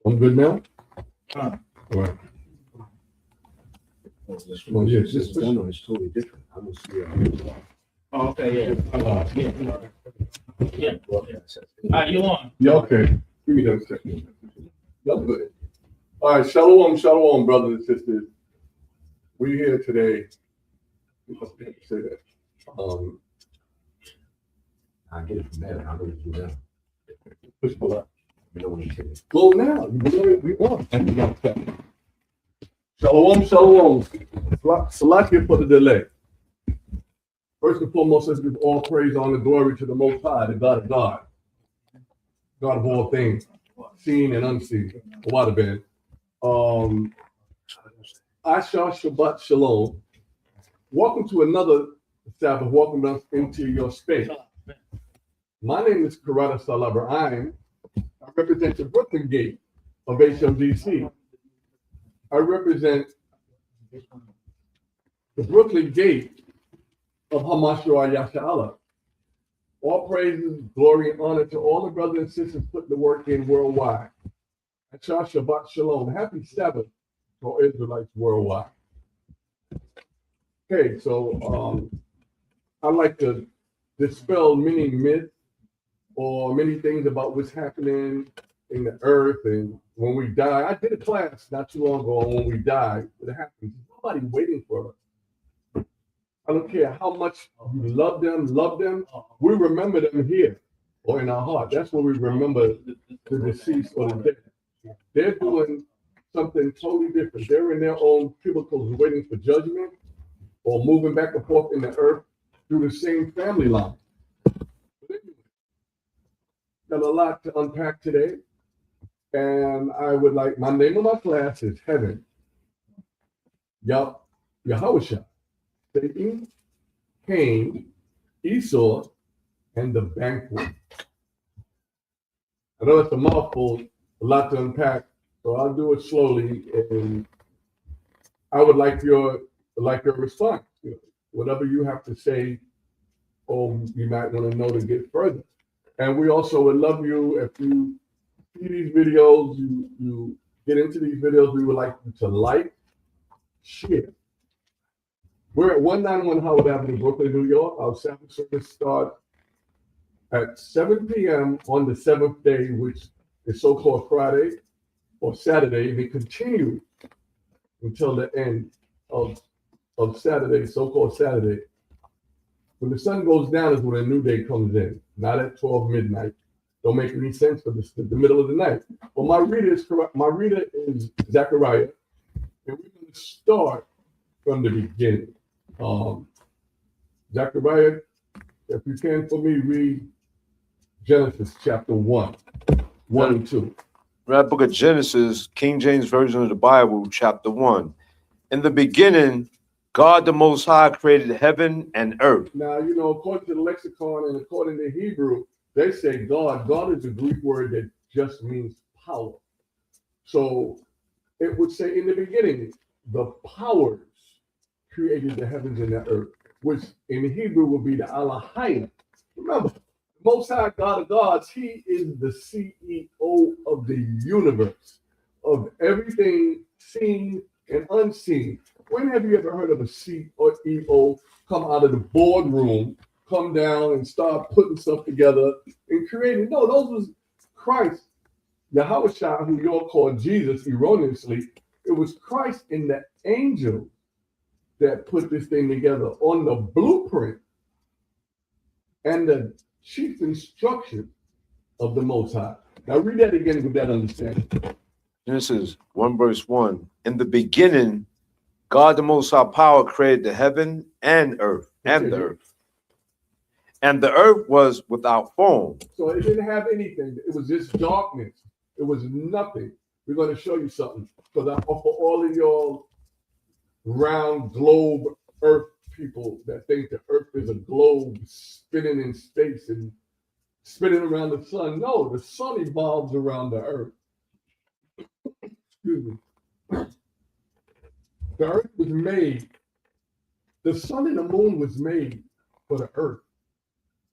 I'm good now? Huh. All right. Well, yeah, this one is totally different. I don't see Oh, okay, yeah. Yeah. You on? Yeah, okay. Give me that second. That's good. All right, shalom, shalom, brothers and sisters. We're here today. I have to say that. I get it from there. How do we do that? Push pull up. We don't want to take it. Go now. We want. Shalom, shalom. Salakia for the delay. First and foremost, let's give all praise, honor, glory to the Most High, the God of God, God of all things, seen and unseen. Water bed. Asha Shabbat Shalom. Welcome to another Sabbath. Welcome us into your space. My name is Chwarawtazalabraim. I represent the Brooklyn Gate of HMDC. I represent the Brooklyn Gate of Hamashua Yashala. All praises, glory, and honor to all the brothers and sisters putting the work in worldwide. Asha Shabbat Shalom. Happy Sabbath for Israelites worldwide. Okay, so I like to dispel many myths or many things about what's happening in the earth and when we die. I did a class not too long ago on when we die, what happens. Nobody waiting for us. I don't care how much you love them, we remember them here or in our heart. That's when we remember the deceased or the dead. They're doing something totally different. They're in their own cubicles waiting for judgment or moving back and forth in the earth through the same family line. Got a lot to unpack today. And I would like, my name of my class is Heaven. Yahawashi, Satan, Cain, Esau, and the Banquet. I know it's a mouthful, a lot to unpack, so I'll do it slowly. And I would like your response. Whatever you have to say, or you might want to know to get further. And we also would love you if you see these videos, you get into these videos, we would like you to like, share. We're at 191 Howard Avenue, Brooklyn, New York. Our Sabbath service starts at 7 p.m. on the seventh day, which is so-called Friday or Saturday, and it continues until the end of Saturday, so-called Saturday. When the sun goes down is when a new day comes in, not at 12 midnight. Don't make any sense for the middle of the night. Well, my reader is Zechariah, and we're going to start from the beginning. Zechariah, if you can for me, read Genesis chapter 1 and 2. Right, book of Genesis, King James Version of the Bible, chapter 1. In the beginning, God the Most High created heaven and earth. Now, according to the lexicon and according to Hebrew, they say God. God is a Greek word that just means power. So it would say in the beginning, the powers created the heavens and the earth, which in Hebrew would be the Elohim. Remember, the Most High God of gods, he is the CEO of the universe, everything seen and unseen. When have you ever heard of a CEO come out of the boardroom, come down and start putting stuff together and creating? No, those was Christ, Yahawashi, who you all call Jesus erroneously. It was Christ and the angel that put this thing together on the blueprint and the chief instruction of the Most High. Now read that again with that understanding. Genesis 1 verse 1. In the beginning, God the Most High Power created the heaven and earth, and the earth. And the earth was without form. So it didn't have anything. It was just darkness. It was nothing. We're going to show you something. Because for all of your round globe earth people that think the earth is a globe spinning in space and spinning around the sun. No, the sun evolves around the earth. Excuse me. The earth was made, the sun and the moon was made for the earth,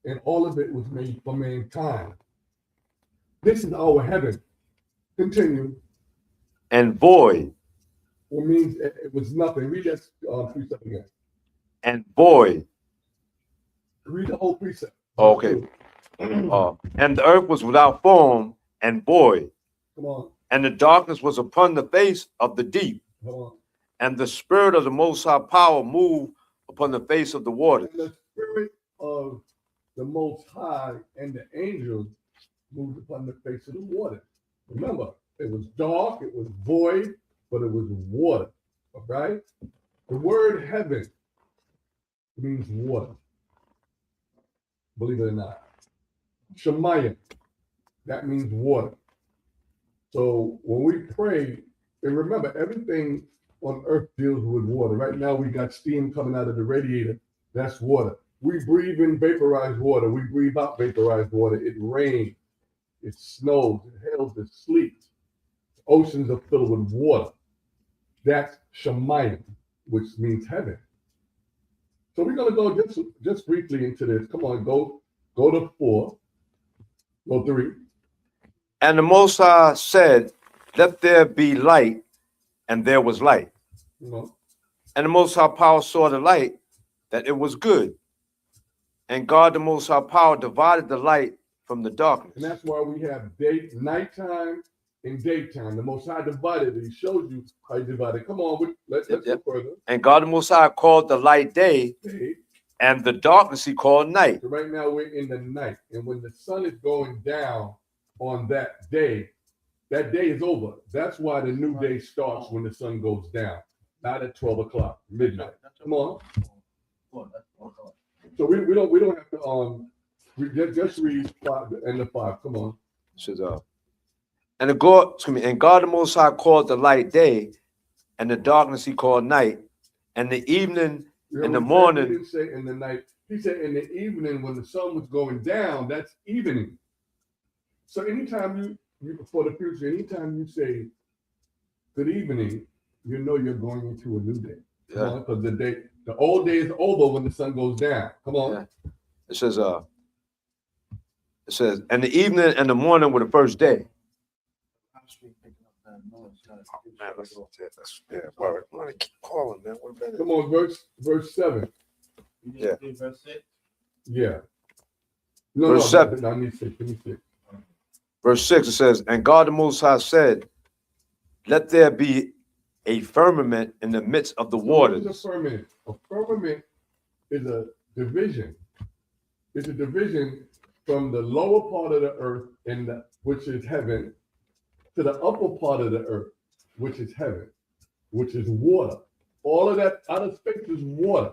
and all of it was made for mankind. This is our heaven. Continue. and void, What means it was nothing. Read that precept again. and void. Read the whole precept. Okay. And the earth was without form and void, Come on. and the darkness was upon the face of the deep, Come on. and the spirit of the Most High Power moved upon the face of the waters. And the spirit of the Most High and the angels moved upon the face of the water. Remember, it was dark, it was void, but it was water. All right? The word heaven means water. Believe it or not. Shemayim, that means water. So when we pray, and remember, everything on earth deals with water. Right now, we got steam coming out of the radiator. That's water. We breathe in vaporized water. We breathe out vaporized water. It rains, it snows, it hails, it sleets. Oceans are filled with water. That's Shemayim, which means heaven. So we're going to go just briefly into this. Come on, go to 4. Go 3. And the Most High said, "Let there be light," and there was light. You know, And the Most High Power saw the light, that it was good. And God, the Most High Power, divided the light from the darkness. and that's why we have nighttime and daytime. The Most High divided it. He shows you how he divided. Come on, let's Yep. go further. And God, the Most High, called the light day, Day. and the darkness he called night. So right now we're in the night, and when the sun is going down on that day is over. That's why the new day starts when the sun goes down, not at 12 o'clock midnight. Come on. So we don't have to just read 5, the end of 5. Come on. It says, and God the Most High called the light day, and the darkness he called night, and the evening in the morning. He didn't say in the night. He said in the evening when the sun was going down. That's evening. So anytime you for the future, anytime you say good evening, you know you're going into a new day. Yeah. Because the old day is over when the sun goes down. Come on. Yeah. It says, and the evening and the morning were the first day. Keep calling, man. Come on, verse 7. Yeah. Verse 6. Yeah. No, Verse 7. I need 6. Give me 6. Verse 6, it says, and God the Most High said, "Let there be a firmament in the midst of the waters." What is a firmament? A firmament is a division. It's a division from the lower part of the earth, which is heaven, to the upper part of the earth, which is heaven, which is water. All of that outer space is water.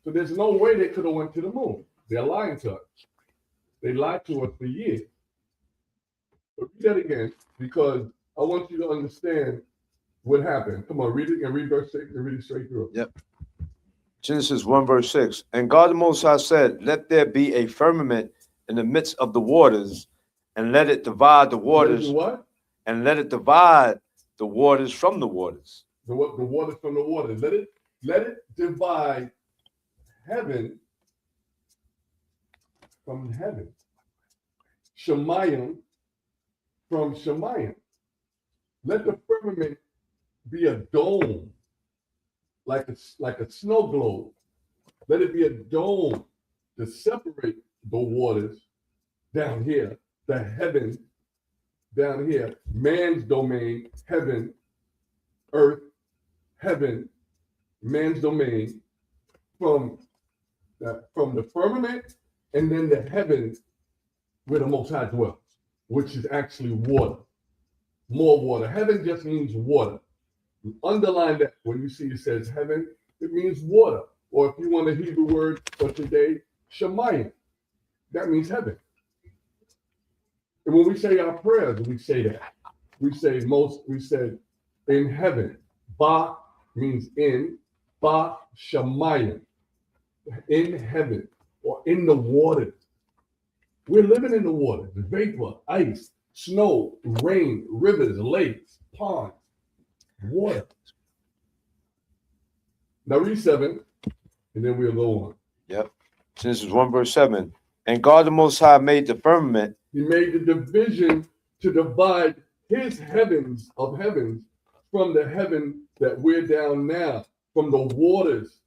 So there's no way they could have went to the moon. They're lying to us. They lied to us for years. But read that again, because I want you to understand what happened. Come on, read it and read verse 6 and read it straight through. Yep. Genesis 1 verse 6. And God the Most High said, "Let there be a firmament in the midst of the waters, and let it divide the waters." What? And let it divide the waters from the waters. The waters from the waters. Let it divide heaven from heaven. Shemayim from Shemayim. Let the firmament be a dome, like a snow globe. Let it be a dome to separate the waters down here, the heaven down here, man's domain, heaven, earth, heaven, man's domain, from the firmament, and then the heaven where the Most High dwells, which is actually water. More water. Heaven just means water. You underline that when you see it says heaven, it means water. Or if you want a Hebrew word for today, Shemayim. That means heaven. And when we say our prayers, we say that. We said in heaven. Ba means in. Ba Shemayim. In heaven or in the waters. We're living in the waters. The vapor, ice, snow, rain, rivers, lakes, ponds, water. Now read 7, and then we'll go on. Yep. Genesis 1 verse 7. And God the Most High made the firmament. He made the division to divide his heavens of heavens from the heaven that we're down now, from the waters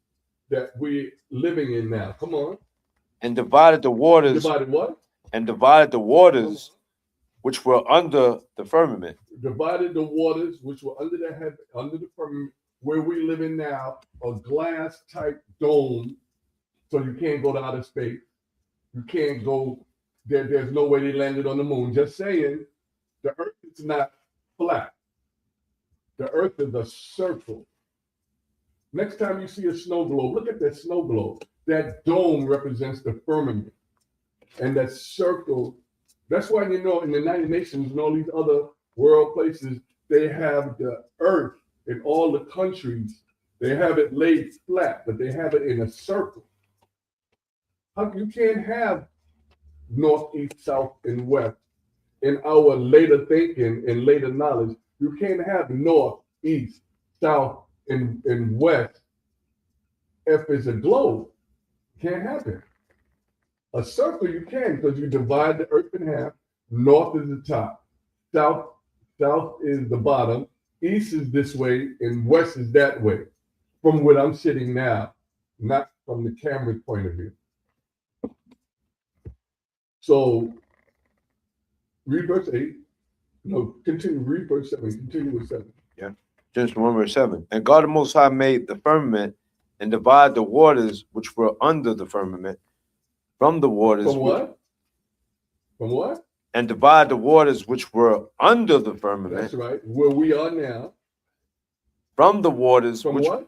that we're living in now. Come on. And divided the waters, Divided what? and divided the waters which were under the firmament. Divided the waters which were under the heaven, under the firmament, where we live in now, a glass type dome, so you can't go to outer space. You can't go there. There's no way they landed on the moon. Just saying, the earth is not flat. The earth is a circle. Next time you see a snow globe, look at that snow globe. That dome represents the firmament. And that circle, that's why you know in the United Nations and all these other world places, they have the earth in all the countries. They have it laid flat, but they have it in a circle. You can't have north, east, south, and west. In our later thinking and later knowledge, you can't have north, east, south, and west if it's a globe. Can't happen. A circle you can, because you divide the earth in half. North is the top, south is the bottom, east is this way, and west is that way. From where I'm sitting now, not from the camera's point of view. So read verse 8. No, continue, read verse 7. Continue with 7. Genesis 1 verse 7. And God the Most High made the firmament and divided the waters which were under the firmament from the waters. From what? From what? And divide the waters which were under the firmament. That's right. Where we are now. From the waters. From which, what?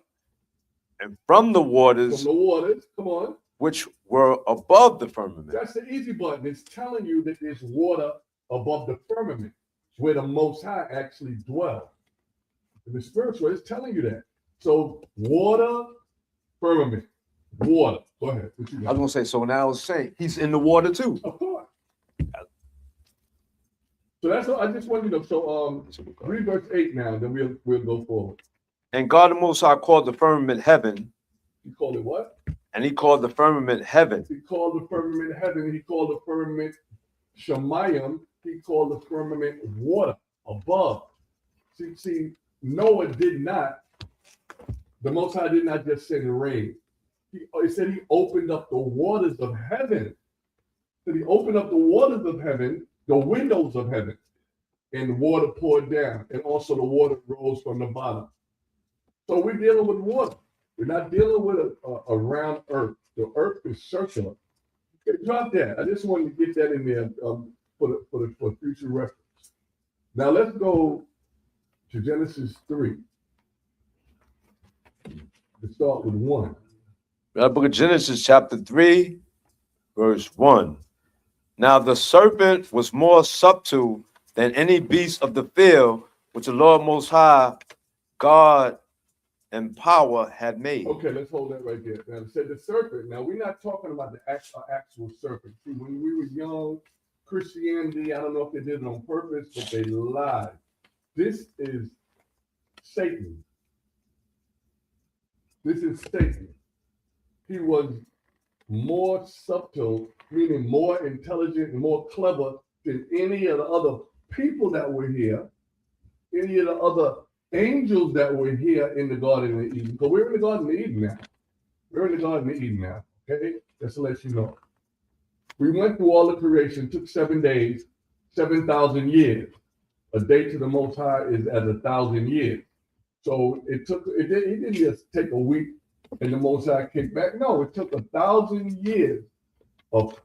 And from the waters. From the waters. Come on. Which were above the firmament. That's the easy button. It's telling you that there's water above the firmament, where the Most High actually dwells. In the spiritual, it's telling you that. So water, firmament, water. Go ahead. What you got? I was gonna say, so now it's saying he's in the water too. Of course. So that's what I just want you to know. So read verse 8 now, then we'll go forward. And God the Most High called the firmament heaven. He called it what? And he called the firmament heaven. He called the firmament heaven. He called the firmament Shemayim. He called the firmament water above. See, Noah did not. The Most High did not just send rain. He said he opened up the waters of heaven. So he opened up the waters of heaven, the windows of heaven, and water poured down, and also the water rose from the bottom. So we're dealing with water. We're not dealing with a round earth. The earth is circular. Okay, drop that. I just wanted to get that in there for future reference. Now let's go to Genesis 3. Let's start with 1. The book of Genesis, chapter 3, verse 1. Now the serpent was more subtle than any beast of the field which the Lord Most High, God and power had made. Okay, let's hold that right there. Now, it said the serpent. Now, we're not talking about the actual serpent. See, when we were young, Christianity, I don't know if they did it on purpose, but they lied. This is Satan. This is Satan. He was more subtle, meaning more intelligent and more clever than any of the other people that were here, any of the other angels that were here in the Garden of Eden. Because we're in the Garden of Eden now. We're in the Garden of Eden now. Okay? Just to let you know. We went through all the creation, took 7 days, 7,000 years. A day to the Most High is as 1,000 years. So it didn't just take a week and the Most High kicked back. No, it took 1,000 years of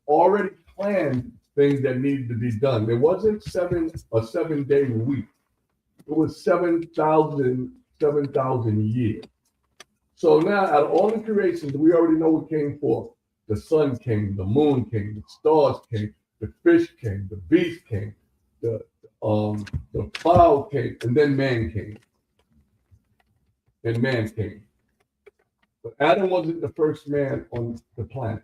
already planned things that needed to be done. It wasn't a 7-day week. It was 7,000 years. So now, out of all the creations, we already know what came forth. The sun came, the moon came, the stars came, the fish came, the beast came, the cloud came, and then man came. And man came. But Adam wasn't the first man on the planet.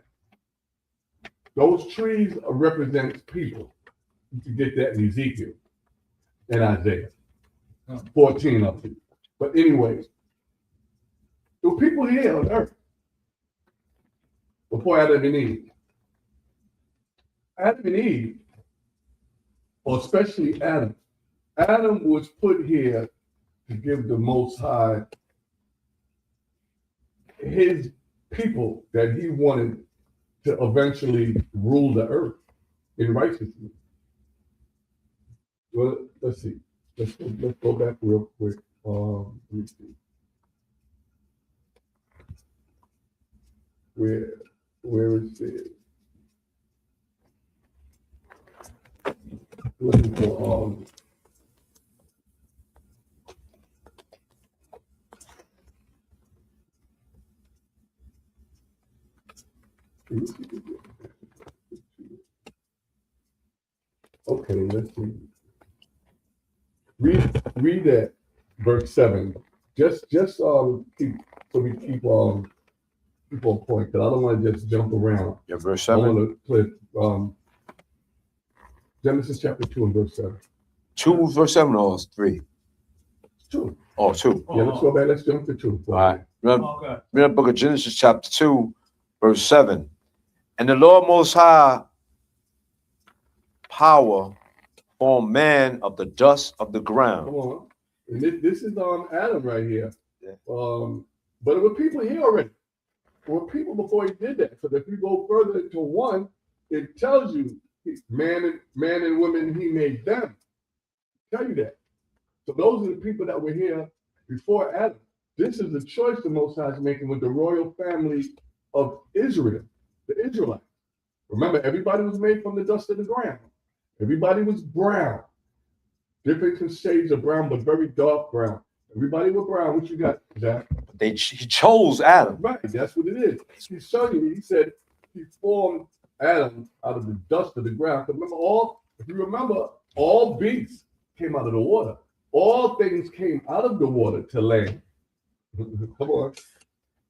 Those trees represent people. You can get that in Ezekiel and Isaiah. 14 of them. But anyways, there were people here on earth before Adam and Eve. Adam and Eve, or especially Adam was put here to give the Most High his people that he wanted to eventually rule the earth in righteousness. Well, let's see. Let's go back real quick. Let me see. Where is it? Looking for okay, let's see. Read that verse 7. Just keep so we keep on point, because I don't want to just jump around. Yeah, verse I 7. want to put Genesis chapter 2 and verse 7. 2 verse 7 or 3? 2. Oh, 2. Yeah, let's go back. Let's jump to 2. All right. Remember, Okay. read the book of Genesis chapter 2, verse 7. And the Lord Most High power formed man of the dust of the ground. Come on. And this is Adam right here. Yeah. But it was people here already. There were people before he did that. So if you go further into 1, it tells you man and women he made them. Tell you that. So those are the people that were here before Adam. This is the choice the Most High is making with the royal family of Israel, the Israelites. Remember, everybody was made from the dust of the ground. Everybody was brown. Different shades of brown, but very dark brown. Everybody was brown. What you got, Zach? He chose Adam. Right, that's what it is. He's showing you, he said he formed Adam out of the dust of the ground. Remember, if you remember, all beasts came out of the water. All things came out of the water to land. Come on.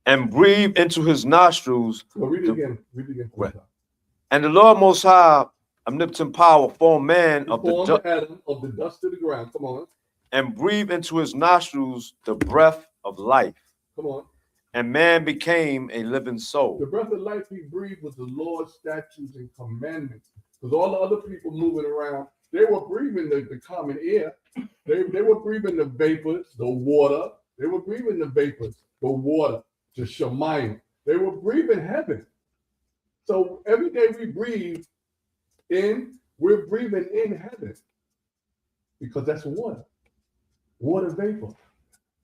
And breathed into his nostrils. Well, read it again. Right. And the Lord Most High, omnipotent power, formed man of the dust. Adam of the dust of the ground. Come on. And breathed into his nostrils the breath of life. Come on. And man became a living soul. The breath of life he breathed was the Lord's statutes and commandments. Because all the other people moving around, they were breathing the common air. They were breathing the vapors, the water. They were breathing the vapors, the water, the Shemayim. They were breathing heaven. So every day we breathe in, we're breathing in heaven. Because that's water. Water vapor.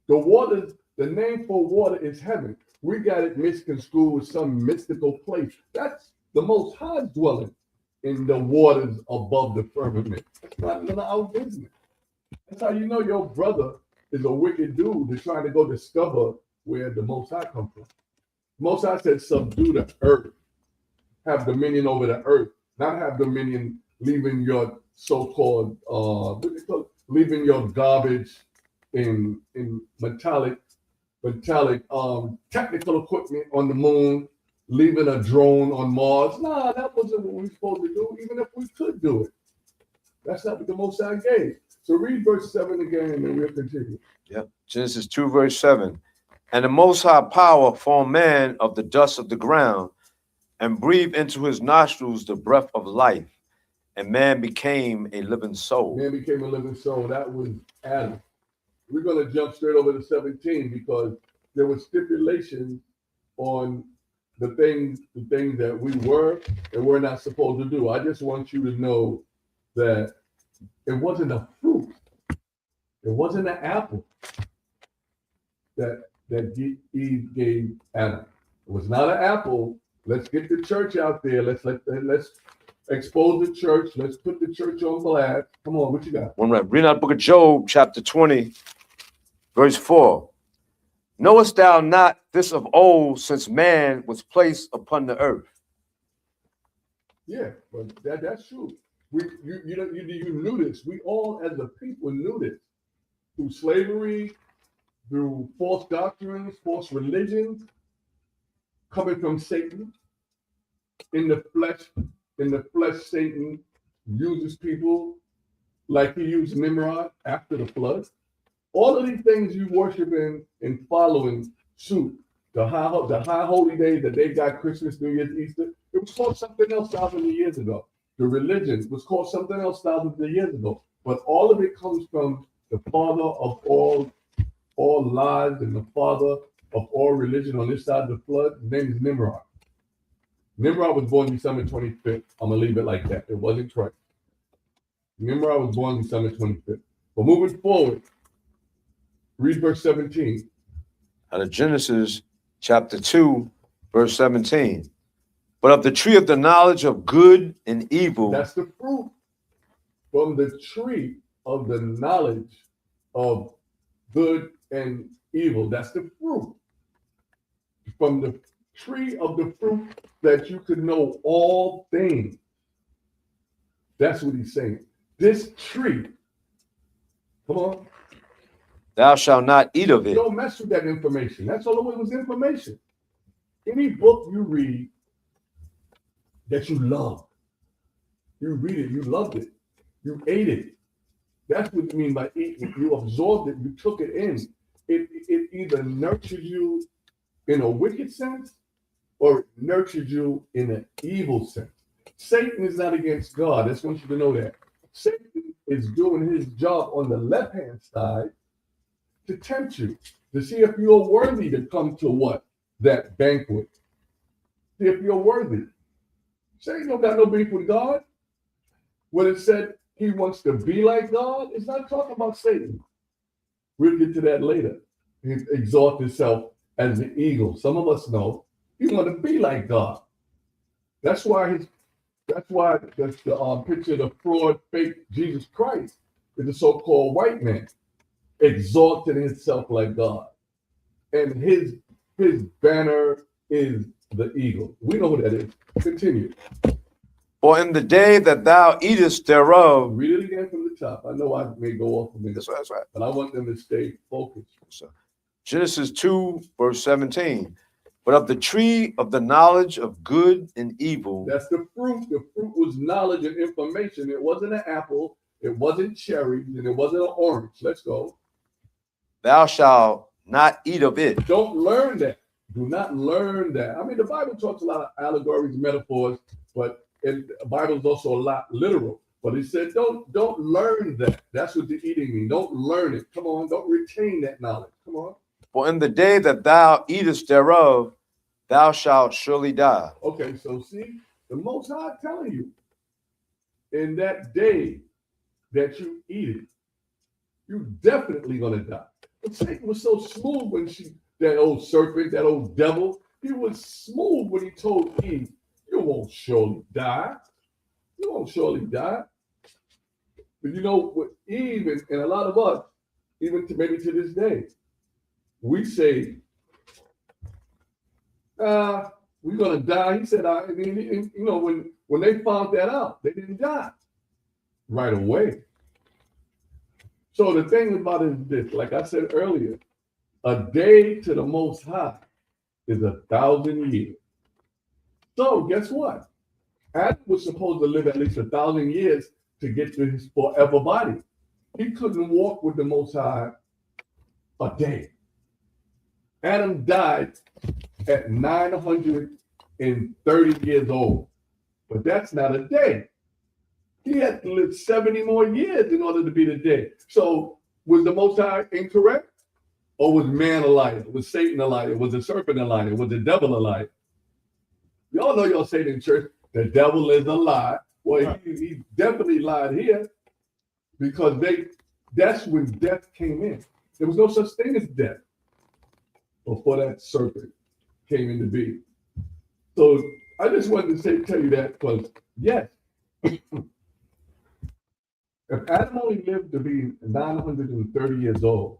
The name for water is heaven. We got it misconstrued with some mystical place. That's the Most High dwelling in the waters above the firmament. That's not none of our business. That's how you know your brother is a wicked dude that's trying to go discover where the Most High comes from. Most High said, subdue the earth. Have dominion over the earth. Not have dominion leaving your so-called, leaving your garbage in metallic technical equipment on the moon, leaving a drone on Mars. Nah, that wasn't what we were supposed to do, even if we could do it. That's not what the Most High gave. So read verse 7 again, and then we'll continue. Yep. Genesis 2, verse 7. And the Most High power formed man of the dust of the ground, and breathed into his nostrils the breath of life, and man became a living soul. Man became a living soul. That was Adam. We're going to jump straight over to 17 because there was stipulations on the things that we were and were not supposed to do. I just want you to know that it wasn't a fruit. It wasn't an apple that Eve gave Adam. It was not an apple. Let's get the church out there. Let's expose the church. Let's put the church on blast. Come on, what you got? One right. Read out the book of Job, chapter 20, verse 4. Knowest thou not this of old, since man was placed upon the earth? Yeah, but that's true. You knew this. We all, as a people, knew this through slavery, through false doctrines, false religions, coming from Satan. In the flesh, Satan uses people like he used Nimrod after the flood. All of these things you worshiping and following suit, the high holy days that they got, Christmas, New Year's, Easter, it was called something else thousands of years ago. The religion was called something else thousands of years ago. But all of it comes from the father of all all lies and the father of all religion on this side of the flood. His name is Nimrod. Nimrod was born December 25th. I'm going to leave it like that. It wasn't Christ. Nimrod was born December 25th. But moving forward, read verse 17. Out of Genesis chapter 2, verse 17. But of the tree of the knowledge of good and evil. That's the fruit from the tree of the knowledge of good and evil. That's the fruit. From the tree of the fruit that you could know all things. That's what he's saying. This tree, come on. Thou shalt not eat of it. Don't mess with that information. That's all it was, information. Any book you read that you love, you read it, you loved it, you ate it. That's what you mean by eating. You absorbed it, you took it in. It either nurtured you in a wicked sense or it nurtured you in an evil sense. Satan is not against God. I just want you to know that. Satan is doing his job on the left-hand side to tempt you, to see if you're worthy to come to what? That banquet. See if you're worthy. Satan don't got no beef with God. When it said he wants to be like God, it's not talking about Satan. We'll get to that later. He exalts himself as the eagle. Some of us know he want to be like God. That's why the picture of the fraud, fake Jesus Christ is the so-called white man, exalted himself like God, and his banner is the eagle. We know who that is. Continue. For in the day that thou eatest thereof. Read it again from the top. I know I may go off a minute. That's right. But I want them to stay focused. So, Genesis 2, verse 17. But of the tree of the knowledge of good and evil. That's the fruit. The fruit was knowledge and information. It wasn't an apple. It wasn't cherries. And it wasn't an orange. Let's go. Thou shalt not eat of it. Don't learn that. Do not learn that. I mean, the Bible talks a lot of allegories, metaphors, but the Bible is also a lot literal. But it said, don't learn that. That's what the eating means. Don't learn it. Come on, don't retain that knowledge. Come on. For in the day that thou eatest thereof, thou shalt surely die. Okay, so see, the Most High telling you, in that day that you eat it, you're definitely gonna die. But Satan was so smooth when that old serpent, that old devil, he was smooth when he told Eve, you won't surely die. You won't surely die. But you know, with Eve and a lot of us, even maybe to this day, we say, we're gonna die. He said, you know, when they found that out, they didn't die right away. So the thing about it is this, like I said earlier, a day to the Most High is 1,000 years. So guess what? Adam was supposed to live at least 1,000 years to get to his forever body. He couldn't walk with the Most High a day. Adam died at 930 years old, but that's not a day. He had to live 70 more years in order to be the day. So was the Most High incorrect? Or was man a liar? Was Satan a liar? Was the serpent a liar? Was the devil a liar? Y'all know y'all say in church, the devil is a lie. Well, he definitely lied here because that's when death came in. There was no such thing as death before that serpent came into being. So I just wanted to tell you that because, yes, if Adam only lived to be 930 years old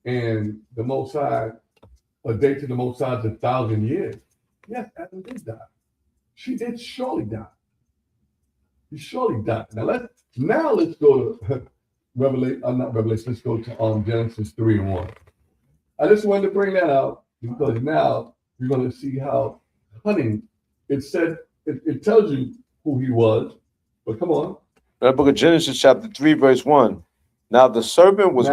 and the Most High, a day to the Most High is 1,000 years, yes, Adam did die. She did surely die. He surely died. Now let's go to let's go to Genesis 3:1. I just wanted to bring that out because now you're going to see how cunning it said. It tells you who he was, but come on. The book of Genesis, chapter 3, verse 1. Now the serpent was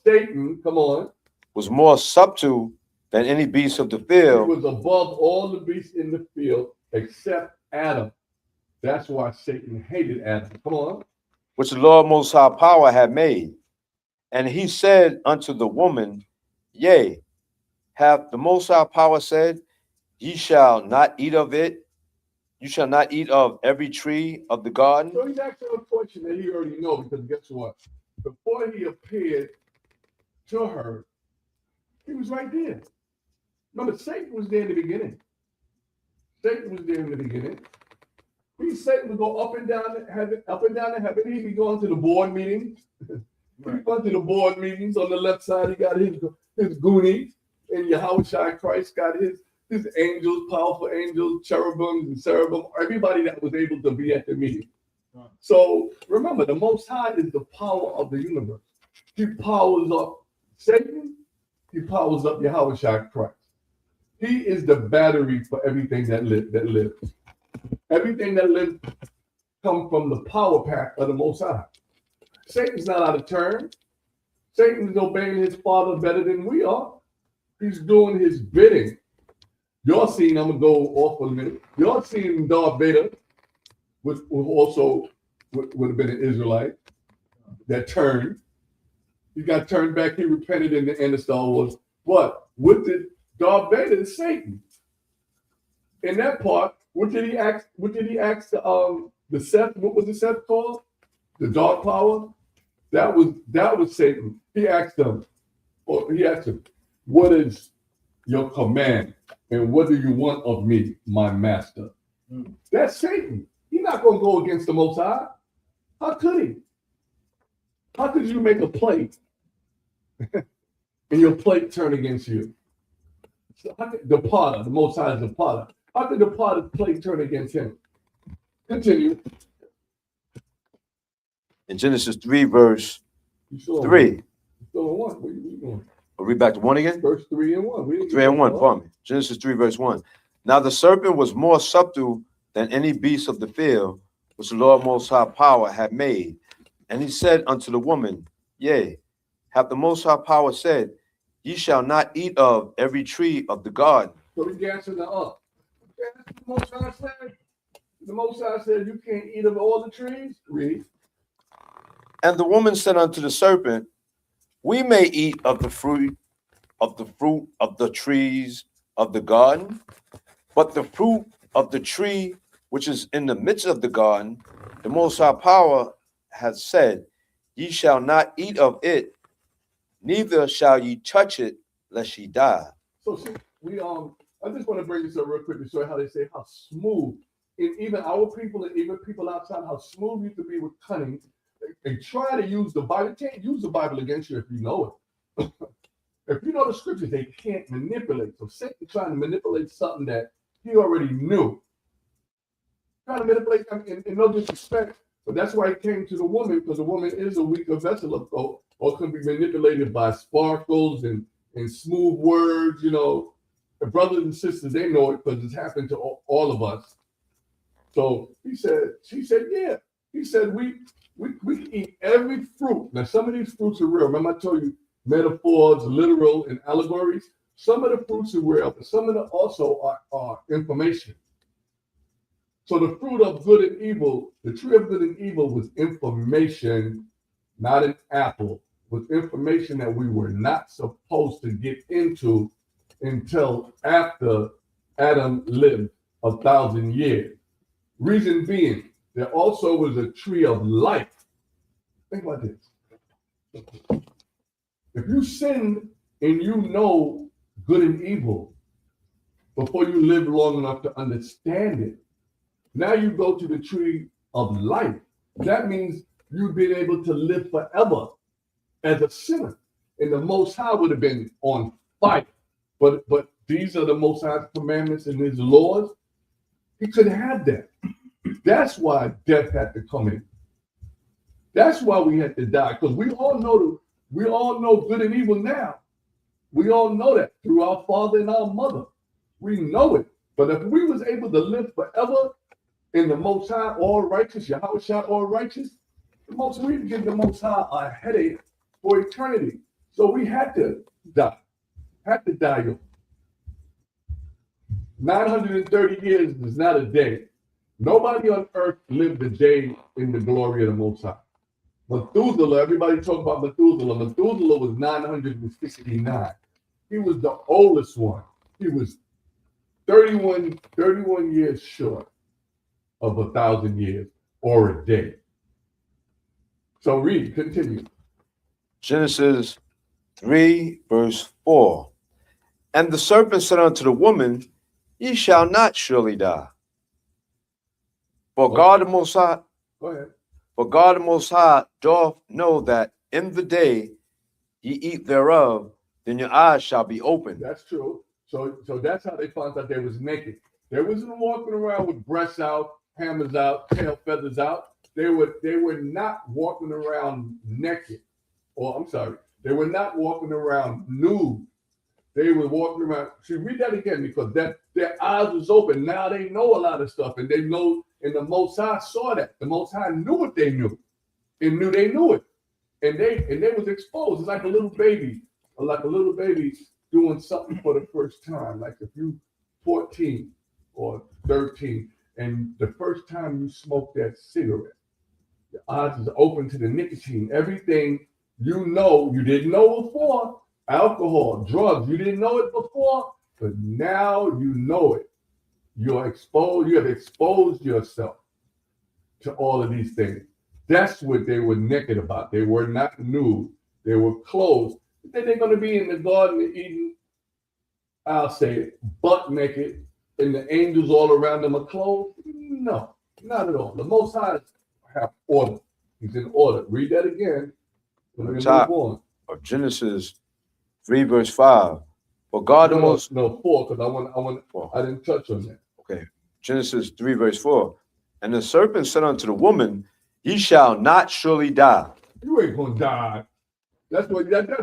Satan, come on, was more subtle than any beast of the field. He was above all the beasts in the field except Adam. That's why Satan hated Adam. Come on. Which the Lord Most High Power had made. And he said unto the woman, Yea, hath the Most High Power said, ye shall not eat of it, you shall not eat of every tree of the garden? So he's asking a question that he already knows, because guess what? Before he appeared to her, he was right there. Remember, Satan was there in the beginning. Satan was there in the beginning. Satan would go up and down the heaven. He'd be going to the board meetings. He'd go to the board meetings. On the left side, he got his goonies, and Yahawashi Christ got his angels, powerful angels, cherubims and seraphim, everybody that was able to be at the meeting. So remember, the Most High is the power of the universe. He powers up Satan. He powers up Yahawashi Christ. He is the battery for everything that lives. Everything that lives comes from the power pack of the Most High. Satan's not out of turn. Satan's obeying his father better than we are. He's doing his bidding. Y'all seen, I'm going to go off for a minute. Y'all seen Darth Vader, which also would have been an Israelite, that turned. He got turned back. He repented in the end of Star Wars. What? What did Darth Vader is Satan? In that part, what did he ask? What did he ask the Seth? What was the Seth called? The dark power. That was Satan. He asked him, "What is your command, and what do you want of me, my master?" That's Satan. He's not going to go against the Most High. How could he? How could you make a plate and your plate turn against you? So how could the potter, the Most High is the potter. How could the potter's plate turn against him? Continue. In Genesis 3, verse 3. What are you doing? I'll read back to 1 again. Verse 3 and 1. 3 and 1, pardon me. Genesis 3, verse 1. Now the serpent was more subtle than any beast of the field, which the Lord Most High Power had made. And he said unto the woman, Yea, hath the Most High Power said, ye shall not eat of every tree of the garden. So he's answering the up. The Most High said, you can't eat of all the trees. Read. And the woman said unto the serpent, we may eat of the fruit of the trees of the garden, but the fruit of the tree which is in the midst of the garden, the Most High Power has said, ye shall not eat of it, neither shall ye touch it, lest ye die. So see, I just want to bring this up real quick to show you how they say how smooth, and even our people and even people outside, how smooth you can be with cunning. They try to use the Bible. They can't use the Bible against you if you know it. If you know the scriptures, they can't manipulate. So Satan trying to manipulate something that he already knew. Trying to manipulate them in no disrespect, but that's why he came to the woman, because the woman is a weaker vessel or can be manipulated by sparkles and smooth words. You know, the brothers and sisters, they know it because it's happened to all of us. So she said, yeah. He said, we can eat every fruit. Now, some of these fruits are real. Remember, I told you metaphors, literal, and allegories. Some of the fruits are real, but some of them also are information. So the fruit of good and evil, the tree of good and evil was information, not an apple. Was information that we were not supposed to get into until after Adam lived 1,000 years. Reason being, there also was a tree of life. Think about this. If you sin and you know good and evil before you live long enough to understand it, now you go to the tree of life. That means you've been able to live forever as a sinner. And the Most High would have been on fire. But these are the Most High's commandments and his laws. He couldn't have that. That's why death had to come in. That's why we had to die, because we all know good and evil now. We all know that through our father and our mother. We know it. But if we was able to live forever in the Most High, all righteous, Yahawashi, all righteous, we'd give the Most High a headache for eternity. So we had to die. Had to die. 930 years is not a day. Nobody on earth lived a day in the glory of the Most High. Methuselah, everybody talk about Methuselah. Methuselah was 969. he was the oldest one. He was 31 years short of 1,000 years or a day. So read, continue. Genesis 3, verse 4. And the serpent said unto the woman, Ye shall not surely die. For God the Most High, Go ahead. for God the Most High doth know that in the day ye eat thereof, then your eyes shall be opened. That's true. So that's how they found out they was naked. They wasn't walking around with breasts out, hammers out, tail feathers out. They were not walking around naked. Or I'm sorry, they were not walking around nude. They were walking around. See, read that again, because their eyes was open. Now they know a lot of stuff, and they know. And the Most High saw that. The Most High knew what they knew, and knew they knew it, and they was exposed. It's like a little baby, doing something for the first time. Like if you 14 or 13, and the first time you smoke that cigarette, your eyes is open to the nicotine. Everything you know, you didn't know before. Alcohol, drugs, you didn't know it before, but now you know it. You're exposed, you have exposed yourself to all of these things. That's what they were naked about. They were not nude, they were clothed. Then they're going to be in the Garden of Eden, I'll say it, butt naked, and the angels all around them are clothed? No, not at all. The Most High have order. He's in order. Read that again. On top of Genesis 3, verse 5. For God the Most... No, 4, because I didn't touch on that. Okay. Genesis 3, verse 4. And the serpent said unto the woman, Ye shall not surely die. You ain't gonna die. That's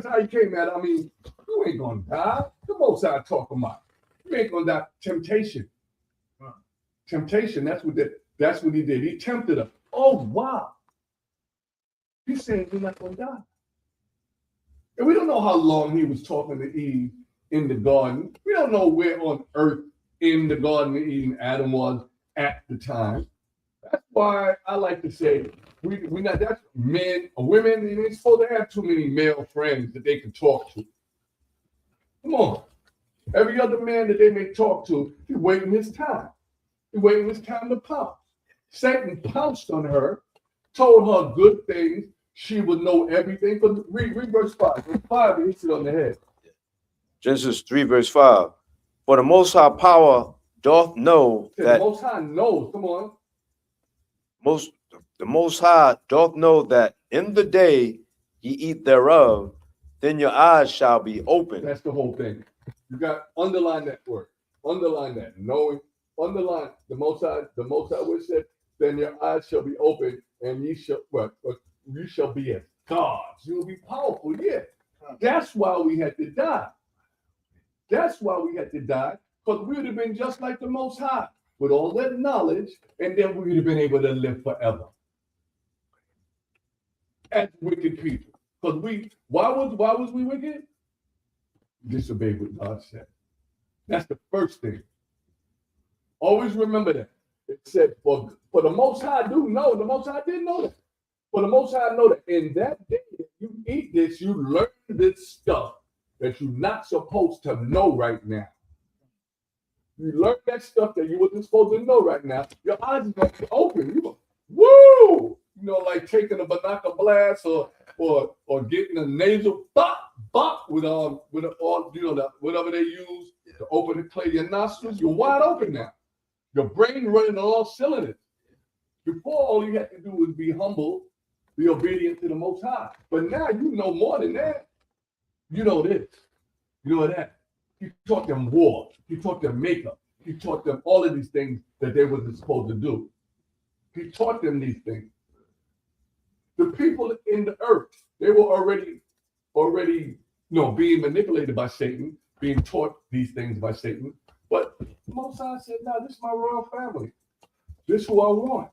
how he came at it. I mean, you ain't gonna die. The Most High talking about. You ain't gonna die. Temptation. Temptation. That's what he did. He tempted her. Oh wow. He's saying you're not gonna die. And we don't know how long he was talking to Eve in the garden. We don't know where on earth in the Garden of Eden Adam was at the time. That's why I like to say we not, that's men or women, they ain't supposed to have too many male friends that they can talk to. Come on. Every other man that they may talk to, he's waiting his time. He's waiting his time to pounce. Satan pounced on her, told her good things. She would know everything. But read verse 5. Verse 5, he hits it on the head. Genesis 3, verse 5. For the Most High power doth know that... The Most High knows. Come on. The Most High doth know that in the day ye eat thereof, then your eyes shall be open. That's the whole thing. You got underline that word. Underline that. Knowing. Underline the Most High. The Most High would say, then your eyes shall be open, and ye shall you shall be as gods. You will be powerful. Yeah. That's why we had to die. That's why we had to die, because we would have been just like the Most High with all that knowledge, and then we would have been able to live forever as wicked people. Because why was we wicked? Disobeyed what God said. That's the first thing. Always remember that. It said, for the Most High do know, the Most High didn't know that. For the Most High know that in that day that you eat this, you learn this stuff that you're not supposed to know right now. You learn that stuff that you wasn't supposed to know right now. Your eyes are going to be open. You go, woo! You know, like taking a binocular blast or getting a nasal bop with all you know that whatever they use to open and clear your nostrils. You're wide open now. Your brain running on all cylinders. Before, all you had to do was be humble, be obedient to the Most High. But now you know more than that. You know this. You know that. You taught them war. You taught them makeup. You taught them all of these things that they wasn't supposed to do. He taught them these things. The people in the earth, they were already, being manipulated by Satan, being taught these things by Satan. But Most High said, "No, this is my royal family. This is who I want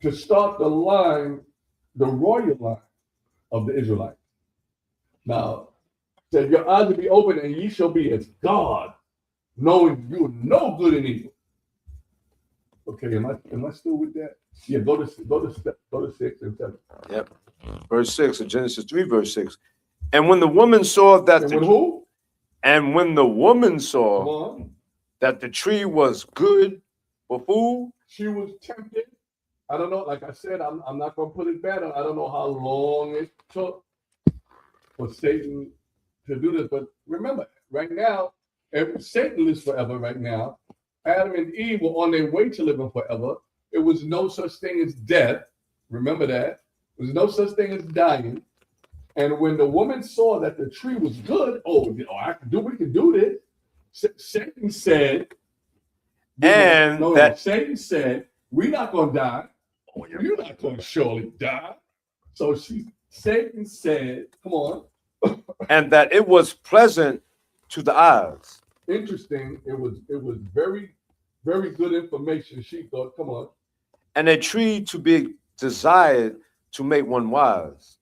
to start the line, the royal line of the Israelites." Now, said, "Your eyes will be open, and ye shall be as God, knowing you know good and evil." Okay, am I still with that? Yeah, go to 6 and 7. Yep. Verse 6 of Genesis 3, verse 6. And when the woman saw that And when who? And when the woman Come saw on. that the tree was good for food, She was tempted. I don't know. Like I said, I'm not going to put it better. I don't know how long it took for Satan to do this. But remember, right now, Satan lives forever right now. Adam and Eve were on their way to living forever. It was no such thing as death. Remember that. There was no such thing as dying. And when the woman saw that the tree was good, we can do this. Satan said, Satan said, we're not going to die. You're not going to surely die. So Satan said, come on. and that it was pleasant to the eyes. Interesting. It was very, very good information. She thought, come on. And a tree to be desired to make one wise.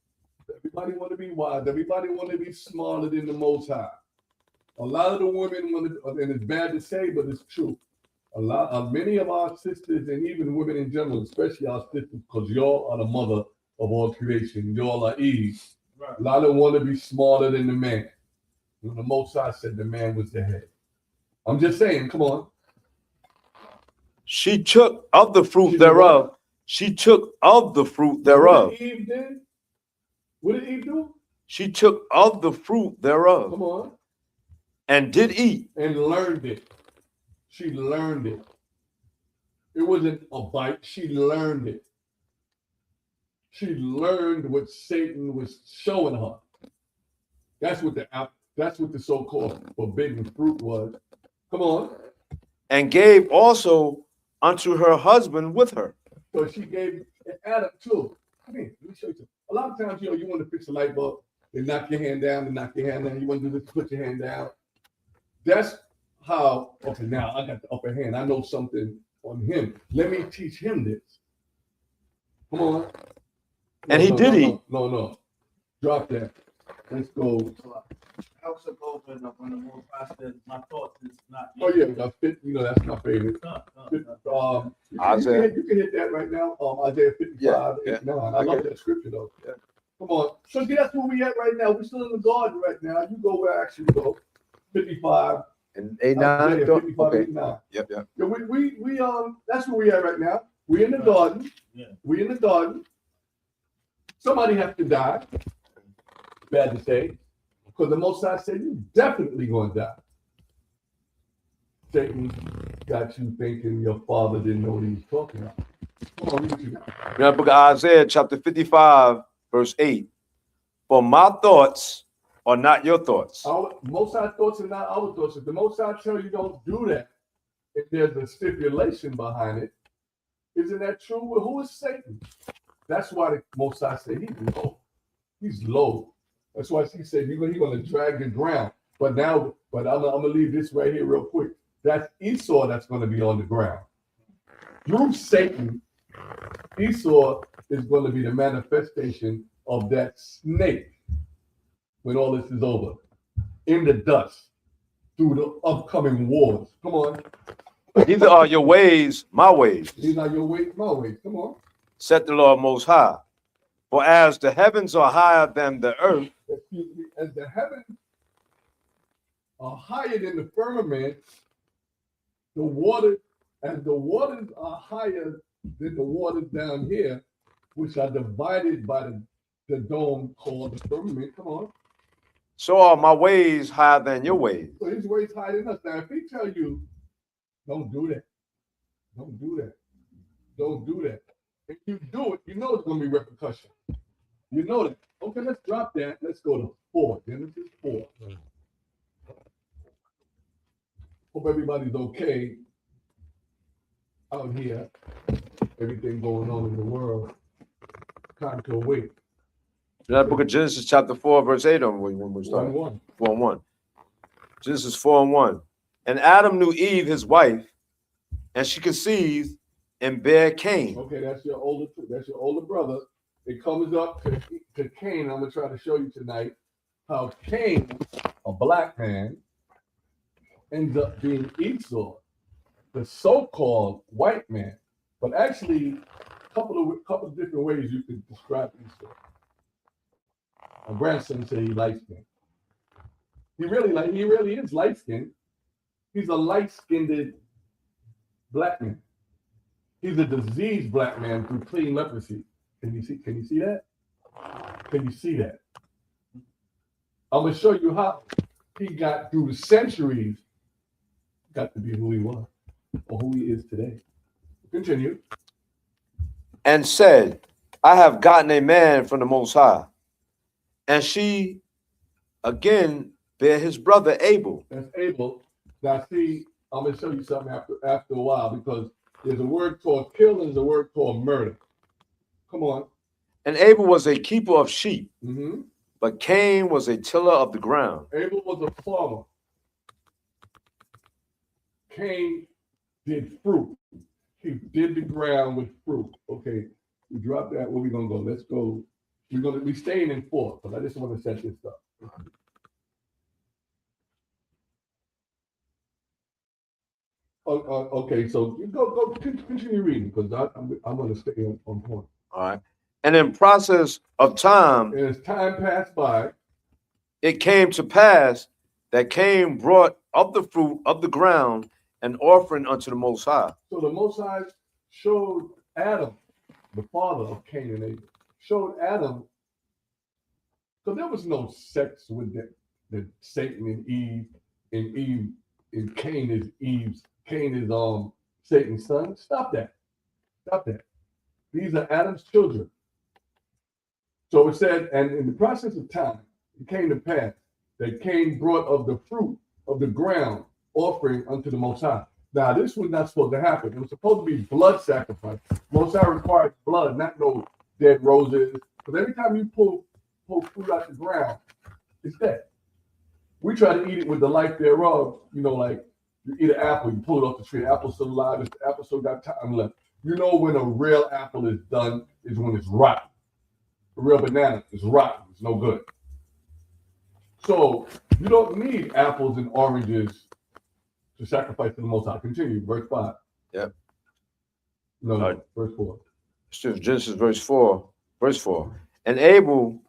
Everybody want to be wise. Everybody want to be smarter than the Most High. A lot of the women want to, and it's bad to say, but it's true. Many of our sisters, and even women in general, especially our sisters, because y'all are the mother of all creation. Y'all are Eve. Right. A lot of them want to be smarter than the man. When the Most High said the man was the head. I'm just saying, come on. She took of the fruit thereof. She took of the fruit thereof. What did Eve do? What did Eve do? She took of the fruit thereof. Come on. And did eat. And learned it. She learned it. It wasn't a bite. She learned it. She learned what Satan was showing her. That's what the so-called forbidden fruit was. Come on. And gave also unto her husband with her. So she gave Adam too. Come here, let me show you something. A lot of times, you want to fix a light bulb, they knock your hand down, You want to do this, put your hand down. That's how, okay, now I got the upper hand. I know something on him. Let me teach him this. Come on. And he did eat. No. Drop that. Let's go. I also go when the Most High said, my thoughts is not. Oh yeah, that's my favorite. Isaiah. You can hit that right now. Isaiah 55. Yeah. No, I love that scripture though. Yeah. Come on. So that's where we at right now. We're still in the garden right now. You go where I actually go. 55. And 89. 55, Okay. 89. Yep. Yeah, we that's where we at right now. We're in the garden. Yeah. We're in the garden. Somebody has to die. Bad to say. Because the Most High said you're definitely going to die. Satan got you thinking your father didn't know what he was talking about. Come on, read you now. In the book of Isaiah, chapter 55, verse 8. For my thoughts are not your thoughts. Our Most High thoughts are not our thoughts. If the Most High tell you don't do that, if there's a stipulation behind it, isn't that true? Well, who is Satan? That's why the Most High said he's low. He's low. That's why he said he's going to drag the ground. But I'm going to leave this right here real quick. That's Esau that's going to be on the ground. Through Satan, Esau is going to be the manifestation of that snake when all this is over. In the dust. Through the upcoming wars. Come on. Neither are your ways my ways. These are your ways, my ways. Come on. Said the Lord Most High. For as the heavens are higher than the earth, as the heavens are higher than the firmament, the waters are higher than the waters down here, which are divided by the dome called the firmament. Come on. so are my ways higher than your ways. So his ways higher than us. Now, if he tell you, don't do that, if you do it, you know it's going to be repercussion. You know that. Okay, let's drop that. Let's go to 4. Genesis 4. Hope everybody's okay out here. Everything going on in the world. Time to awake. In that book of Genesis, chapter 4, verse 8, when we start. 1-1. 4:1. Genesis 4:1. And Adam knew Eve, his wife, and she conceived and bare Cain. Okay, that's your older brother. It comes up to Cain. I'm gonna try to show you tonight how Cain, a black man, ends up being Esau, the so-called white man. But actually, a couple of different ways you could describe Esau. My grandson said he likes him. He really is light skinned. He's a light skinned black man. He's a diseased black man through clean leprosy. Can you see that? Can you see that? I'm gonna show you how he got through the centuries, got to be who he was or who he is today. Continue. And said, I have gotten a man from the Most High. And she again bare his brother Abel. That's Abel. Now see, I'm gonna show you something after a while, because there's a word called kill and there's a word called murder. Come on. And Abel was a keeper of sheep, Mm-hmm. but Cain was a tiller of the ground. Abel was a farmer. Cain did fruit. He did the ground with fruit. Okay, we dropped that. Where we gonna go? Let's go. We're gonna be staying in 4, but I just want to set this up. Okay, so you go continue reading, because I'm gonna stay on point. All right. And in process of time, And as time passed by, it came to pass that Cain brought of the fruit of the ground an offering unto the Most High. so the Most High showed Adam, the father of Cain and Abel, showed Adam, because there was no sex with the Satan and Eve, and Cain is Satan's son. Stop that. These are Adam's children. So it said, and in the process of time, it came to pass that Cain brought of the fruit of the ground offering unto the Most High. Now, this was not supposed to happen. It was supposed to be blood sacrifice. Most High required blood, not no dead roses. Because every time you pull fruit out the ground, it's dead. We try to eat it with the life thereof. You know, like you eat an apple, you pull it off the tree. The apple's still alive. The apple still got time left. You know when a real apple is done is when it's rotten. A real banana is rotten. It's no good. So you don't need apples and oranges to sacrifice to the Most High. Continue, verse 5. Yep. No, verse 4. Genesis verse 4. And Abel,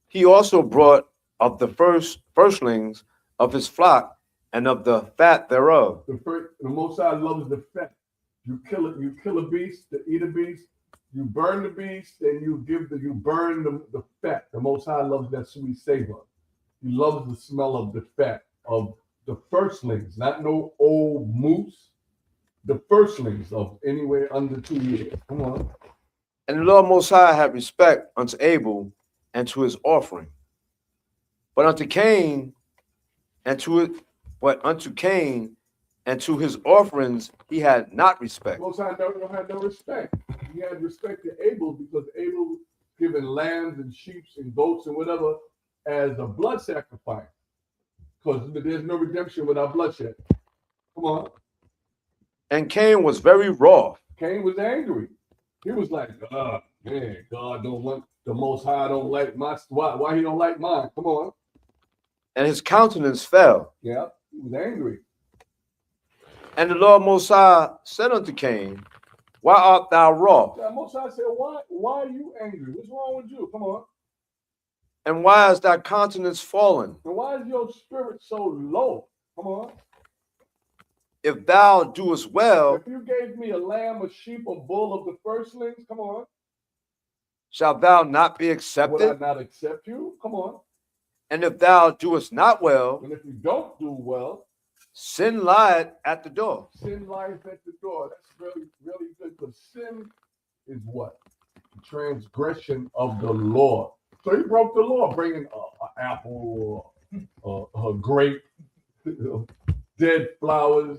he also brought of the firstlings of his flock and of the fat thereof. The Most High loves the fat. You kill a beast, to eat a beast. You burn the beast, and you burn the fat. The Most High loves that sweet savor. He loves the smell of the fat of the firstlings, not no old moose. The firstlings of anywhere under 2 years. Come on. And the Lord Most High had respect unto Abel and to his offering, but unto Cain and to his offerings he had not respect. Most High had no respect. He had respect to Abel because Abel was given lambs and sheep and goats and whatever as a blood sacrifice. Because there's no redemption without bloodshed. Come on. And Cain was very wroth. Cain was angry. He was like, man, God don't want, the Most High don't like my, why he don't like mine? Come on. And his countenance fell. Yeah, he was angry. And the Lord Most High said unto Cain, why art thou wroth? The Most High said, why are you angry? What's wrong with you? Come on. And why is thy countenance fallen? And why is your spirit so low? Come on. If thou doest well, If you gave me a lamb, a sheep, a bull of the firstlings, come on. shalt thou not be Would I accepted? not accept you? Come on. And if thou doest not well, And if you don't do well, sin lieth at the door. sin lies at the door. That's really, really good, because sin is what? The transgression of the law. So he broke the law, bringing an apple, a grape, dead flowers.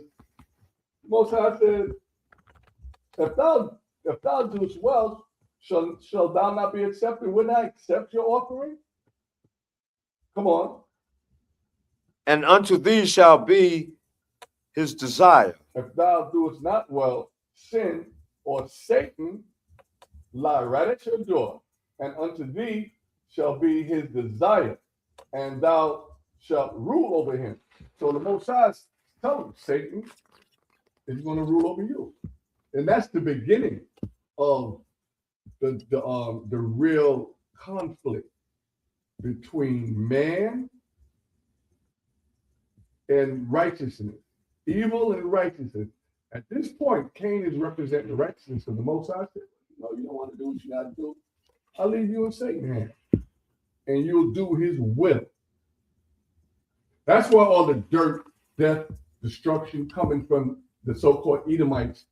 Most High said, if thou doest well, shall thou not be accepted? Wouldn't I accept your offering? Come on. And unto thee shall be his desire. If thou doest not well, sin or Satan lie right at your door, and unto thee shall be his desire, and thou shalt rule over him. So the Most High is telling Satan is going to rule over you, and that's the beginning of the real conflict between man and righteousness. Evil and righteousness. At this point, Cain is representing the righteousness of the Most High. Said, no, you don't want to do what you got to do. I'll leave you in Satan's hand, and you'll do his will. That's why all the dirt, death, destruction coming from the so-called Edomites.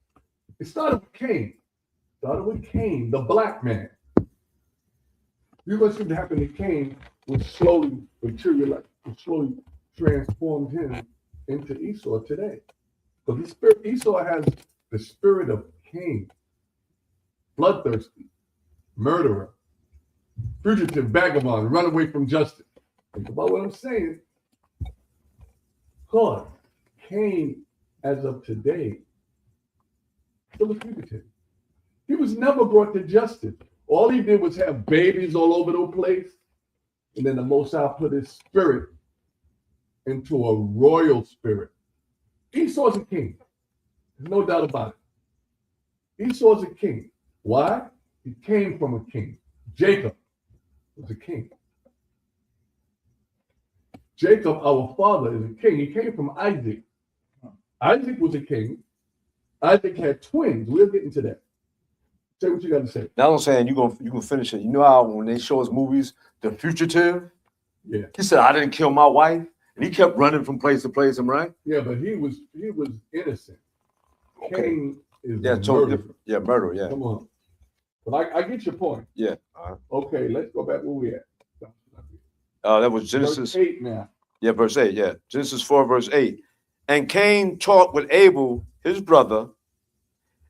It started with Cain. The black man. You know what should happen to Cain was slowly materialized, slowly transformed him into Esau today. Because the spirit Esau has the spirit of Cain, bloodthirsty, murderer, fugitive, vagabond, run away from justice. Think about what I'm saying. God, Cain, as of today, still a fugitive. He was never brought to justice. All he did was have babies all over the place. And then the Most High put his spirit into a royal spirit. Esau's a king. There's no doubt about it. Esau's a king. Why? He came from a king. Jacob was a king. Jacob, our father, is a king. He came from Isaac. Isaac was a king. Isaac had twins. We'll get into that. Say what you got to say. Now I'm saying you gonna finish it. You know how when they show us movies, The Fugitive? Yeah. He said, I didn't kill my wife. And he kept running from place to place, am I right? Yeah, but he was innocent. Okay. Cain is totally murder. different. Yeah, murder, yeah. Come on. But I get your point. Yeah. Okay, let's go back where we at. That was Genesis. Verse 8 now. Yeah, verse 8, yeah. Genesis 4, verse 8. And Cain talked with Abel, his brother,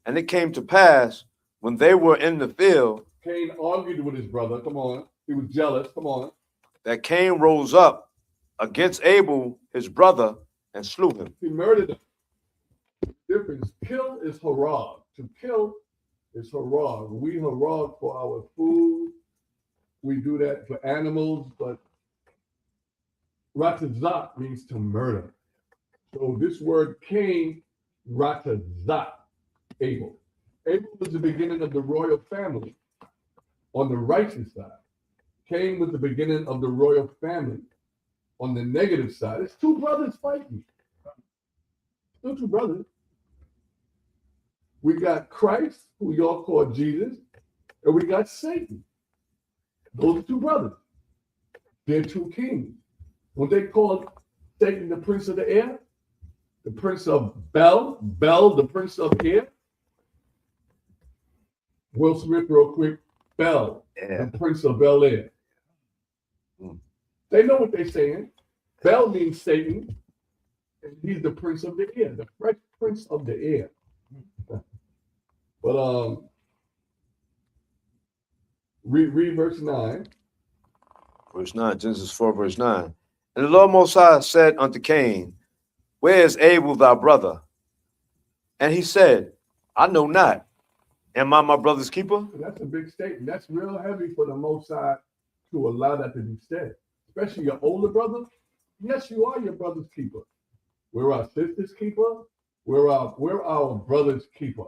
and it came to pass when they were in the field. Cain argued with his brother. Come on. He was jealous. Come on. That Cain rose up against Abel, his brother, and slew him. He murdered him. Difference. Kill is harag. To kill is harag. We harag for our food. We do that for animals, but ratazak means to murder. So this word Cain, ratazak, Abel. Abel was the beginning of the royal family on the righteous side. Cain was the beginning of the royal family on the negative side. It's two brothers fighting. Still two brothers. We got Christ, who we all call Jesus, and we got Satan. Those are two brothers. They're two kings. When they called Satan the prince of the air, the prince of Bel, the prince of air. Will Smith, real quick, Bel, the prince of Bel Air. They know what they're saying. Bel means Satan, and he's the prince of the air, the prince of the air. But read verse 9. Verse 9, Genesis 4, verse 9. And the Lord Most High said unto Cain, where is Abel thy brother? And he said, I know not. Am I my brother's keeper? That's a big statement. That's real heavy for the Most High to allow that to be said. Especially your older brother. Yes, you are your brother's keeper. We're our sister's keeper. We're our brother's keeper.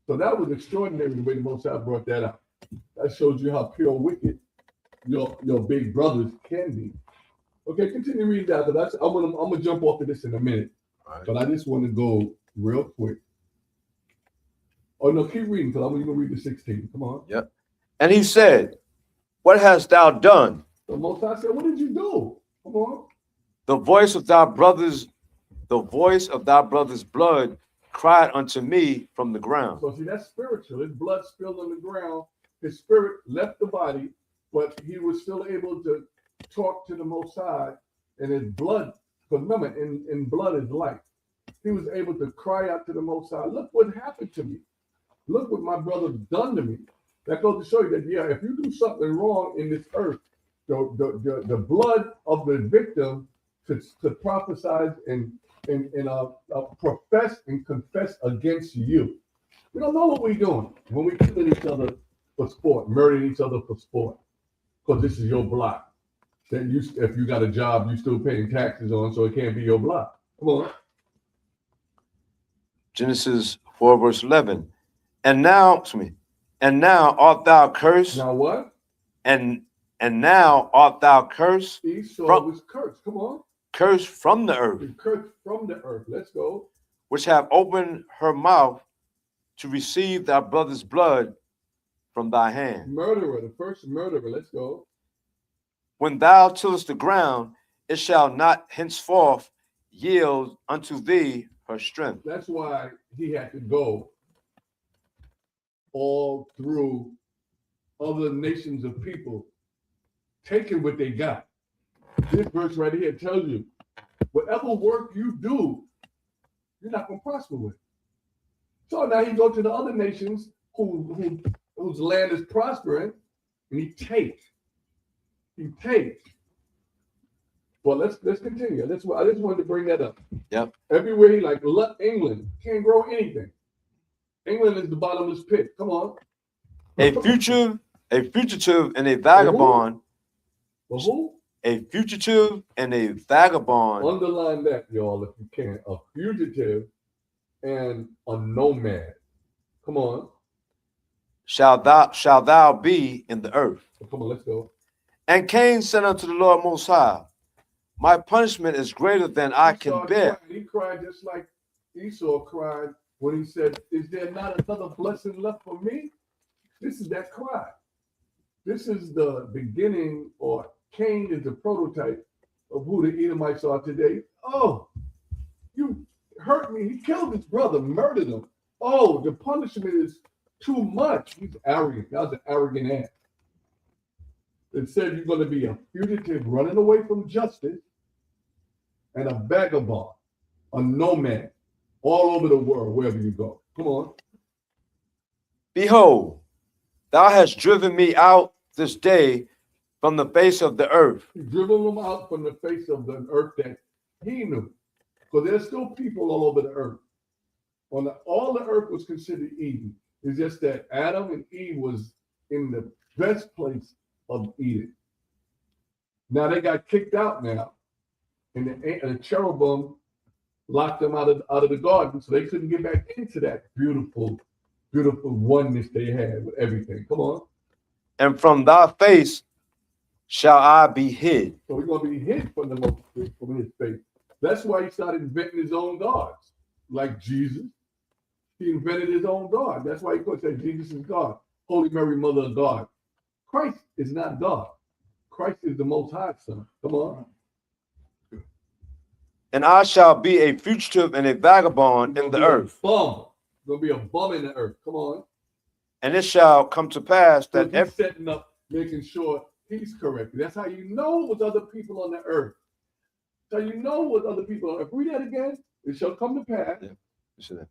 So that was extraordinary the way the Most High brought that up. That shows you how pure wicked your big brothers can be. Okay, continue reading that. But I'm gonna jump off of this in a minute. Right. But I just want to go real quick. Oh no, keep reading because I'm gonna read the 16. Come on. Yep. And he said, what hast thou done? The Most High said, what did you do? Come on. The voice of thy brother's blood cried unto me from the ground. So see, that's spiritual. His blood spilled on the ground. His spirit left the body, but he was still able to talk to the Most High, and his blood, because remember, in blood is life. He was able to cry out to the Most High, look what happened to me. Look what my brother's done to me. That goes to show you that, yeah, if you do something wrong in this earth, the blood of the victim could prophesy and profess and confess against you. We don't know what we're doing when we're killing each other for sport, murdering each other for sport, because this is your block. Then if you got a job, you still paying taxes on, so it can't be your block. Come on. Genesis 4, verse 11. And now art thou cursed. Now what? And now art thou cursed. Esau was cursed. Come on. cursed from the earth, Be cursed from the earth. Let's go. which have opened her mouth to receive thy brother's blood from thy hand. Murderer, the first murderer. Let's go. When thou tillest the ground, it shall not henceforth yield unto thee her strength. That's why he had to go all through other nations of people, taking what they got. This verse right here tells you, whatever work you do, you're not going to prosper with. So now you go to the other nations whose land is prospering, and he takes. He takes. Well, let's continue. I just wanted to bring that up. Yep. Everywhere he like England can't grow anything. England is the bottomless pit. Come on. A fugitive, and a vagabond. Well, who? A fugitive and a vagabond Underline that, y'all, if you can. A fugitive and a nomad. Come on. shall thou be in the earth. Come on, let's go. And Cain said unto the Lord Most High, my punishment is greater than I can Esau bear. cried. He cried just like Esau cried when he said, is there not another blessing left for me? This is that cry. This is the beginning, or Cain is the prototype of who the Edomites are today. Oh, you hurt me. He killed his brother, murdered him. Oh, the punishment is too much. He's arrogant. That was an arrogant act. It said you're going to be a fugitive running away from justice and a vagabond, a nomad, all over the world, wherever you go. Come on. Behold, thou hast driven me out this day from the face of the earth. He driven them out from the face of the earth that he knew. Because there's still people all over the earth. All the earth was considered Eden. It's just that Adam and Eve was in the best place of Eden. Now they got kicked out now. And the cherubim locked them out of the garden, so they couldn't get back into that beautiful, beautiful oneness they had with everything. Come on. And from thy face shall I be hid. So we're going to be hid from his face. That's why he started inventing his own gods, like Jesus. He invented his own God. That's why he said Jesus is God. Holy Mary, Mother of God. Christ is not God. Christ is the Most High Son. Come on. And I shall be a fugitive and a vagabond in the earth. Bum. Gonna be a bum in the earth. Come on. And it shall come to pass that he's setting up, making sure he's correct. That's how you know with other people on the earth. So you know with other people on the earth. Read that again. It shall come to pass. Yeah.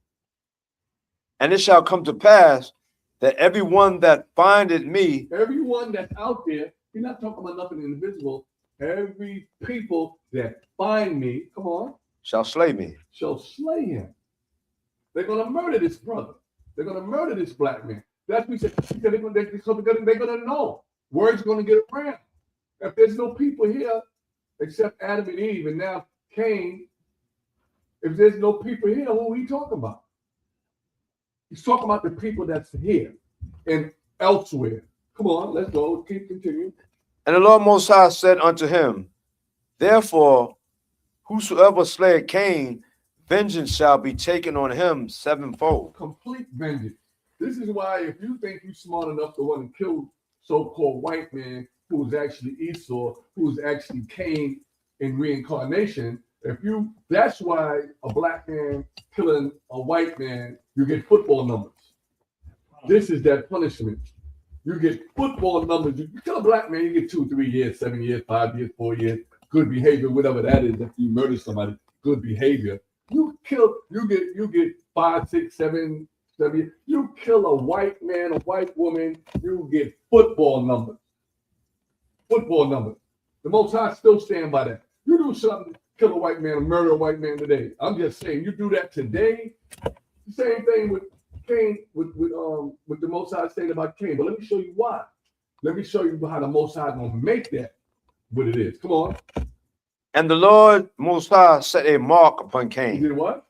And it shall come to pass that everyone that findeth me, everyone that's out there, you're not talking about nothing invisible. Every people that find me, come on, shall slay me. Shall slay him. They're gonna murder this brother. They're gonna murder this black man. That's what he said. They're gonna know. Word's gonna get around. If there's no people here except Adam and Eve, and now Cain, if there's no people here, who are he talking about? He's talking about the people that's here and elsewhere. Come on, let's go. Continue. And the Lord Most High said unto him, therefore, whosoever slayeth Cain, vengeance shall be taken on him sevenfold. Complete vengeance. This is why if you think you're smart enough to want to kill so-called white man who was actually Esau, who was actually Cain in reincarnation, that's why a black man killing a white man, you get football numbers. This is that punishment. You get football numbers. You kill a black man, you get 2, 3 years, 7 years, 5 years, 4 years, good behavior, whatever that is. If you murder somebody, good behavior. You get 5, 6, 7 years. You kill a white man, a white woman, you get football numbers. Football numbers. The Most High still stand by that. You do something, kill a white man, or murder a white man today. I'm just saying, you do that today. The same thing with Cain, with the Most High saying about Cain. But let me show you why. Let me show you how the Most High is gonna make that what it is. Come on. And the Lord Most High set a mark upon Cain. He did what?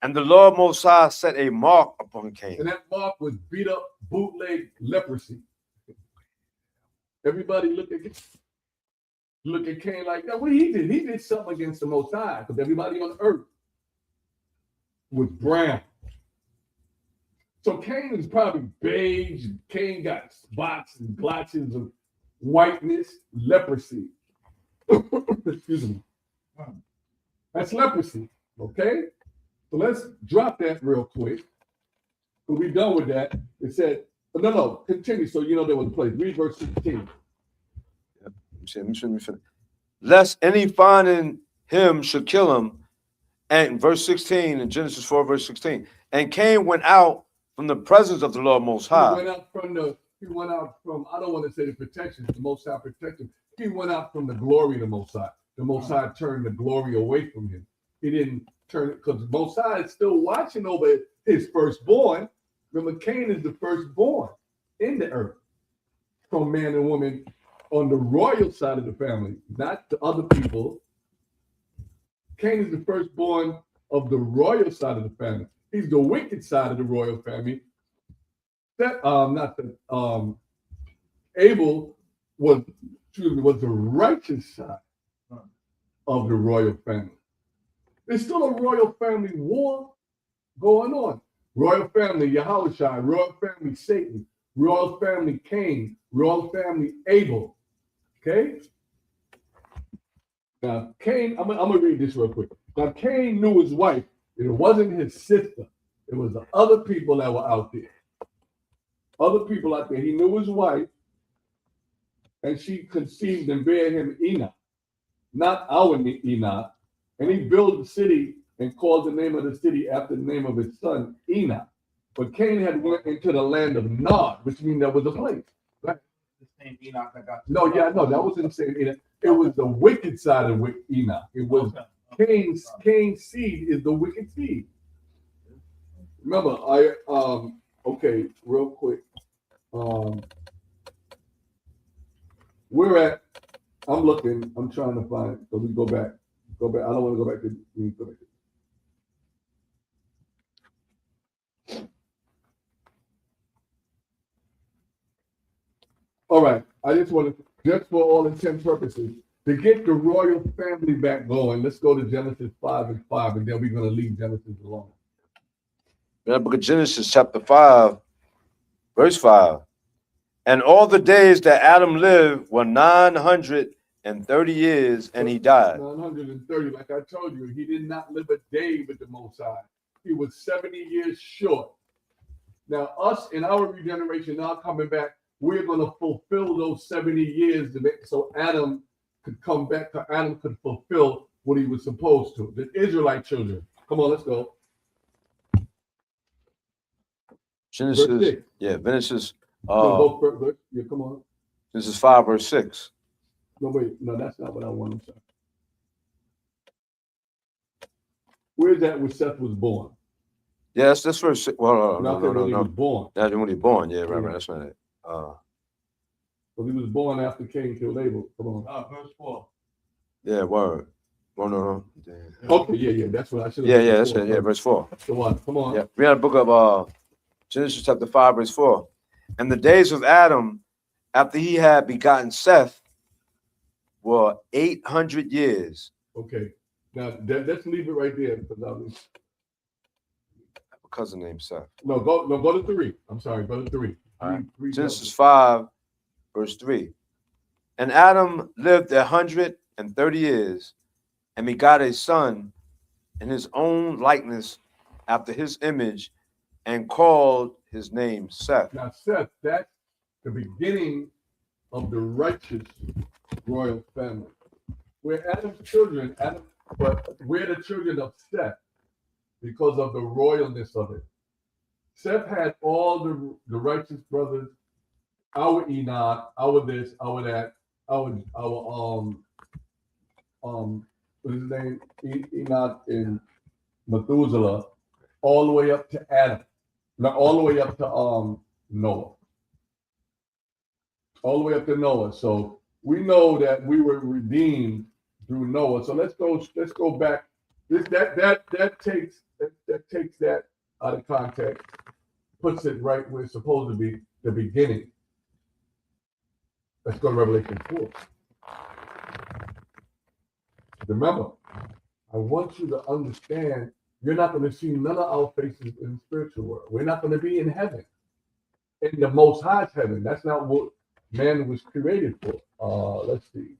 And the Lord Most High set a mark upon Cain. And that mark was beat up, bootleg leprosy. Everybody look at it. look at Cain like that. What he did? He did something against the Most High, because everybody on earth was brown. So Cain is probably beige. Cain got spots and blotches of whiteness, leprosy. Excuse me. That's leprosy. Okay? So let's drop that real quick. When we're done with that, it said, no, continue. So you know there was a place. Read verse 16. Lest any finding him should kill him. And verse 16 in Genesis 4, verse 16. And Cain went out from the presence of the Lord Most High. He went out from, I don't want to say the protection, the Most High protection. He went out from the glory of the Most High. The Most High turned the glory away from him. He didn't turn it, because the Most High is still watching over his firstborn. Remember, Cain is the firstborn in the earth from man and woman on the royal side of the family, not the other people. Cain is the firstborn of the royal side of the family. He's the wicked side of the royal family. Abel was the righteous side of the royal family. There's still a royal family war going on. Royal family Yahawashi, royal family Satan, royal family Cain, royal family Abel. Okay? Now, Cain, I'm gonna read this real quick. Now, Cain knew his wife. It wasn't his sister. It was the other people that were out there. Other people out there. He knew his wife, and she conceived and bare him Enoch, not our Enoch. And he built a city and called the name of the city after the name of his son, Enoch. But Cain had went into the land of Nod, which means there was a place. Right? The same Enoch that got. No, that wasn't the same Enoch. It was the wicked side of Enoch. It was Cain's seed is the wicked seed. Remember, okay, real quick. We're at, I'm looking, I'm trying to find, so we go back. I don't want to go back to, all right, I just want to, just for all intent purposes, to get the royal family back going, let's go to Genesis 5:5, and then we're going to leave Genesis alone. In the book of Genesis, chapter 5, verse 5. And all the days that Adam lived were 930 years, and he died. 930, like I told you, he did not live a day with the Most High. He was 70 years short. Now, us in our regeneration, now coming back, we're going to fulfill those 70 years so Adam could come back, so Adam could fulfill what he was supposed to. The Israelite children. Come on, let's go. Genesis, Genesis. Yeah, come on. Genesis 5, verse 6. No, wait, no, that's not what I want to say. Where's that where Seth was born? Yes, that's verse 6. Well, no. He was born. That's when he was born. Yeah, right. That's not it. Well, he was born after Cain killed Abel. Come on. Verse 4. Yeah, word. Well, no. Okay, yeah, that's what I should have. Yeah, that's it. Yeah, verse 4. So on, come on. Yeah, read the book of Genesis chapter 5, verse 4. And the days of Adam, after he had begotten Seth, were 800 years. Okay, now let's leave it right there because I have a cousin named Seth. No, go to 3. I'm sorry, go to 3. All right. Genesis 5, verse 3. And Adam lived 130 years, and begot a son in his own likeness, after his image, and called his name Seth. Now, Seth, that's the beginning of the righteous royal family. We're Adam's children, but we're the children of Seth because of the royalness of it. Seth had all the righteous brothers, our Enoch, our this, our that, our what's his name? Enoch and Methuselah, all the way up to Adam. Not all the way up to Noah. All the way up to Noah. So we know that we were redeemed through Noah. So let's go back. That takes that out of context, puts it right where it's supposed to be, the beginning. Let's go to Revelation 4. Remember, I want you to understand you're not going to see none of our faces in the spiritual world. We're not going to be in heaven, in the Most High's heaven. That's not what man was created for. Let's see.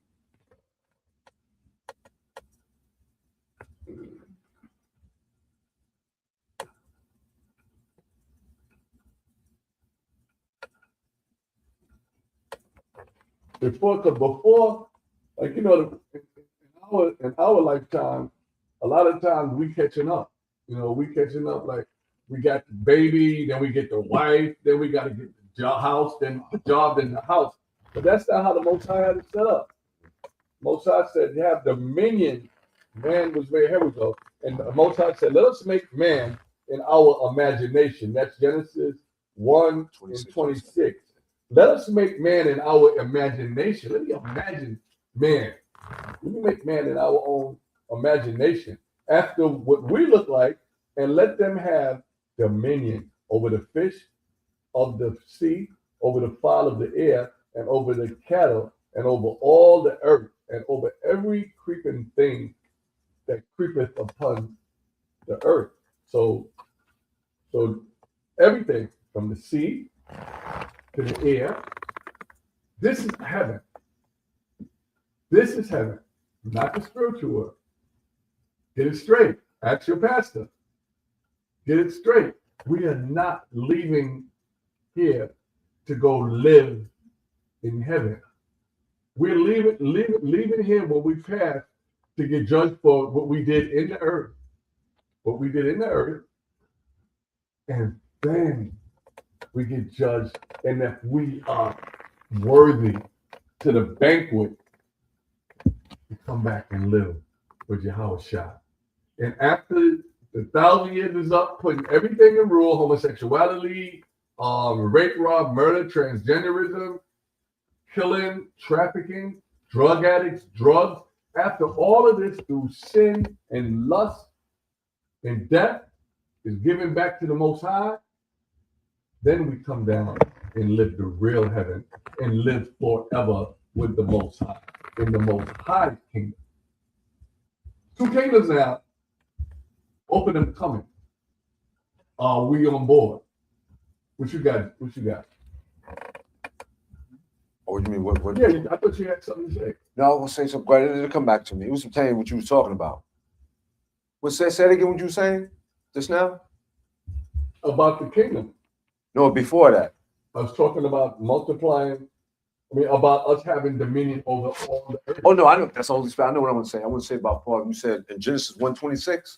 Before, like in our lifetime, a lot of times we catching up. We catching up like we got the baby, then we get the wife, then we got to get the house, then the job, then the house. But that's not how the Most High had it set up. Most High said, "You have dominion." Man was made. Here we go. And the Most High said, "Let us make man in our imagination." That's Genesis 1:26. Let us make man in our imagination. Let me imagine man. Let me make man in our own imagination after what we look like, and let them have dominion over the fish of the sea, over the fowl of the air, and over the cattle, and over all the earth, and over every creeping thing that creepeth upon the earth. So everything from the sea to the air. This is heaven. This is heaven, not the spiritual world. Get it straight. Ask your pastor. Get it straight. We are not leaving here to go live in heaven. We're leaving here when we pass to get judged for what we did in the earth. What we did in the earth. And then we get judged, and if we are worthy to the banquet, we come back and live with Yahawashi. And after the 1,000 years is up, putting everything in rule, homosexuality, rape, rob, murder, transgenderism, killing, trafficking, drug addicts, drugs. After all of this, through sin and lust and death is given back to the Most High, then we come down and live the real heaven and live forever with the Most High in the Most High kingdom. 2 kingdoms now. Open them coming. Are we on board? What you got? What you got? Oh, you mean what? Yeah, I thought you had something to say. No, I was saying something. Great. It'll come back to me. It was saying what you was talking about. Say it again. What you were saying just now? About the kingdom. No, before that. I was talking about multiplying. About us having dominion over all the earth. Oh no, I know that's the Holy Spirit. I know what I want to say. I want to say about Paul. You said in Genesis 1:26.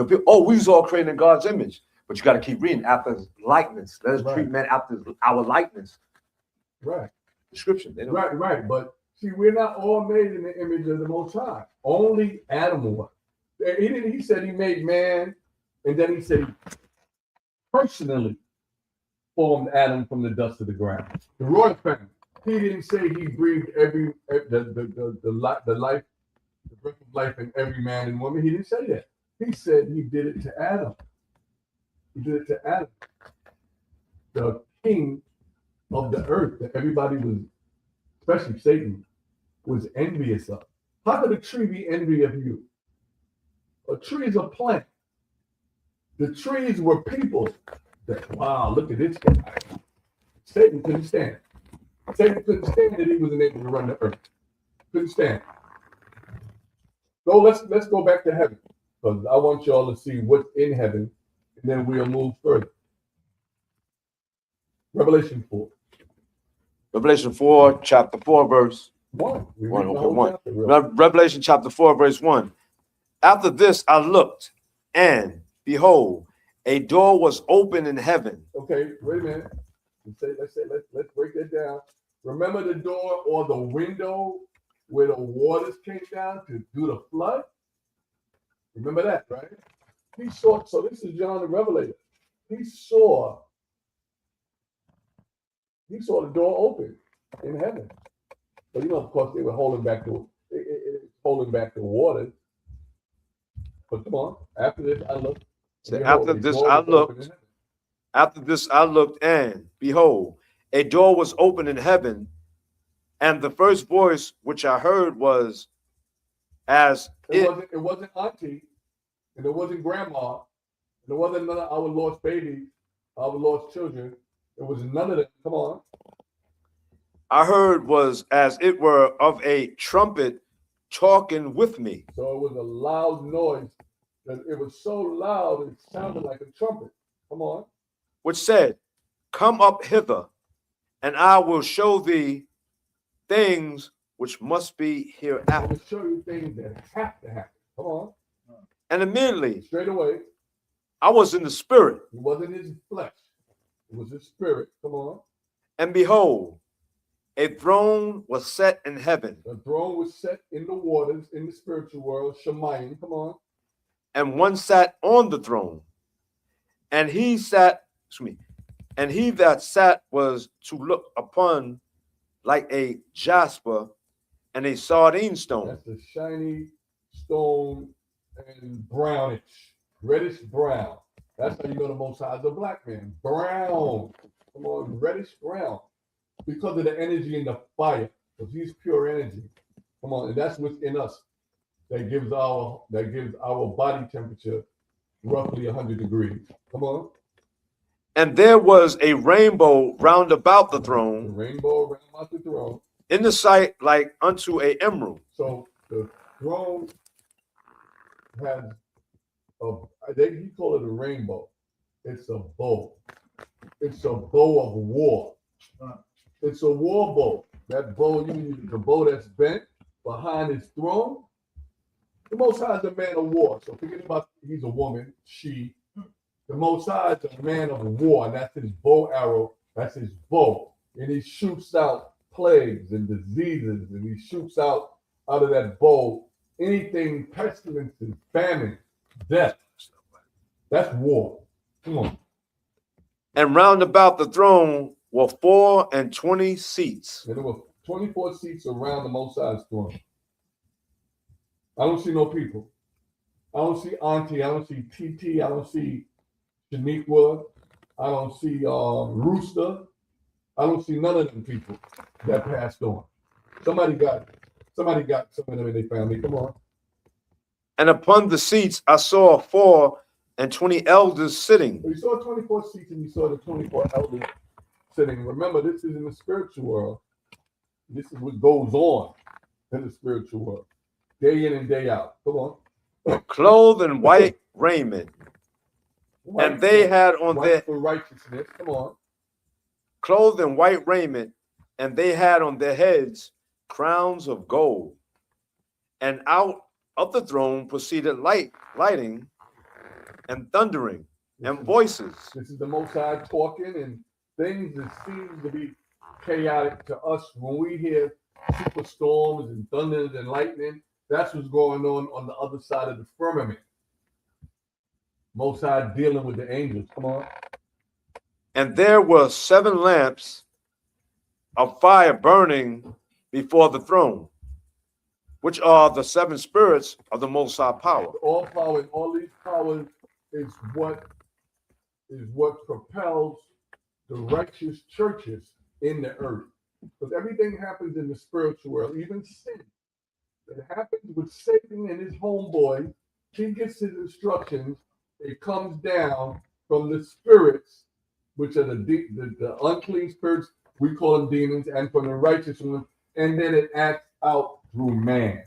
People, we was all created in God's image, but you got to keep reading after his likeness. Let us treat men after our likeness. Right. Description. Right. But see, we're not all made in the image of the Most High. Only Adam was. He said he made man, and then he said he personally formed Adam from the dust of the ground. The royal family. He didn't say he breathed the life, the breath of life in every man and woman. He didn't say that. He said he did it to Adam. He did it to Adam, the king of the earth that everybody was, especially Satan, was envious of. How could a tree be envy of you? A tree is a plant. The trees were people. That, wow, look at this guy. Satan couldn't stand it. Satan couldn't stand that he wasn't able to run the earth. Couldn't stand it. So let's go back to heaven, because I want y'all to see what's in heaven, and then we'll move further. Revelation 4. Revelation 4, chapter 4, verse 1. Revelation chapter 4, verse 1. After this I looked, and behold, a door was open in heaven. Okay, wait a minute. Let's break that down. Remember the door or the window where the waters came down to do the flood? Remember that, right? He saw, so this is John the Revelator. He saw the door open in heaven. But of course, they were holding back the water. But come on, after this I looked. After this I looked, and behold, a door was open in heaven, and the first voice which I heard was as It wasn't auntie, and it wasn't grandma, and it wasn't none of our lost babies, our lost children. It was none of them. Come on. I heard was as it were of a trumpet talking with me, So it was a loud noise. That it was so loud it sounded like a trumpet. Come on. which said, Come up hither, and I will show thee things which must be I hereafter. will show you things that have to happen. Come on. And immediately Straight away. I was in the spirit, It wasn't his flesh. It was his spirit. Come on. and behold, a throne was set in heaven, The throne was set in the waters in the spiritual world. Shemayim. Come on. and one sat on the throne. And he that sat was to look upon like a jasper and a sardine stone. That's the shiny stone and brownish, reddish brown. That's how you know the Most High is a black man. Brown. Come on, reddish brown. Because of the energy in the fire. Because he's pure energy. Come on, and that's what's in us. That gives our body temperature roughly 100 degrees. Come on. And there was a rainbow round about the The throne, rainbow around about the throne. in the sight like unto a emerald. So the throne has he call it a rainbow. It's a bow. It's a bow of war. It's a war bow. That bow, the bow that's bent behind his throne. The Most High is a man of war. So forget about he's a woman, she. The Most High is a man of war, and that's his bow arrow. That's his bow. And he shoots out plagues and diseases, and he shoots out of that bow anything, pestilences, famine, death. That's war. Come on. And round about the throne were 24 seats, And there were 24 seats around the Most High's throne. I don't see no people. I don't see Auntie. I don't see TT. I don't see Shaniqua. I don't see Rooster. I don't see none of them people that passed on. Somebody got some of them in their family. Come on. and upon the seats I saw 24 elders sitting, So you saw 24 seats and you saw the 24 elders sitting. Remember, this is in the spiritual world. This is what goes on in the spiritual world, day in and day out. Come on. clothed in white raiment, and they had on white their for righteousness. Come on. clothed in white raiment, and they had on their heads crowns of gold. And out of the throne proceeded lighting and thundering and voices. This is the Most High talking, and things that seem to be chaotic to us when we hear superstorms and thunders and lightning. That's what's going on the other side of the firmament. Most High dealing with the angels. Come on. And there were 7 lamps of fire burning before the throne, which are the 7 spirits of the Most High power. All power and all these powers is what propels the righteous churches in the earth. Because everything happens in the spiritual world, even sin. It happens with Satan and his homeboy. He gets his instructions. It comes down from the spirits, which are the unclean spirits, we call them demons, and from the righteous ones, and then it acts out through man.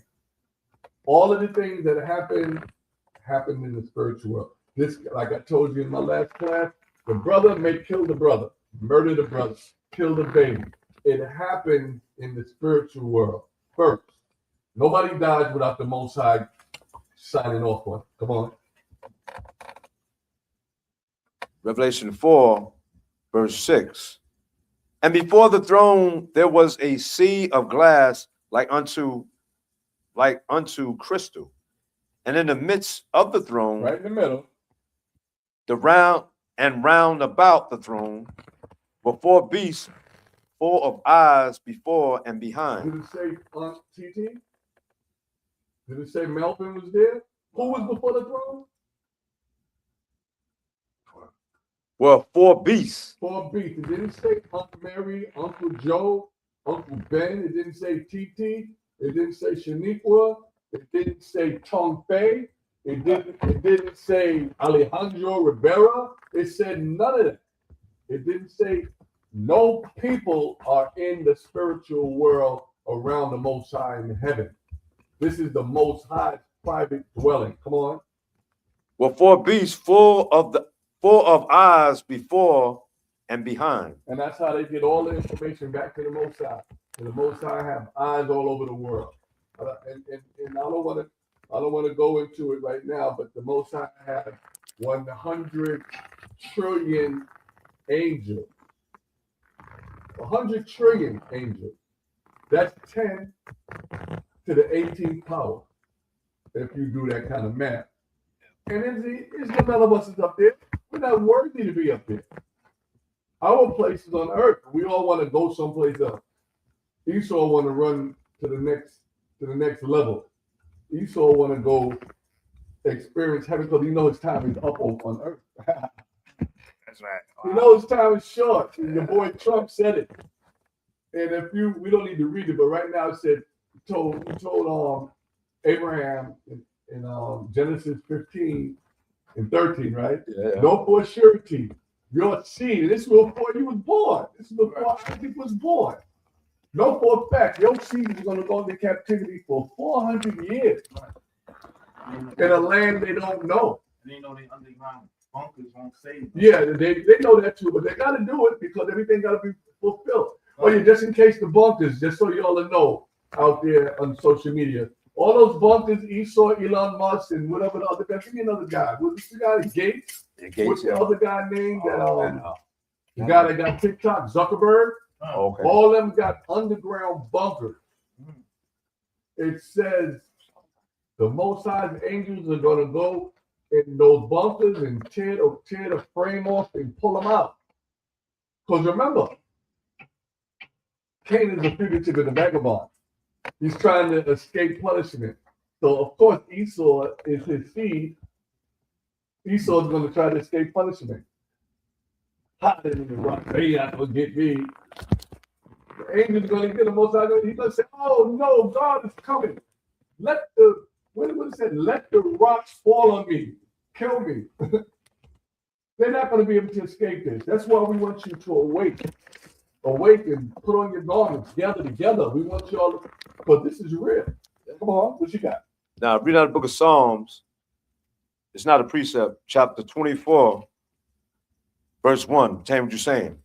All of the things that happen in the spiritual world. This, like I told you in my last class, the brother may kill the brother, murder the brother, kill the baby. It happens in the spiritual world first. Nobody dies without the Most High signing off on it. Come on. Revelation 4, verse 6. And before the throne there was a sea of glass like unto crystal. And in the midst of the throne, Right in the middle. round about the throne were 4 beasts full of eyes before and behind. Did it say TT? Did it say Melvin was there? Who was before the throne? Were 4 beasts. 4 beasts. It didn't say Uncle Mary, Uncle Joe, Uncle Ben. It didn't say TT. It didn't say Shaniqua. It didn't say Tong Fei. It didn't say Alejandro Rivera. It said none of that. It didn't say no people are in the spiritual world around the Most High in heaven. This is the Most High's private dwelling. Come on. Well, 4 beasts full of eyes before and behind. And that's how they get all the information back to the Most High. And the Most High have eyes all over the world. And I don't want to go into it right now, but the Most High have 100 trillion angels. 100 trillion angels. That's 10 to the 18th power, if you do that kind of math. And it's none of us is up there. We're not worthy to be up there. Our place is on earth. We all want to go someplace else. Esau want to run to the next level. Esau want to go experience heaven because he knows his time is up on earth. That's right. He knows his time is short. And your boy Trump said it. And we don't need to read it, but right now it said, he told Abraham in Genesis 15 and 13, right? Yeah. No for surety. Your seed, this was before you was born. This is before Isaac was born. No for a fact, your seed is going to go into captivity for 400 years in a land they don't know. And they know the underground bunkers won't save them. Yeah, they know that too, but they got to do it because everything got to be fulfilled. Oh yeah, just in case the bunkers, just so y'all know out there on social media, all those bunkers, Esau, Elon Musk, and whatever the other guy, give me another guy. What's the guy? Gates? What's the other guy named the guy that got TikTok, Zuckerberg? Okay. All of them got underground bunkers. It says the Most High's angels are going to go in those bunkers and tear the frame off and pull them out. Because remember, Cain is a fugitive and a vagabond. He's trying to escape punishment. So, of course, Esau is his seed. Esau is going to try to escape punishment. Hiding in the rock. They not going to get me. The angel's going to get him. Most he's going to say, oh, no, God is coming. Let the rocks fall on me. Kill me. They're not going to be able to escape this. That's why we want you to awaken and put on your garments, gather together. We want y'all to, because this is real. Come on, what you got? Now, read out the book of Psalms. It's not a precept. Chapter 24, verse 1. Tell me what you're saying.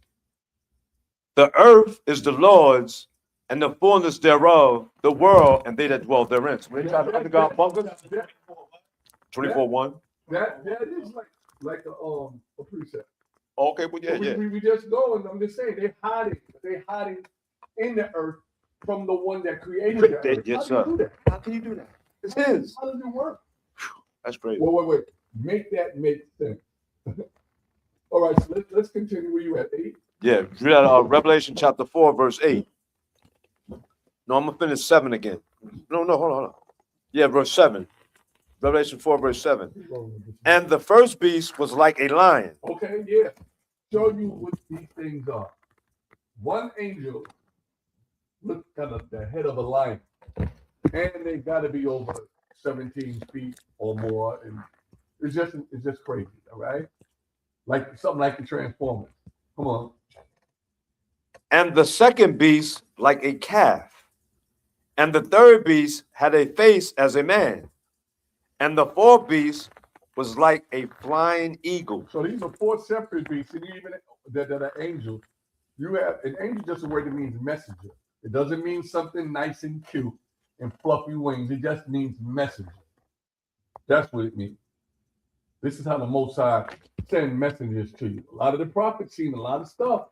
The earth is the Lord's, and the fullness thereof, the world, and they that dwell therein. So when they try to underground bunkers, 24:1. That is like a precept. Okay, well, yeah. We just go, and I'm just saying they're hiding in the earth from the one that created the earth. Yes, How do you do that? How can you do that? It's his. How does it work? That's crazy. Wait. Make that make sense. All right, so let's continue where you at, 8. Yeah, read out Revelation chapter 4, verse 8. No, I'm gonna finish 7 again. No, hold on. Yeah, verse 7. Revelation 4, verse 7. And the first beast was like a lion. Okay, yeah. Show you what these things are. One angel looked at the head of a lion, and they got to be over 17 feet or more, and it's just crazy. All right, like something like the Transformers. Come on. And the second beast like a calf, and the third beast had a face as a man, and the fourth beast was like a flying eagle. So these are 4 separate beasts, and even that are angels. You have an angel, just a word that means messenger. It doesn't mean something nice and cute and fluffy wings. It just means messenger. That's what it means. This is how the Most High send messengers to you. A lot of the prophets seen a lot of stuff.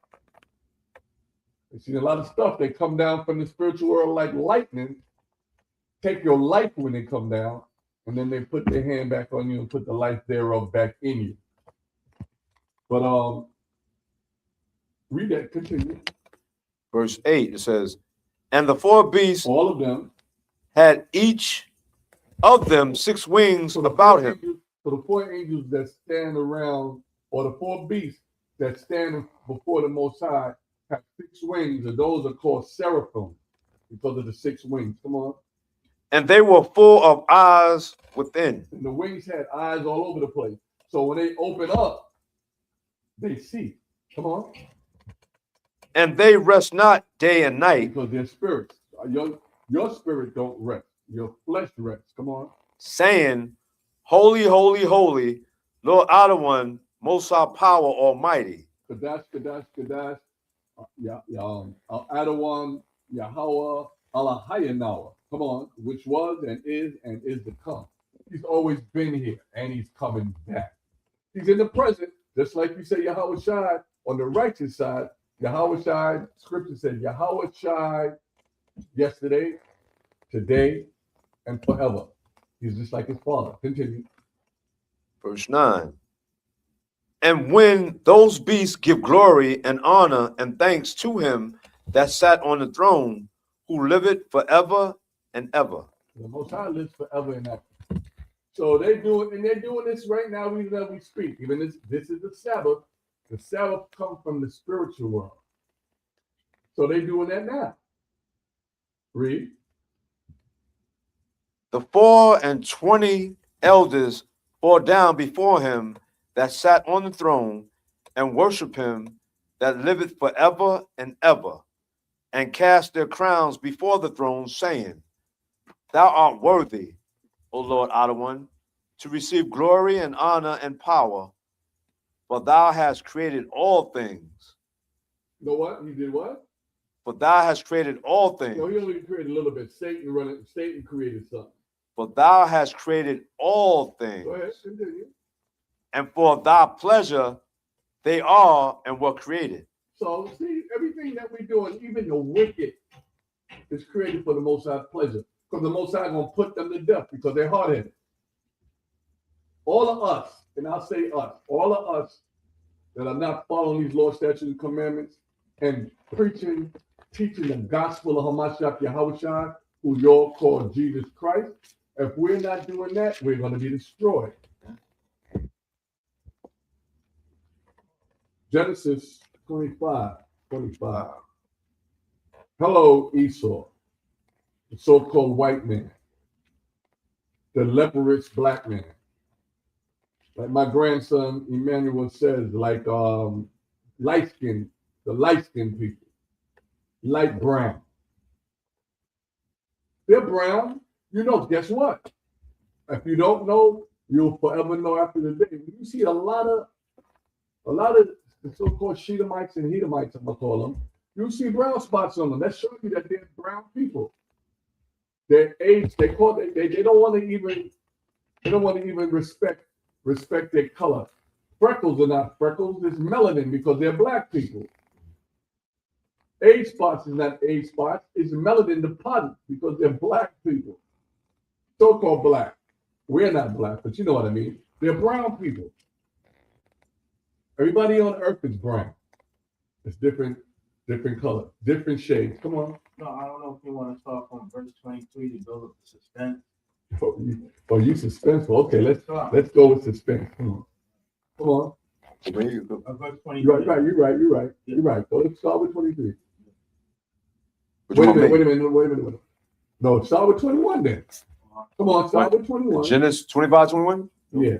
They seen a lot of stuff. They come down from the spiritual world like lightning, take your life when they come down, and then they put their hand back on you and put the life thereof back in you. But read that, continue. Verse 8, it says, and the 4 beasts, All of them, had each of them 6 wings about him. So the 4 angels that stand around, or the 4 beasts that stand before the Most High, have 6 wings, and those are called seraphim because of the 6 wings. Come on. And they were full of eyes within. And the wings had eyes all over the place. So when they open up, they see. Come on. And they rest not day and night, Because their spirits. Your spirit don't rest. Your flesh rests. Come on. saying, Holy, holy, holy, Lord Adonai, Most High Power Almighty. Kadash, Kadash, Kadash. Adawan, Yahweh, Allahayanawa. Come on. Which was and is to come. He's always been here and he's coming back. He's in the present, just like you say Yahawashi on the righteous side. Yahawashi, scripture says Yahawashi yesterday, today, and forever. He's just like his father. Continue. Verse 9. And when those beasts give glory and honor and thanks to him that sat on the throne, who liveth forever and ever. The Most High lives forever and ever. So they're doing this right now, even as we speak. Even this is the Sabbath. The Sabbath comes from the spiritual world. So they're doing that now. Read. The 24 elders fall down before him that sat on the throne and worship him that liveth forever and ever, and cast their crowns before the throne, saying, Thou art worthy, O Lord Adonai, to receive glory and honor and power, for thou hast created all things. You know what? He did what? For thou hast created all things. No, he only created a little bit. Satan created something. For thou hast created all things. Go ahead, continue. And for thy pleasure they are and were created. So see, everything that we're doing, even the wicked, is created for the Most High's pleasure. Because the Most High is going to put them to death because they're hard-headed. All of us, and I'll say us, all of us that are not following these law, statutes, and commandments and preaching, teaching the gospel of Hamashiach Yahawashi, who y'all call Jesus Christ, if we're not doing that, we're going to be destroyed. Genesis 25. Hello, Esau, the so-called white man, the leprous black man. Like my grandson Emmanuel says, like the light-skinned people, light brown. They're brown. You know, guess what? If you don't know, you'll forever know after the day. You see a lot of the so-called Shedamites and Hedamites, I'm gonna call them. You see brown spots on them. That shows you that they're brown people. Their age, they don't want to even respect their color. Freckles are not freckles, it's melanin because they're black people. Age spots is not age spots, it's melanin deposits because they're black people. So-called black. We're not black, but you know what I mean. They're brown people. Everybody on earth is brown. It's different color, different shades. Come on. No, I don't know if you want to start from verse 23 to build up the suspense. Oh, you suspenseful. Okay, let's go with suspense. Come on. Verse 23. You're right. Go let's start with 23. Which Wait a one, minute. No, start with 21 then. Come on, start with 21. Genesis 25, 21? Yeah.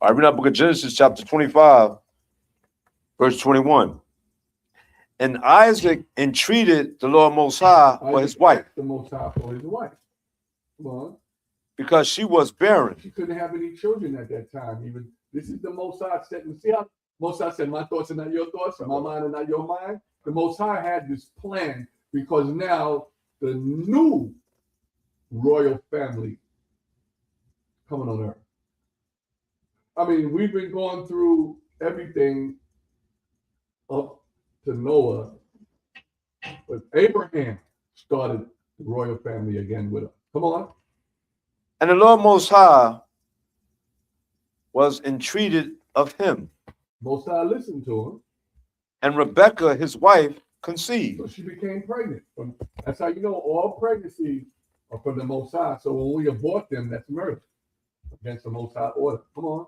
All right, read that book of Genesis, chapter 25, verse 21. And Isaac entreated the Lord Most High for his wife. The Most High for his wife. Come on. Because she was barren. She couldn't have any children at that time. Even this is the Most High said. See how Most High said, "My thoughts are not your thoughts, and my mind are not your mind." The Most High had this plan because now the new royal family coming on earth. I mean, we've been going through everything up to Noah, but Abraham started the royal family again with us. Come on. And the Lord Most High was entreated of him. Most High listened to him. And Rebekah, his wife, conceived. So she became pregnant. That's how you know all pregnancies are from the Most High. So when we abort them, that's murder against the Most High order. Come on.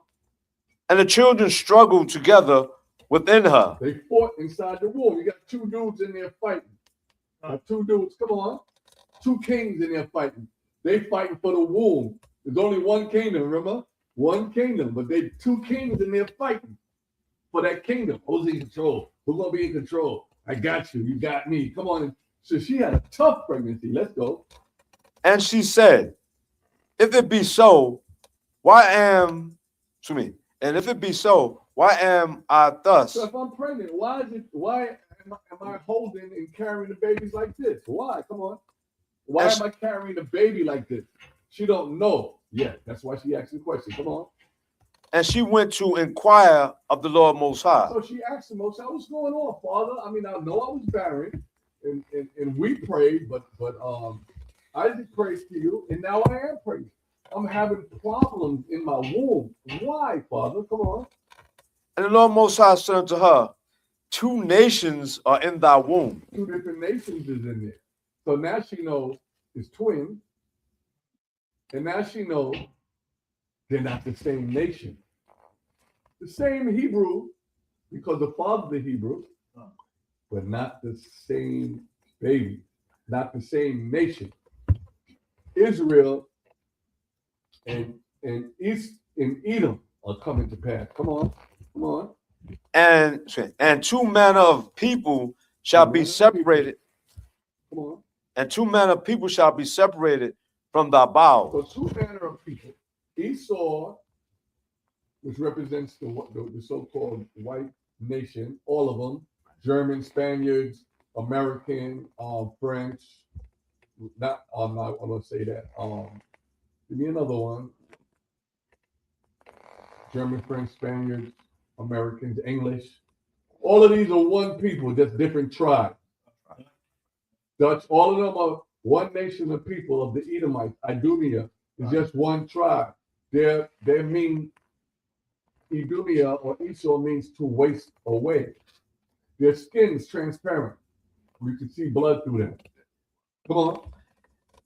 And the children struggled together within her. They fought inside the womb. You got two dudes in there fighting. Two dudes, come on. Two kings in there fighting. They fighting for the womb. There's only one kingdom, remember? One kingdom, but they two kings and they're fighting for that kingdom. Who's in control? Who's gonna be in control? I got you. You got me. Come on. So she had a tough pregnancy. Let's go. And she said, if it be so, why am I thus? So if I'm pregnant, why am I holding and carrying the babies like this? Why? Come on. Why am I carrying the baby like this? She don't know yet. That's why she asked the question. Come on. And she went to inquire of the Lord Most High. So she asked him, what's going on, Father? I mean, I know I was barren, and we prayed, but Isaac prayed to you, and now I am praying. I'm having problems in my womb. Why, Father? Come on. And the Lord Most High said unto her, 2 nations are in thy womb. 2 different nations is in there. So now she knows it's twins, and now she knows they're not the same nation. The same Hebrew, because the father's the Hebrew, but not the same baby, not the same nation. Israel and Edom are coming to pass. Come on. And 2 manner of people shall be separated. Come on. And 2 manner of people shall be separated from thy bowels. So 2 manner of people. Esau, which represents the so-called white nation, all of them, German, Spaniards, American, French. I'm gonna say that. Give me another one. German, French, Spaniards, Americans, English. All of these are one people, just different tribes. Dutch, all of them are one nation of people of the Edomites. Idumea is just one tribe. They mean Idumea or Esau means to waste away. Their skin is transparent. We can see blood through them. Come on.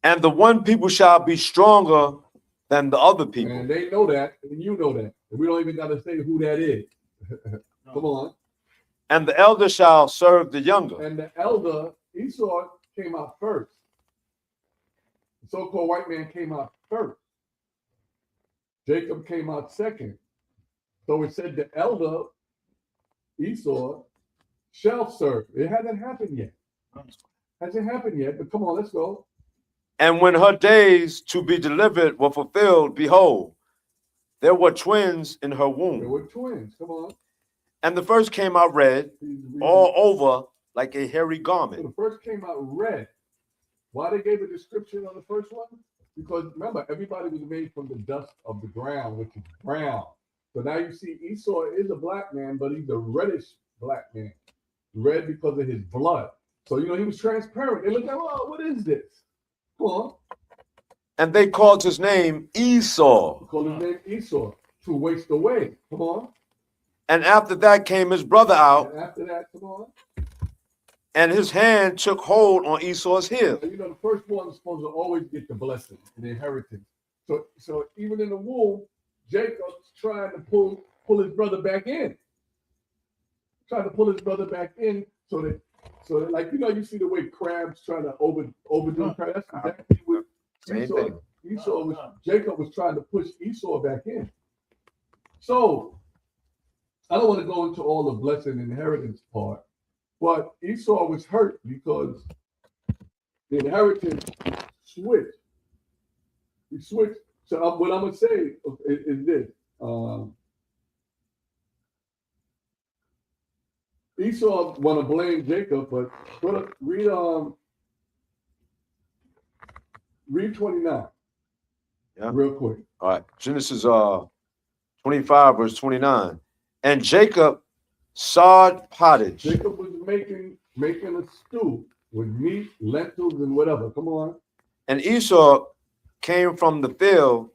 And the one people shall be stronger than the other people. And they know that, and you know that. And we don't even got to say who that is. Come on. And the elder shall serve the younger. And the elder, Esau, came out first. The so-called white man came out first. Jacob came out second. So it said the elder, Esau, shall serve. It hasn't happened yet. Hasn't happened yet, but come on, let's go. And when her days to be delivered were fulfilled, behold, there were twins in her There womb. were twins. Come on. And the first came out red, all over like a hairy So garment. the first came out red. Why they gave a description on the first one? Because remember, everybody was made from the dust of the ground, which is brown. So now you see Esau is a black man, but he's a reddish black man. Red because of his blood. So, he was transparent. They looked at, oh, what is this? Come on. And they called his name Esau. They called his name Esau, to waste away. Come on. And after that came his brother out, And after that, come on. and his hand took hold on Esau's heel. The firstborn is supposed to always get the blessing and the inheritance. So even in the womb, Jacob's trying to pull his brother back in. Trying to pull his brother back in so that like you see the way crabs try to overdo crab. That's exactly what Jacob was trying to push Esau back in. So I don't want to go into all the blessing and inheritance part, but Esau was hurt because the inheritance switched. He switched. So what I'm gonna say is this. Esau want to blame Jacob, but read 29. Yeah. Real quick. All right. Genesis 25, verse 29. And Jacob sawed pottage. Jacob was making a stew with meat, lentils, and whatever. Come on. And Esau came from the field,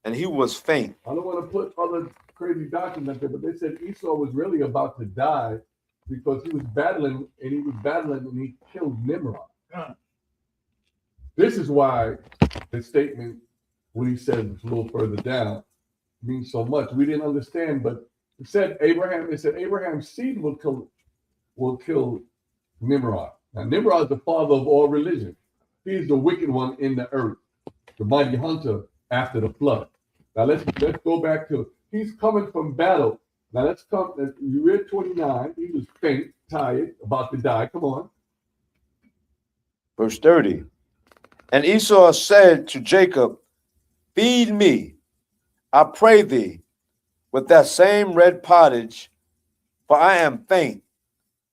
and he was faint. I don't want to put other crazy doctrines out there, but they said Esau was really about to die because he was battling and he killed Nimrod. This is why the statement, when he says it's a little further down, means so much. We didn't understand, but it said Abraham's seed will kill Nimrod. Now Nimrod is the father of all religion. He is the wicked one in the earth. the mighty hunter after the flood. Now let's go back to he's coming from battle. Now let's come. You read 29. He was faint, tired, about to die. Come on. Verse 30. And Esau said to Jacob, feed me, I pray thee, with that same red pottage, for I am faint.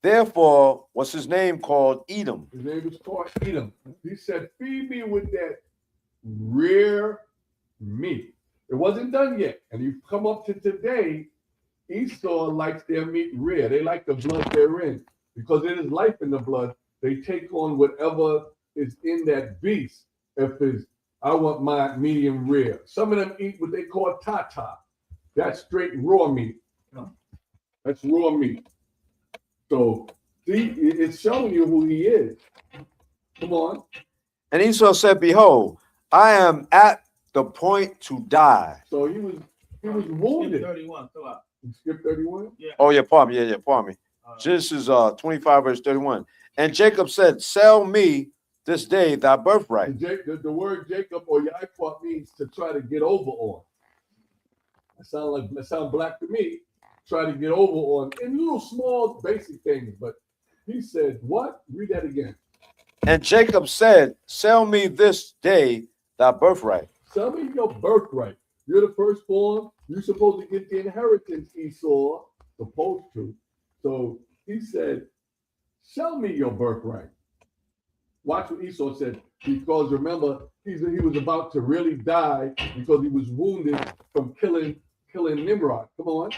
Therefore was his name called Edom. His name was called Edom. He said, feed me with that rare meat. It wasn't done yet. And you come up to today, Esau likes their meat rare. They like the blood they're in. Because there is life in the blood, they take on whatever is in that beast. If it's, I want my medium rare. Some of them eat what they call tata. That's straight raw meat. That's raw meat. So see, it's showing you who he is. Come on. And Esau said, behold, I am at the point to die. So he was wounded. 31, fill out. You skip 31? Yeah. Oh, yeah, pardon me. Yeah, pardon me. Genesis 25, verse 31. And Jacob said, sell me this day thy birthright. The word Jacob or Yahawashi means to try to get over on. That sound black to me. Try to get over on in little small basic things. But he said, what? Read that again. And Jacob said, sell me this day thy birthright. Sell me your birthright. You're the firstborn. You're supposed to get the inheritance, Esau. Supposed to. So he said, sell me your birthright. Watch what Esau said. Because remember, he was about to really die because he was wounded from killing Nimrod. Come on.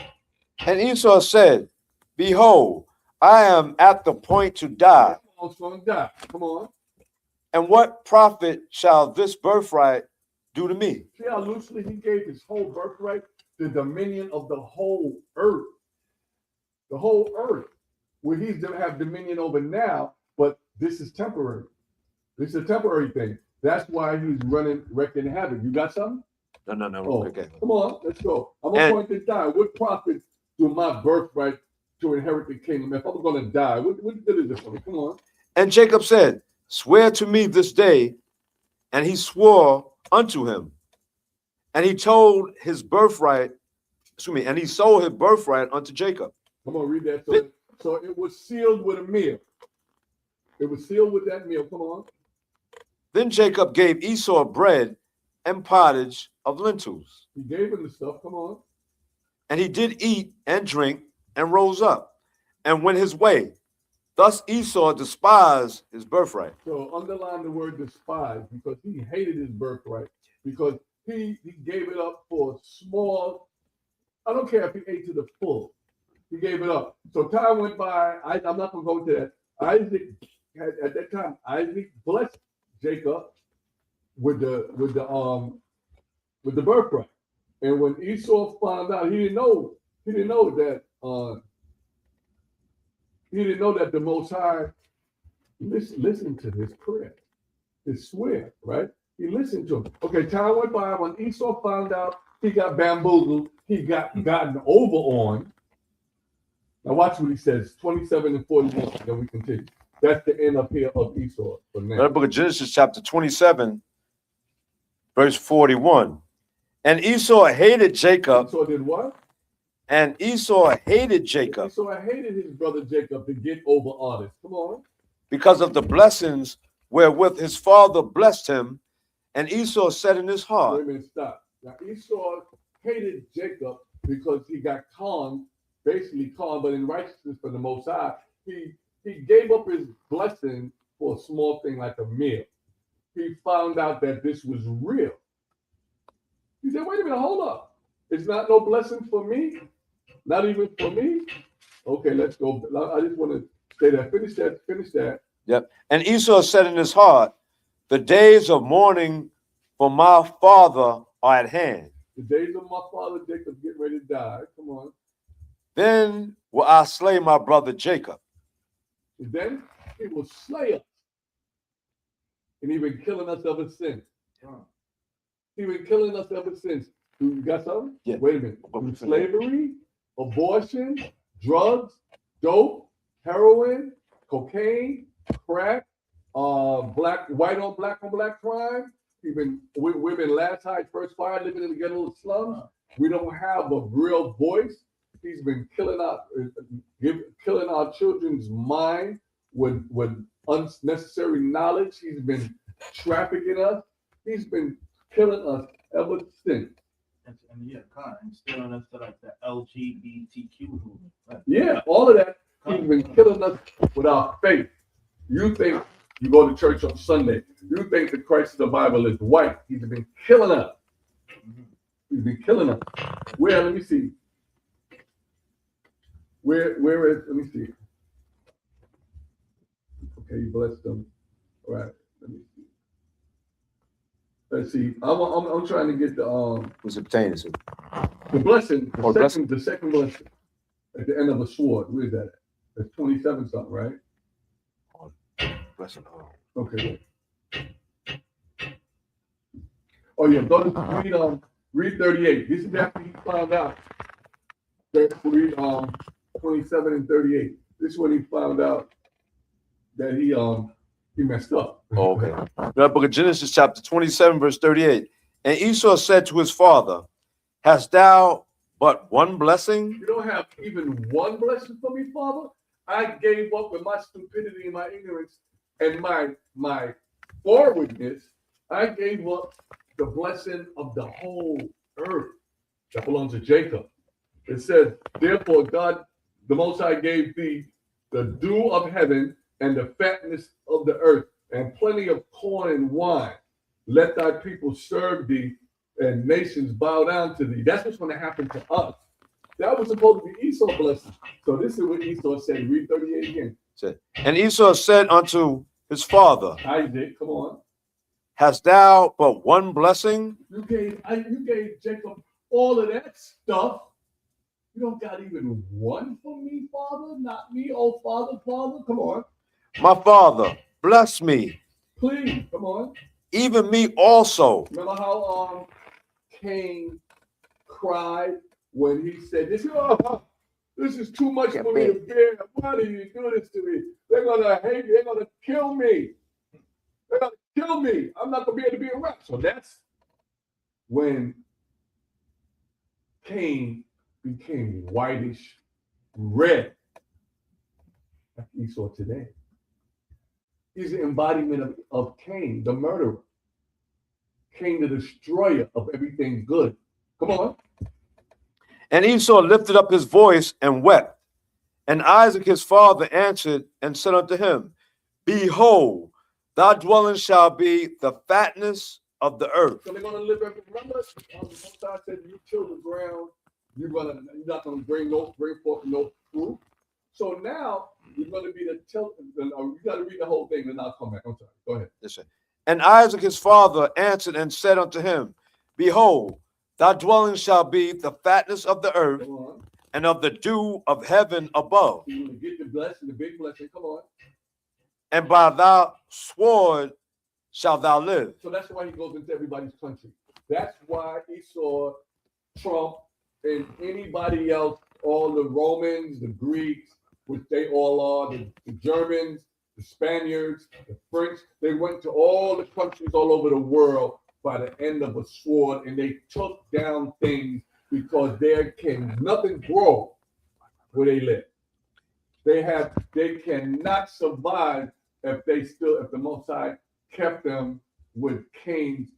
And Esau said, behold, I am at the point to die. Going to die. Come on. And what profit shall this birthright do to me? See how loosely he gave his whole birthright, the dominion of the whole earth. The whole earth, where he's going to have dominion over now, but this is temporary. This is a temporary thing. That's why he's wrecking havoc. You got something? No. Oh, Okay. Come on, let's go. I'm going to die. What profit do my birthright to inherit the kingdom? If I'm going to die, what good is it for me? Come on. And Jacob said, swear to me this day. And he swore unto him. And he told his birthright, and he sold his birthright unto Jacob. Come on, read that. So it was sealed with a meal. It was sealed with that meal. Come on. Then Jacob gave Esau bread and pottage of lentils. He gave him the stuff. Come on. And he did eat and drink and rose up and went his way. Thus Esau despised his birthright. So underline the word despise, because he hated his birthright, because he gave it up for small. I don't care if he ate to the full. He gave it up. So time went by. I'm not going to go into that. Isaac, at that time, Isaac blessed Jacob with the birthright. And when Esau found out, he didn't know that the Most High listened to his prayer, his swear, right? He listened to him. Okay, time went by. When Esau found out, he got bamboozled. He gotten over on. Now watch what he says, 27 and 41, then we continue. That's the end up here of Esau for now. The book of Genesis chapter 27, verse 41. And Esau hated Jacob. Esau did what? And Esau hated Jacob. Esau hated his brother Jacob to get over others. Come on. Because of the blessings wherewith his father blessed him. And Esau said in his heart. Wait a minute, stop. Now Esau hated Jacob because he got conned, basically conned, but in righteousness for the Most High, he gave up his blessing for a small thing like a meal. He found out that this was real. He said, wait a minute, hold up. It's not no blessing for me? Not even for me? Okay, let's go. I just want to say that. Finish that. Yep. And Esau said in his heart, the days of mourning for my father are at hand. The days of my father Jacob getting ready to die. Come on. Then will I slay my brother Jacob. And then he will slay us. And he's been killing us ever since. He's been killing us ever since. You got something? Yeah. Wait a minute. Through slavery, abortion, drugs, dope, heroin, cocaine, crack, white on black crime, We've been last high, first fire, living in the ghetto slums. We don't have a real voice. He's been killing our children's mind with unnecessary knowledge. He's been trafficking us. He's been killing us ever since. And yeah, kind of stealing us to like the LGBTQ movement. Right? Yeah, all of that. He's been killing us with our faith. You think you go to church on Sunday. You think the Christ of the Bible is white. He's been killing us. He's been killing us. Where, let me see. Where is, let me see. Okay, you blessed them. All right, let me see. Let's see. I'm trying to get the Who's obtaining it? blessing, Oh, the second blessing at the end of a sword. Where is that? That's 27 something, right? Blessing. Okay. Oh yeah, go to read 38. This is after he found out. Read 27 and 38. This is when he found out that he messed up. Oh, okay. The book of Genesis, chapter 27, verse 38. And Esau said to his father, hast thou but one blessing? You don't have even one blessing for me, Father? I gave up with my stupidity and my ignorance and my forwardness. I gave up the blessing of the whole earth that belongs to Jacob. It says, therefore, God, the Most High, gave thee the dew of heaven and the fatness of the earth, and plenty of corn and wine. Let thy people serve thee, and nations bow down to thee. That's what's going to happen to us. That was supposed to be Esau's blessing. So this is what Esau said. Read 38 again. And Esau said unto his father, Isaac, come on. hast thou but one blessing? You gave Jacob all of that stuff. You don't got even one for me, Father? Not me, oh Father, come on. My father, bless me. Please, come on. Even me also. Remember how Cain cried when he said, this is too much for me to bear. Why do you do this to me? They're gonna hate me, they're gonna kill me. They're gonna kill me. I'm not gonna be able to be around. So that's when Cain became whitish red, like Esau today. He's the embodiment of Cain, the murderer. Cain, the destroyer of everything good. Come on. And Esau lifted up his voice and wept. And Isaac his father answered and said unto him, behold, thy dwelling shall be the fatness of the earth. So they're gonna live every. Remember, God said, "You till the ground. You're not gonna bring forth no fruit." So now you're gonna be the till. You gotta read the whole thing, then I'll come back. I'm sorry. Go ahead. Listen. And Isaac his father answered and said unto him, behold, thy dwelling shall be the fatness of the earth and of the dew of heaven above. You're gonna get the blessing, the big blessing. Come on. And by thy sword shalt thou live. So that's why he goes into everybody's country. That's why Esau, Trump, and anybody else, all the Romans, the Greeks, which they all are, the Germans, the Spaniards, the French, they went to all the countries all over the world by the end of a sword, and they took down things because there can nothing grow where they live. They cannot survive if the Most High kept them with Cain's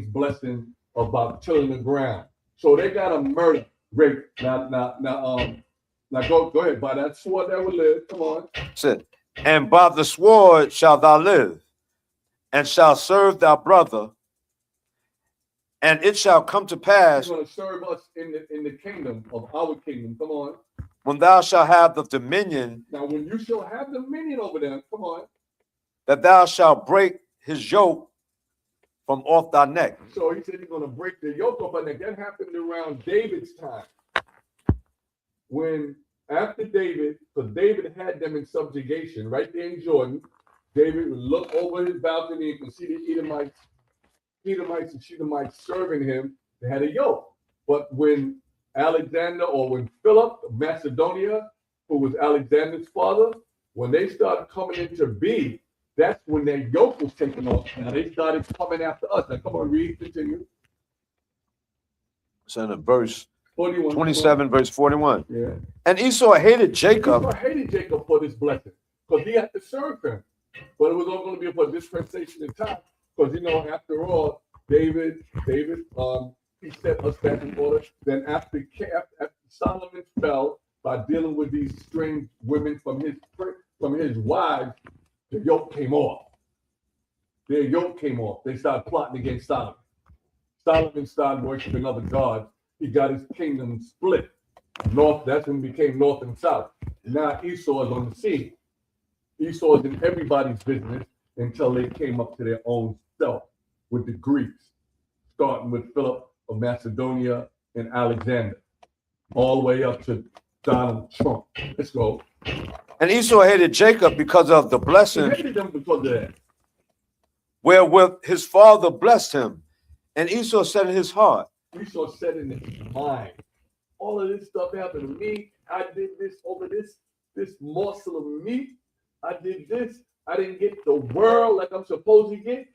blessing about tilling the ground. So they got to murder, rape. Now go ahead. By that sword that will live. Come on. Said, and by the sword shalt thou live, and shalt serve thy brother, and it shall come to pass. He's going to serve us in the kingdom of our kingdom. Come on. When thou shalt have the dominion. Now, when you shall have dominion over them, come on. That thou shalt break his yoke from off thy neck. So he said he's going to break the yoke off our neck. That happened around David's time. When after David, because David had them in subjugation right there in Jordan, David would look over his balcony and could see the Edomites and Shedemites serving him. They had a yoke. But when Alexander, or when Philip of Macedonia, who was Alexander's father, when they started coming into being, That's when their yoke was taken off. Now they started coming after us. Now come on, read, continue. So in verse 41. 27, verse 41. Yeah. And Esau hated Jacob. Esau hated Jacob for this blessing because he had to serve him. But it was all going to be for dispensation in time. Because you know, after all, David, he set us back in order. Then after Solomon fell by dealing with these strange women from his wives, the yoke came off. Their yoke came off. They started plotting against Solomon. Solomon started worshiping other gods. He got his kingdom split. North, that's when it became north and south. Now Esau is on the scene. Esau is in everybody's business until they came up to their own self with the Greeks, starting with Philip of Macedonia and Alexander, all the way up to Donald Trump. Let's go. And Esau hated Jacob because of the He blessing hated them because of that. wherewith his father blessed him. And Esau said in his heart, Esau said in his mind, all of this stuff happened to me. I did this over this morsel of meat. I did this. I didn't get the world like I'm supposed to get.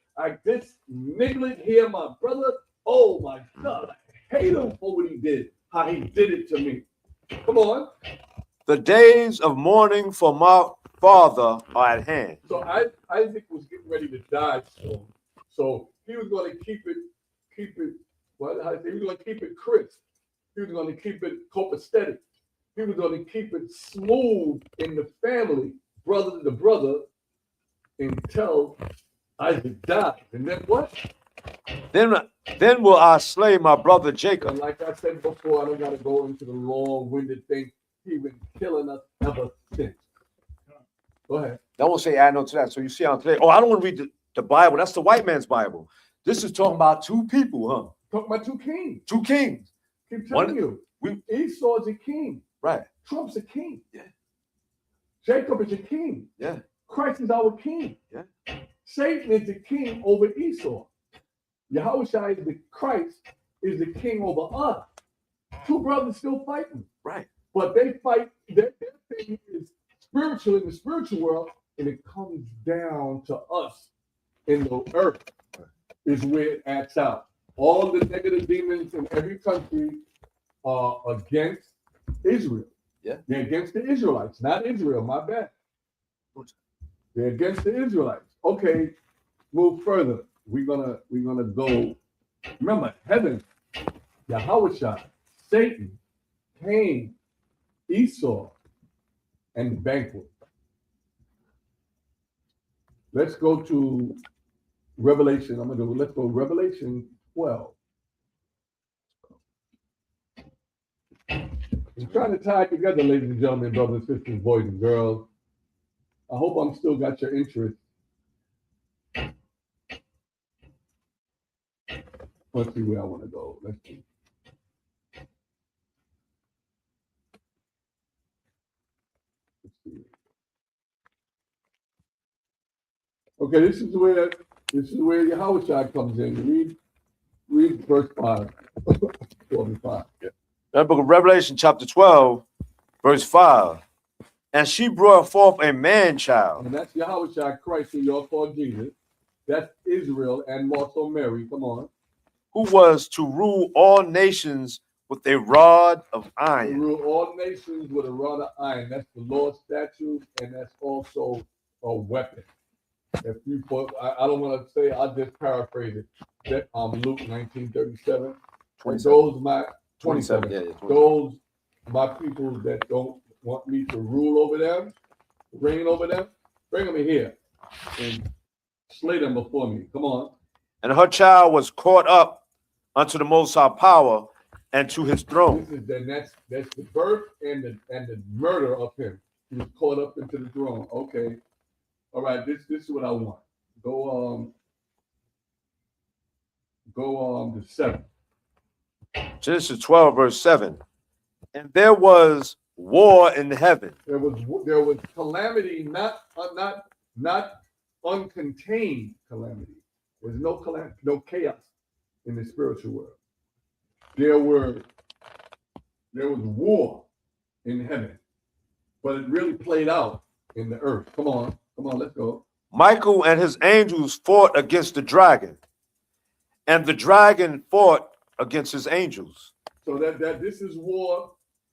This niglet here, my brother. Oh my God, I hate him for what he did. How he did it to me. Come on. the days of mourning for my father are at hand. So Isaac was getting ready to die soon. So he was going to keep it. Well, he was going to keep it crisp. He was going to keep it copacetic. He was going to keep it smooth in the family, brother to brother, until Isaac died. And then what? Then will I slay my brother Jacob. And like I said before, I don't got to go into the long-winded thing. He's been killing us ever since. Go ahead. I won't say add no to that. So you see how today. Oh, I don't want to read the Bible. That's the white man's Bible. This is talking about two people, huh? Talking about two kings. Two kings. Keep telling you. Esau's a king. Right. Trump's a king. Yeah. Jacob is a king. Yeah. Christ is our king. Yeah. Satan is the king over Esau. Yahawashi is the Christ is the king over us. Two brothers still fighting. Right. But they fight, their thing is spiritual in the spiritual world, and it comes down to us in the earth is where it acts out. All the negative demons in every country are against Israel. Yeah. They're against the Israelites, not Israel, my bad. They're against the Israelites. Okay, move further. We're gonna go. Remember, heaven, Yahawashi, Satan, Cain, Esau, and the banquet. Let's go to Revelation. Let's go Revelation 12. I'm trying to tie it together, ladies and gentlemen, brothers, sisters, boys, and girls. I hope I'm still got your interest. Let's see where I want to go. Let's see. Okay, this is where Yahawashi comes in. Read verse 5. 45. Yeah. That book of Revelation, chapter 12, verse 5. And she brought forth a man child. And that's Yahawashi Christ, who y'all call Jesus. That's Israel and also Mary. Come on. Who was to rule all nations with a rod of iron. To rule all nations with a rod of iron. That's the Lord's statute, and that's also a weapon. If you put, I don't want to say, I'll just paraphrase it. That Luke 19:37. 27. Those my 27. Yeah, 27. Those my people that don't want me to rule over them, reign over them, bring them here and slay them before me. Come on. And her child was caught up unto the Most High power and to his throne. That's the birth and the murder of him. He was caught up into the throne. Okay. All right, this is what I want. Go to 7. Genesis 12, verse 7. And there was war in heaven. There was calamity, not uncontained calamity. There's no calamity, no chaos in the spiritual world. There was war in heaven, but it really played out in the earth. Come on, let's go. Michael and his angels fought against the dragon, and the dragon fought against his angels. So that this is war,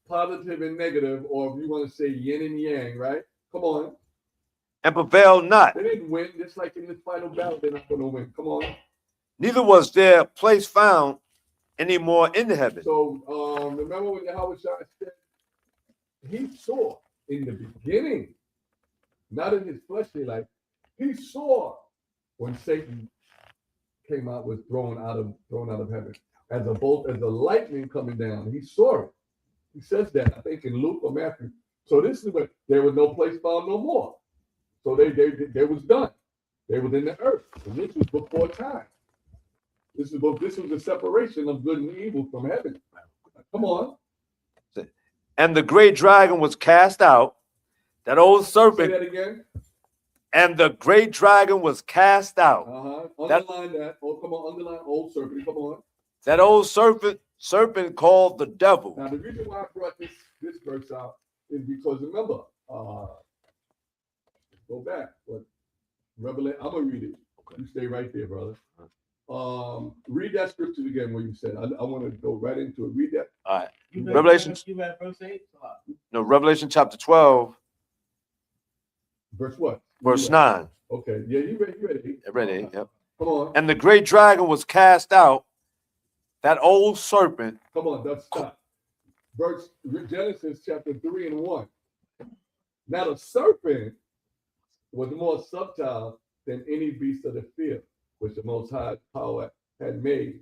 positive and negative, or if you want to say yin and yang, right? Come on. And prevailed not. They didn't win, just like in this final battle, they're not going to win. Come on. Neither was there place found any more in the heaven. So remember when Yahawashi said he saw in the beginning, not in his fleshly life, he saw when Satan came out, was thrown out of heaven as a bolt, as a lightning coming down. He saw it. He says that, I think, in Luke or Matthew. So this is what there was no place found no more. So they was done. They was in the earth. And this was before time. This was the separation of good and evil from heaven. Come on. And the great dragon was cast out, that old serpent. Say that again. And the great dragon was cast out. Underline that. Oh, come on. Underline old serpent. Come on. That old serpent called the devil. Now, the reason why I brought this verse out is because, remember, go back. But Revelation, I'm going to read it. You stay right there, brother. Read that scripture again where you said. I want to go right into it. Read that. All right. Revelation. You read verse 8? No, Revelation chapter 12. Verse what? Verse 9. Okay. Yeah, you read it. I read it. Yep. Come on. And the great dragon was cast out, that old serpent. Come on, that's stop. Verse Genesis chapter 3 and 1. Now the serpent was more subtle than any beast of the field, which the Most High Power had made.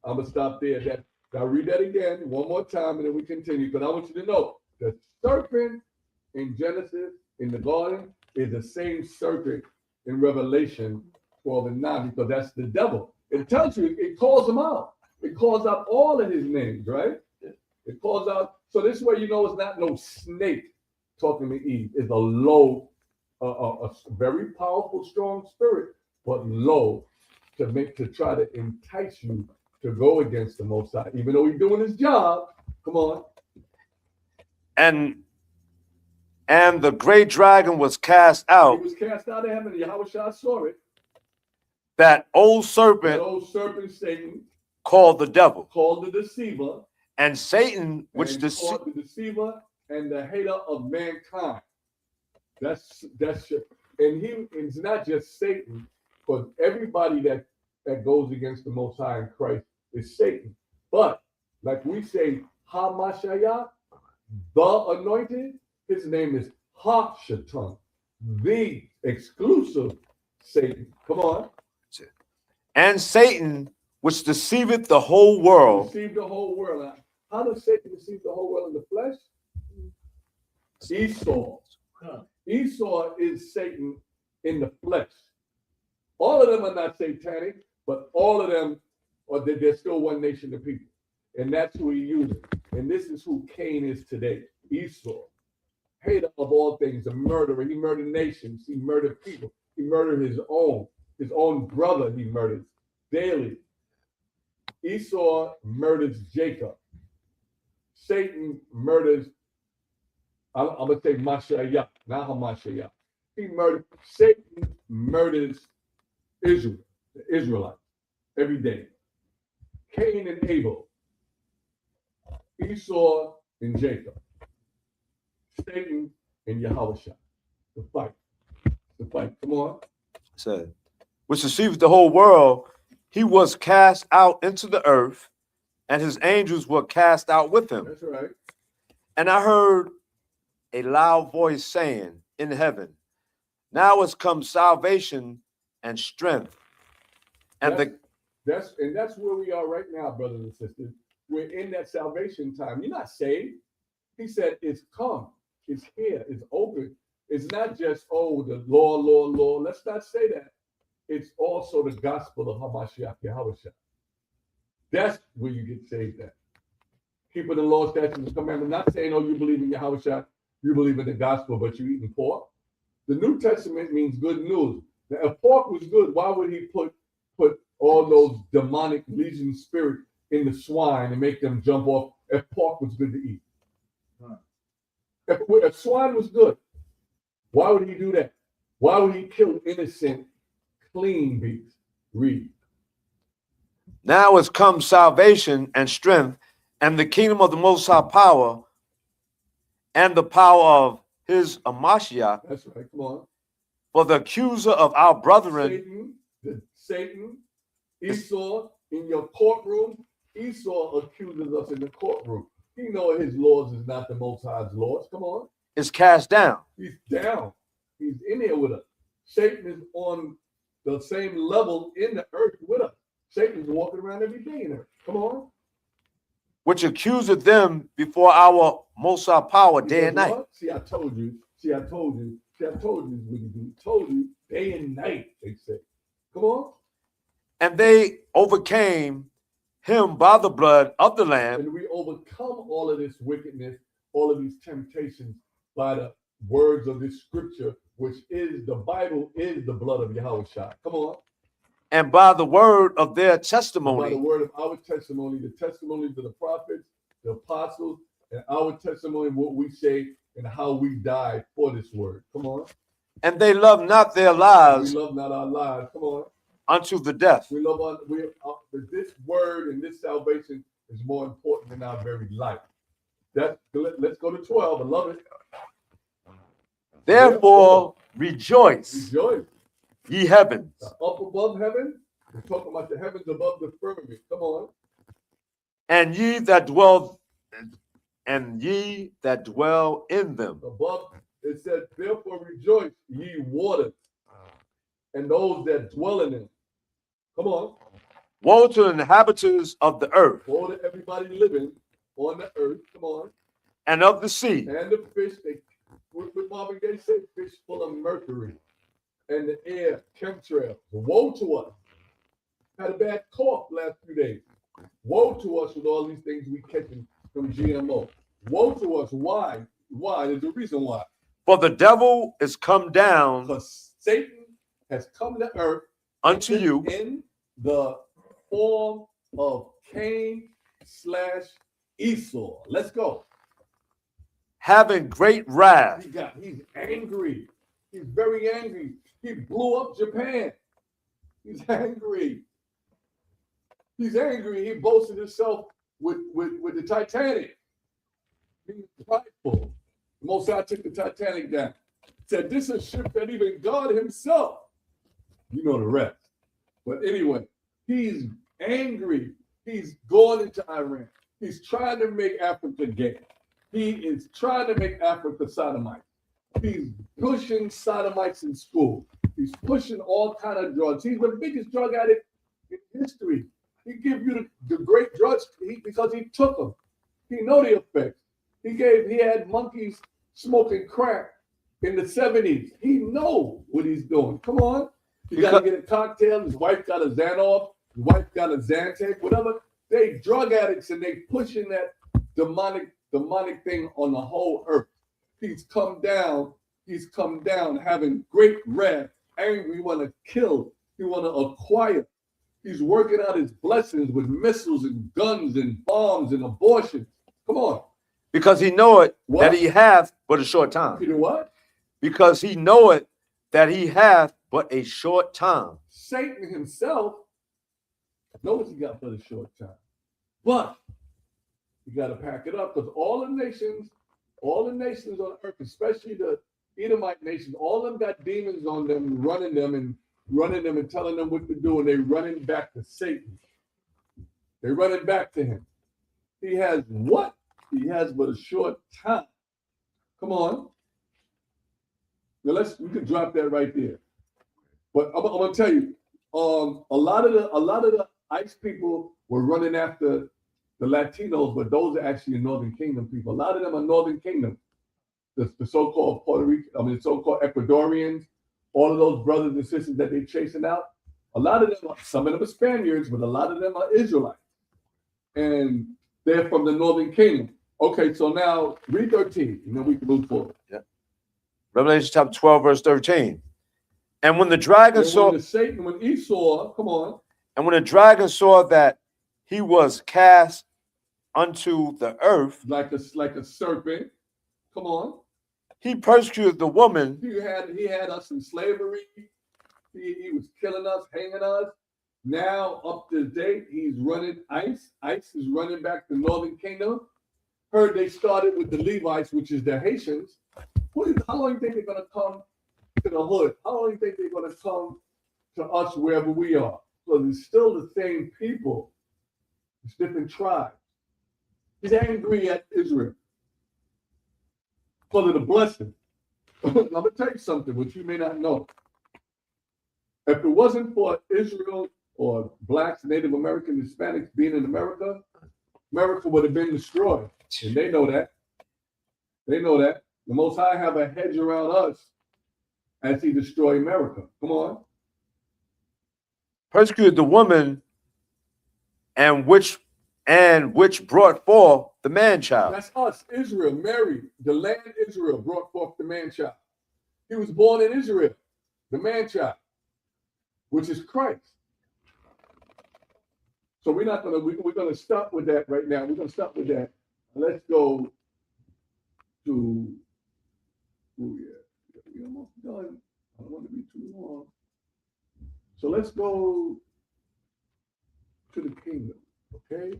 I'm gonna stop there. Now read that again one more time, and then we continue. Because I want you to know the serpent in Genesis in the garden is the same serpent in Revelation 12 and 9, because that's the devil. It tells you, it calls him out. It calls out all of his names, right? It calls out. So this way you know it's not no snake talking to Eve. It's a low, a very powerful, strong spirit, but low to try to entice you to go against the Most High, even though he's doing his job. Come on. And the great dragon was cast out. He was cast out of heaven. Yahawashi saw it. That old serpent. That old serpent, Satan. Called the devil. Called the deceiver. And Satan, which called the deceiver and the hater of mankind. That's and it's not just Satan, because everybody that goes against the Most High in Christ is Satan. But like we say, Hamashayah, the anointed, his name is Ha-Shatan, the exclusive Satan. Come on. And Satan, which deceiveth the whole world. Deceived the whole world. How does Satan deceive the whole world in the flesh? Esau. Esau is Satan in the flesh. All of them are not satanic, but all of them they're still one nation of people. And that's who he uses. And this is who Cain is today. Esau. Hater of all things, a murderer. He murdered nations. He murdered people. He murdered his own brother he murders daily. Esau murders Jacob. Satan murders, I'm going to say Mashiach, not Hamashiach. Satan murders Israel, the Israelites, every day. Cain and Abel. Esau and Jacob. Satan and Yahawashi. The fight. Come on. Said, which deceived the whole world, he was cast out into the earth, and his angels were cast out with him. That's right. And I heard a loud voice saying in heaven, now has come salvation and strength. And that's where we are right now, brothers and sisters. We're in that salvation time. You're not saved. He said it's come. It's here. It's open. It's not just, the law. Let's not say that. It's also the gospel of Hamashiach Yahawashi. That's where you get saved at. Keeping the law, statutes, and commandments. Not saying, you believe in Yahawashi, you believe in the gospel, but you're eating pork. The New Testament means good news. Now, if pork was good, why would he put all those demonic legion spirits in the swine and make them jump off if pork was good to eat? If swine was good, why would he do that? Why would he kill innocent, clean beasts? Read. Now has come salvation and strength and the kingdom of the Most High power and the power of his Amashiach. That's right. Come on. For the accuser of our brethren, Satan, Esau, in your courtroom, Esau accuses us in the courtroom. He knows his laws is not the Most High's laws. Come on. is cast down. He's down. He's in here with us. Satan is on the same level in the earth with us. Satan's walking around every day in earth. Come on. Which accuseth them before our Most High power day and night. What? See, I told you. See, I told you. See, I told you what he do. Told you day and night, they say. Come on. And they overcame him by the blood of the Lamb. And we overcome all of this wickedness, all of these temptations by the words of this scripture, which is the Bible, is the blood of Yahawashi. Come on. And by the word of their By testimony. the word of our testimony, the testimonies of the prophets, the apostles, and our testimony, what we say and how we died for this word. Come on. And they love not their We lives love not our lives. Come on. unto the death. We love this word and this salvation is more important than our very life. Let's go to 12. I love it. Therefore rejoice, Rejoice. ye heavens, Up above heaven. We're talking about the heavens above the firmament. Come on. and ye that dwell in them. Above it says, therefore rejoice, ye waters, and those that dwell in them. Come on. Woe to the inhabitants of the earth Woe to everybody living on the earth. Come on. and of the sea, And the fish, what Marvin Gaye said, fish full of mercury. And the air, chemtrails. Woe to us. Had a bad cough last few days. Woe to us with all these things we catching from GMO. Woe to us. Why? Why? There's a reason why. for the devil is come down Because Satan has come to earth unto you in the form of Cain/Esau. Let's go. having great wrath, He's angry. He's very angry. He blew up Japan. He's angry. He's angry. He boasted himself with the Titanic. He's prideful. The Most High took the Titanic down. Said, this is a ship that even God himself. You know the rest. But anyway, he's angry. He's going into Iran. He's trying to make Africa gay. He is trying to make Africa sodomite. He's pushing sodomites in school. He's pushing all kind of drugs. He's the biggest drug addict in history. He give you the great drugs because he took them. He know the effects. He had monkeys smoking crack in the 70s. He know what he's doing. Come on. You got to get a cocktail. His wife got a Xanoff. His wife got a Zantac, whatever. They drug addicts and they pushing that demonic thing on the whole earth. He's come down having great wrath, angry. He want to kill. He want to acquire. He's working out his blessings with missiles and guns and bombs and abortions. Come on. because he knoweth What? that he hath but a short time. You know what? Because he knoweth that he hath but a short time. Satan himself knows he got but a short time. But you got to pack it up because all the nations on earth, especially the Edomite nations, all of them got demons on them, running them and telling them what to do, and they're running back to Satan. They're running back to him. He has what? He has but a short time. Come on. Now we can drop that right there. But I'm gonna tell you, a lot of the ICE people were running after the Latinos, but those are actually Northern Kingdom people. A lot of them are Northern Kingdom. The so-called Puerto Rican, the so-called Ecuadorians, all of those brothers and sisters that they're chasing out. A lot of them, some of them are Spaniards, but a lot of them are Israelites. And they're from the Northern Kingdom. Okay, so now read 13, and then we can move forward. Yeah. Revelation chapter 12, verse 13. And when the dragon saw, When Esau, come on. and when the dragon saw that he was cast unto the earth, Like a serpent. Come on. He persecuted the woman. He had us in slavery. He was killing us, hanging us. Now, up to date, he's running ICE. ICE is running back the Northern Kingdom. Heard they started with the Levites, which is the Haitians. How long do you think they're going to come to the hood? How long do you think they're going to come to us wherever we are? So it's still the same people. It's different tribes. He's angry at Israel because of the blessing. I'm going to tell you something which you may not know. If it wasn't for Israel or blacks, Native Americans, Hispanics being in America, America would have been destroyed. And they know that. They know that. The Most High have a hedge around us as he destroy America. Come on. Persecuted the woman and which brought forth the man-child. That's us, Israel, Mary, the land Israel brought forth the man-child. He was born in Israel, the man-child, which is Christ. So we're gonna stop with that right now. We're gonna stop with that. Let's go to, we're almost done. I don't want to be too long. So let's go to the kingdom, okay?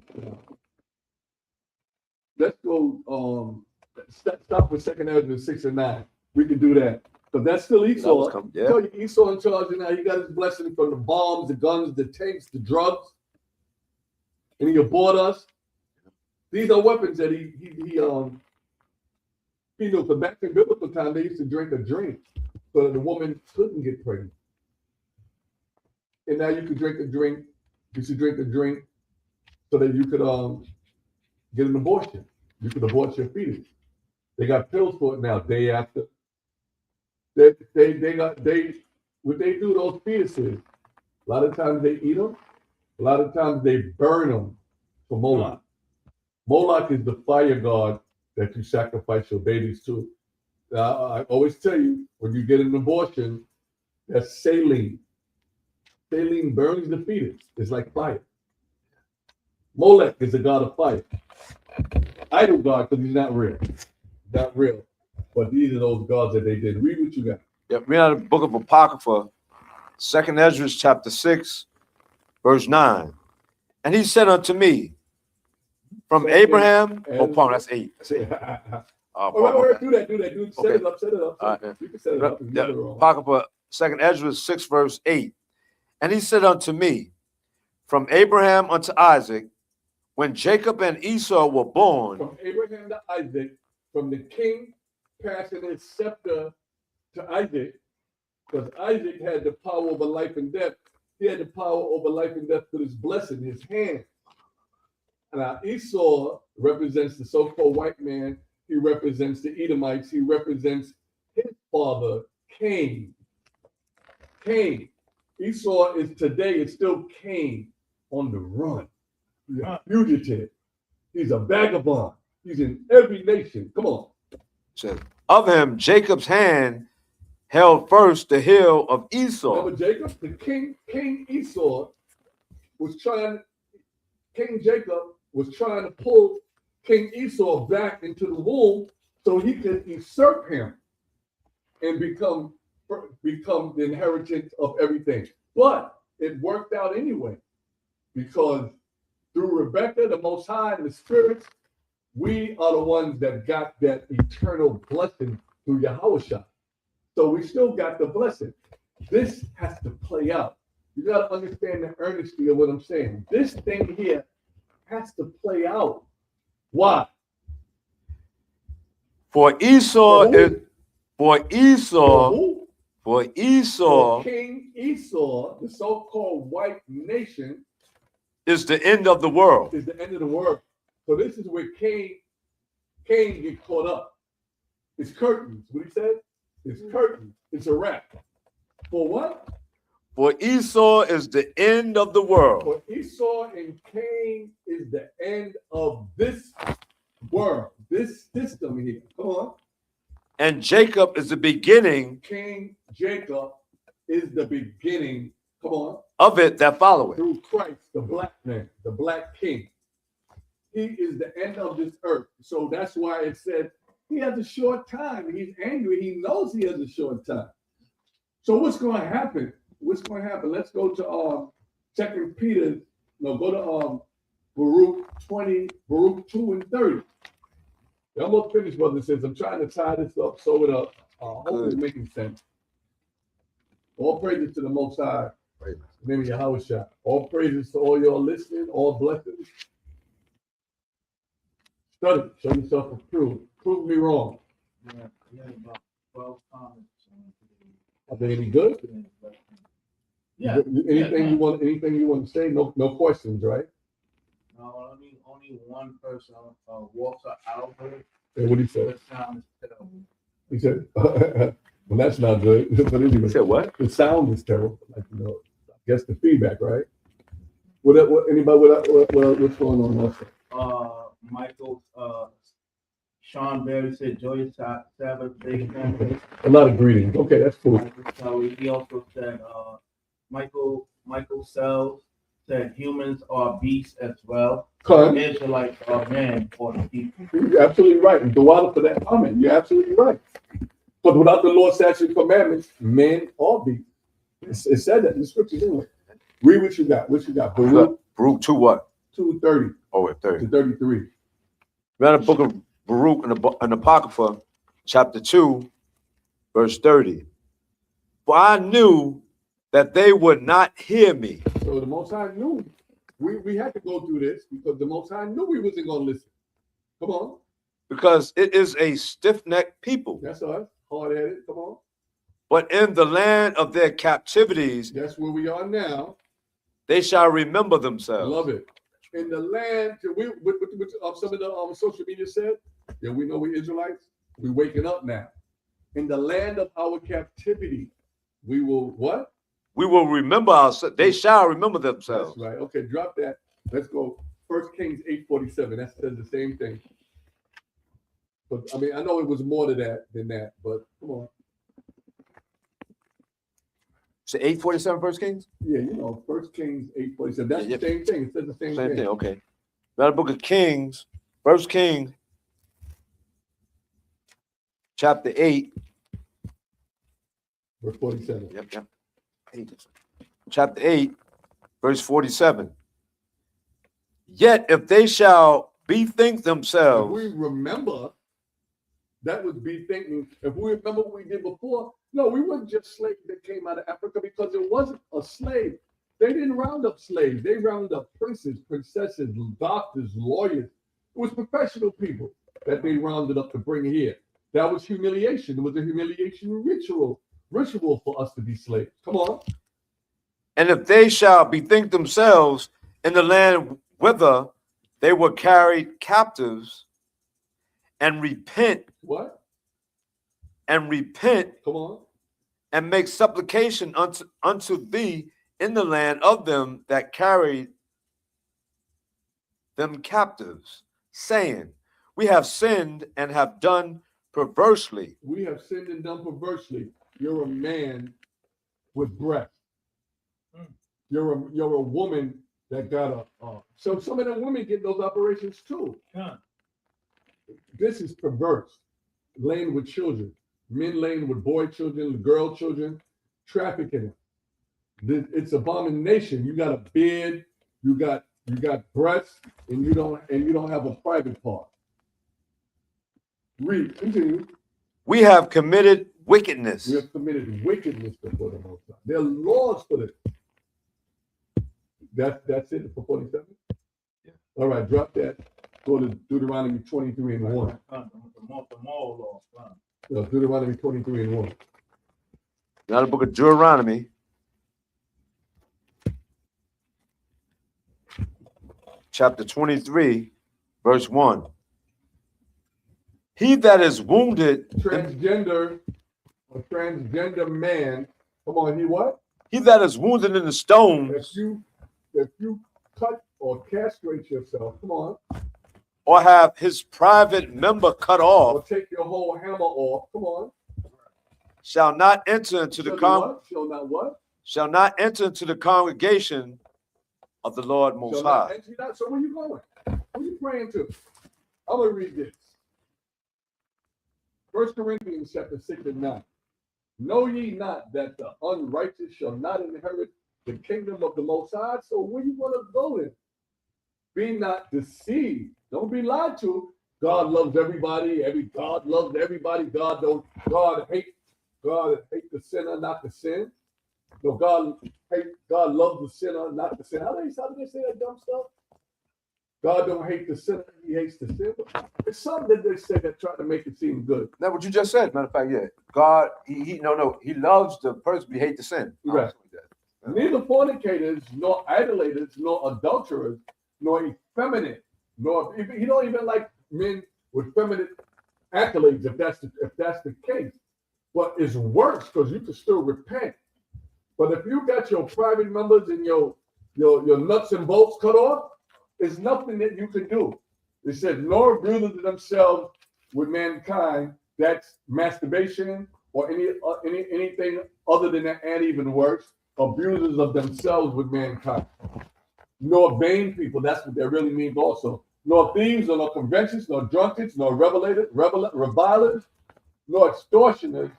Let's go, stop with 2nd Ezra 6 and 9. We can do that. Because that's still Esau. Tell you Esau in charge now. He got his blessing from the bombs, the guns, the tanks, the drugs. And he abhorred us. These are weapons that he knew. But back in biblical time, they used to drink a drink so that the woman couldn't get pregnant. And now you could drink a drink. You should drink a drink so that you could get an abortion. You could abort your fetus. They got pills for it now. Day after. What they do those fetuses. A lot of times they eat them. A lot of times they burn them for Moloch. Moloch is the fire god that you sacrifice your babies to. Now, I always tell you, when you get an abortion, that's saline. Saline burns the fetus. It's like fire. Molech is the god of fire. Idol god, because he's not real. Not real. But these are those gods that they did. Read what you got. Yeah, read out of the book of Apocrypha, 2nd Ezra chapter 6, verse 9. And he said unto me, from Abraham, pardon, that's 8. That's 8. Do that. Set it up. You can set it up. Apocrypha, 2nd Ezra 6, verse 8. And he said unto me, from Abraham unto Isaac, when Jacob and Esau were born. From Abraham to Isaac, from the king passing his scepter to Isaac, because Isaac had the power over life and death. He had the power over life and death with his blessing, his hand. And Esau represents the so-called white man. He represents the Edomites. He represents his father, Cain. Esau is today, it's still Cain on the run. He's a fugitive. He's a vagabond. He's in every nation. Come on. Says, of him, Jacob's hand held first the heel of Esau. Remember Jacob? The king Esau was trying, King Jacob was trying to pull King Esau back into the womb so he could usurp him and become the inheritance of everything. But it worked out anyway, because through Rebecca, the Most High, and the spirits, we are the ones that got that eternal blessing through Yahawashi. So we still got the blessing. This has to play out. You got to understand the earnesty of what I'm saying. This thing here has to play out. Why? For King Esau, the so-called white nation, is the end of the world. Is the end of the world. So this is where Cain get caught up. It's curtains. What he said? It's curtains. It's a wrap. For what? For Esau is the end of the world. For Esau and Cain is the end of this world, this system here. Come on. And Jacob is the beginning. King Jacob is the beginning. Come on. Of it that followeth. Through Christ, the black man, the black king. He is the end of this earth. So that's why it said He has a short time. He's angry. He knows he has a short time. So what's going to happen? What's going to happen? Let's go to 2 Peter. No, go to Baruch 2 and 30. I'm almost finished, brother. Says I'm trying to tie this up, sew it up. Hopefully it's making sense. All praises to the Most High. Name of Yahawashi. All praises to all y'all listening. All blessings. Study. Show yourself approved. Prove me wrong. Yeah, about 12 comments. Are they any good? Yeah. Anything you want? Anything you want to say? No questions, right? No, I mean, only one person walks out of it. Hey, what did he say? The sound is terrible. He said, "Well, that's not good." But anyway, He said what? the sound is terrible. Like I guess the feedback, right? What anybody? What's going on? Michael, Sean Berry said, "Joyous Sabbath day, family." A lot of greetings. Okay, that's cool. He also said, Michael Sells said, "Humans are beasts as well. Con, Israelites are men or the people." you're absolutely right. And Dawada for that comment. You're absolutely right. But without the Lord's statutes and commandments, men are beasts. It said that in the scriptures anyway. Read what you got. What you got? Baruch Baruch 2 what? 2:30 Oh, wait, 30. to 33. Read the book of Baruch in Apocrypha, chapter 2, verse 30. For I knew that they would not hear me. So the Most High knew we had to go through this because the Most High knew we wasn't going to listen. Come on. Because it is a stiff-necked people. That's us. Hard-headed. Come on. But in the land of their captivities, That's where we are now. they shall remember themselves. Love it. In the land, what some of the social media said, yeah, we know we Israelites. We waking up now. In the land of our captivity, we will what? We will remember ourselves. They shall remember themselves. That's right. Okay, drop that. Let's go. 1 Kings 8:47. That says the same thing. But I mean, I know it was more to that than that, but come on. So 8:47 First Kings? Yeah, 1 Kings 8:47. That's Yep. the same thing. It says the same thing. Okay. Now the book of Kings, First Kings, chapter 8. Verse 47. Yep. Chapter 8, verse 47. Yet if they shall bethink If themselves, we remember, that was be thinking. If we remember what we did before, no, we weren't just slaves that came out of Africa because it wasn't a slave. They didn't round up slaves. They rounded up princes, princesses, doctors, lawyers. It was professional people that they rounded up to bring here. That was humiliation. It was a humiliation ritual for us to be slaves. Come on. and if they shall bethink themselves in the land whither they were carried captives, and repent, What? Come on. And make supplication unto thee in the land of them that carried them captives, saying, we have sinned and have done perversely. We have sinned and done perversely. You're a man with breath. You're a woman that got so some of the women get those operations too. Yeah. This is perverse. Laying with children, men laying with boy children, girl children, trafficking. It's abomination. You got a beard, you got breasts, and you don't have a private part. Read, continue. We have committed wickedness. We have committed wickedness before the Most High. There are laws for this. That's it for 47? Yeah. All right, drop that. Go to Deuteronomy 23 and 1. The moral law. No, Deuteronomy 23 and 1. Now the book of Deuteronomy, chapter 23, verse 1. He that is wounded, Transgender man. Come on, he what? he that is wounded in the stones, If you cut or castrate yourself, come on, or have his private member cut or off, take your whole hammer off, come on. shall not enter into the shall not enter into the congregation of the Lord Most High. So where you going? Who you praying to? I'm gonna read this. 1 Corinthians chapter 6 and 9. Know ye not that the unrighteous shall not inherit the kingdom of the Most High? So where you want to go then? Be not deceived. Don't be lied to. God loves everybody. God loves everybody. God hate the sinner, not the sin. No, God loves the sinner, not the sin. How do they say that dumb stuff? God don't hate the sinner, he hates the sin. It's something that they say that try to make it seem good. That's what you just said. Matter of fact, yeah. God, he loves the person, but he hates the sin. Right. Neither fornicators, nor idolaters, nor adulterers, nor effeminate, nor he don't even like men with feminine accolades, if that's the case. But it's worse because you can still repent. But if you got your private members and your nuts and bolts cut off, there's nothing that you can do. It said, nor abusers themselves with mankind. That's masturbation or anything other than that, and even worse, abusers of themselves with mankind. Nor vain people, that's what that really means also. Nor thieves, nor conventions, nor drunkards, nor revilers, nor extortioners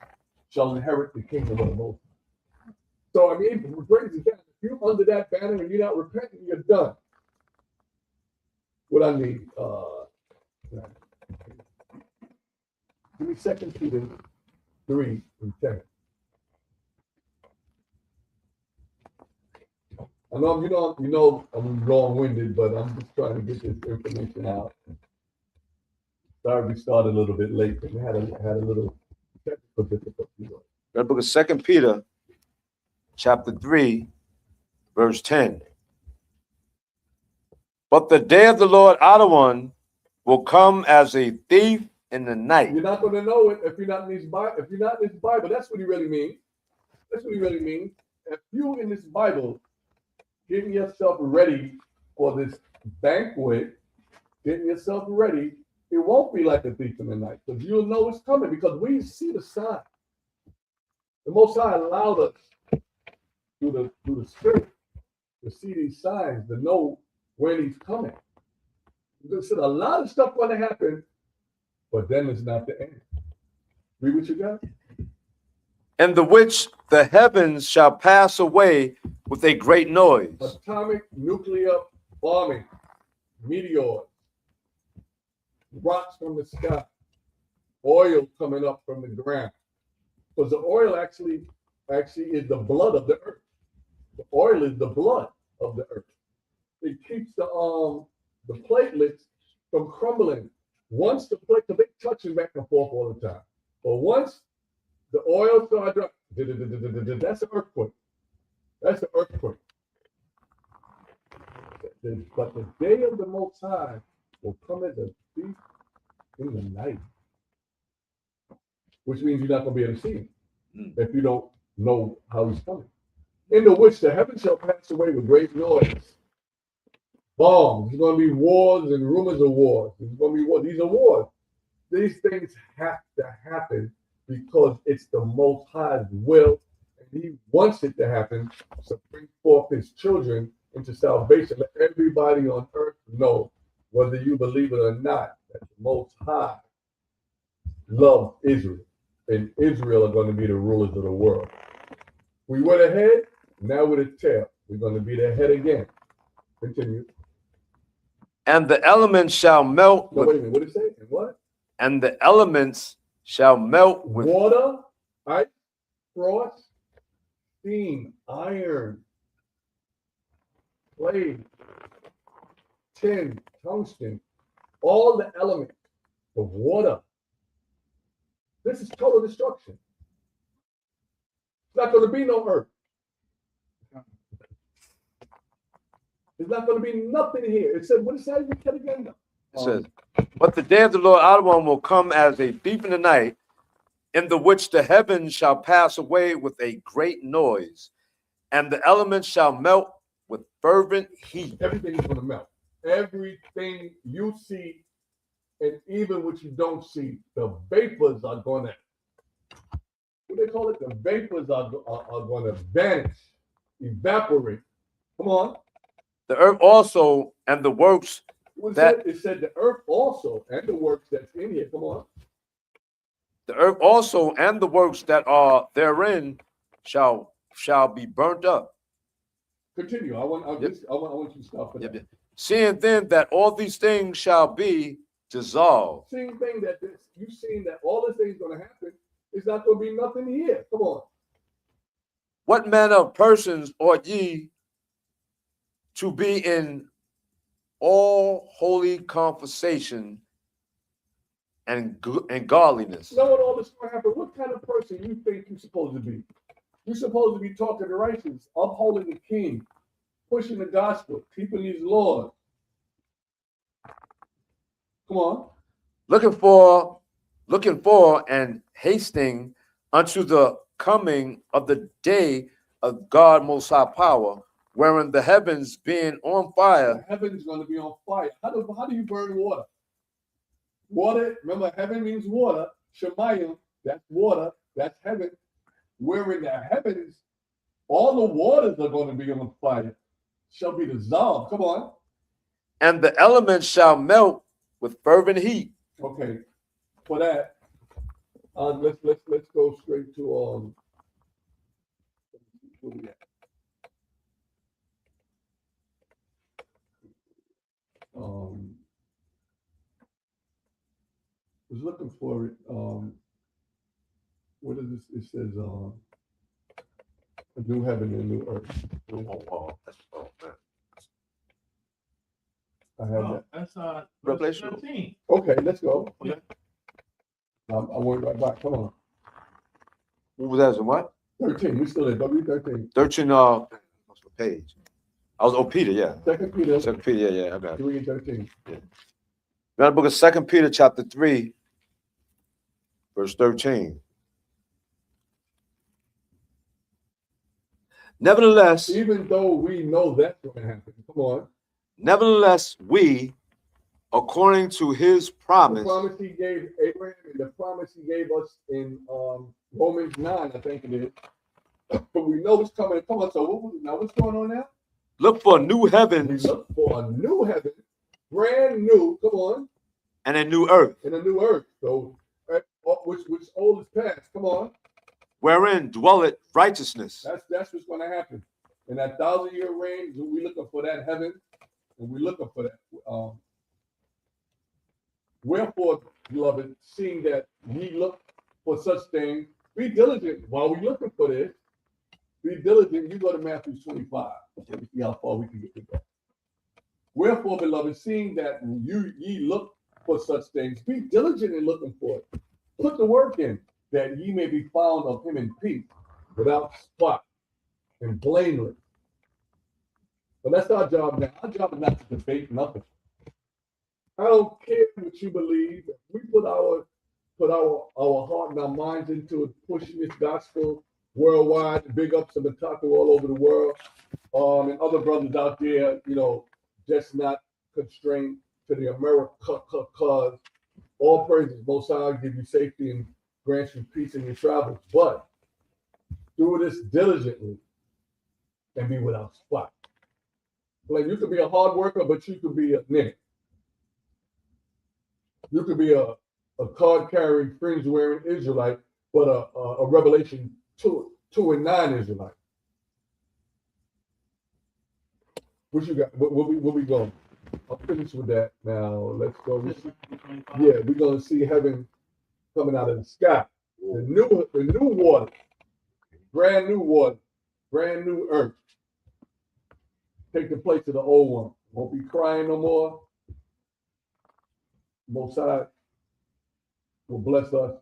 shall inherit the kingdom of the Most High. So, I mean, it brings it down. If you're under that banner and you're not repenting, you're done. What I need, give me 2 Peter 3 and 10. I know, I'm long-winded, but I'm just trying to get this information out. Sorry, we started a little bit late, and we had a little technical difficulty. The book of 2 Peter, chapter 3, verse 10. But the day of the Lord, our one, will come as a thief in the night. You're not going to know it if you're not in this Bible. If you're not in this Bible, that's what he really means. That's what he really means. If you in this Bible, getting yourself ready for this banquet, getting yourself ready, it won't be like a thief in the night because you'll know it's coming because we see the sign. The Most High allowed us through the Spirit to see these signs, to know when he's coming. There's a lot of stuff going to happen, but then it's not the end. Read what you got. In the which the heavens shall pass away with a great noise. Atomic nuclear bombing, meteors, rocks from the sky, oil coming up from the ground. Because the oil actually is the blood of the earth. The oil is the blood of the earth. It keeps the platelets from crumbling. Once the plate, because they touching back and forth all the time. But once the oil starts up, that's an earthquake. That's an earthquake. But the day of the Most High will come as a thief in the night, which means you're not going to be able to see him if you don't know how he's coming. In the which the heavens shall pass away with great noise. Bombs. There's going to be wars and rumors of wars. There's going to be wars. These are wars. These things have to happen because it's the Most High's will, and he wants it to happen to bring forth his children into salvation. Let everybody on earth know, whether you believe it or not, that the Most High loves Israel, and Israel are going to be the rulers of the world. We were the head, now we're the tail. We're going to be the head again. Continue. And the elements shall melt. No, wait a minute. What did it say? And what? And the elements shall melt with water, ice, frost, steam, iron, clay, tin, tungsten, all the elements of water. This is total destruction. It's not going to be no earth. There's not going to be nothing here. It said, what is that again? It says, but the day of the Lord our one will come as a thief in the night, in the which the heavens shall pass away with a great noise, and the elements shall melt with fervent heat. Everything is going to melt. Everything you see, and even what you don't see, the vapors are going to, what do they call it? The vapors are going to vanish, evaporate. Come on. The earth also and the works It said the earth also and the works that's in here. Come on. The earth also and the works that are therein shall be burnt up. Continue. I want you to stop at Yep, that. yep. Seeing then that all these things shall be dissolved. Seeing thing that this, you seeing that all this thing's going to happen, it's not going to be nothing here. Come on. What manner of persons ought ye to be in all holy conversation and godliness? Knowing all this is going to happen, what kind of person you think you're supposed to be? You're supposed to be talking the righteous, upholding the king, pushing the gospel, keeping these laws. Come on. Looking for and hasting unto the coming of the day of God Most High Power, wherein the heavens being on fire. The heaven's going to be on fire. How do you burn water? Water, remember, heaven means water. Shemayim, that's water, that's heaven. Wherein the heavens, all the waters are going to be on fire, shall be dissolved. Come on. And the elements shall melt with fervent heat. Okay. For that, let's go straight to where we at? Was looking for it. What is this? It says a new heaven and a new earth. I have that. That's Revelation. 13. Okay, let's go. Yeah. I went right back. Come on. What was that? So what? 13. We still at W13. 13. What's the page? I was Peter. Yeah. 2 Peter. 2 Peter. Yeah. I got it. 3 and 13. We're in the book of 2 Peter, chapter 3, verse 13. Nevertheless, Even though we know that's going to happen, come on. nevertheless, we, according to his The promise, promise he gave Abraham and the promise he gave us in Romans 9, I think it is. But we know it's coming. Come on. So now what's going on now? look for new We heavens look for a new heaven, brand new. Come on, and a new earth, and a new earth. So which old is past. Come on. wherein dwelleth righteousness. That's what's going to happen. In that 1,000-year reign, we're looking for that heaven, and we're looking for that. Wherefore, beloved, seeing that we look for such things, be diligent while we're looking for this. Be diligent. You go to Matthew 25. Let me see how far we can get to that. Wherefore, beloved, seeing that ye look for such things, be diligent in looking for it. Put the work in, that ye may be found of him in peace, without spot and blameless. But that's our job now. Our job is not to debate nothing. I don't care what you believe. We put our heart and our minds into it, pushing this gospel worldwide. Big ups to Matatu all over the world, and other brothers out there, just not constrained to the America cause. All praises, Most High, give you safety and grant you peace in your travels, but do this diligently and be without spot. Like, you could be a hard worker, but you could be a nigga. You could be a card-carrying, fringe-wearing Israelite, but a Revelation 2 and 9 Israelite. What you got? Where we going? I'll finish with that now. Let's go. Yeah, we're gonna see heaven coming out of the sky. The new water, brand new earth. Take the place of the old one. Won't be crying no more. Most High will bless us.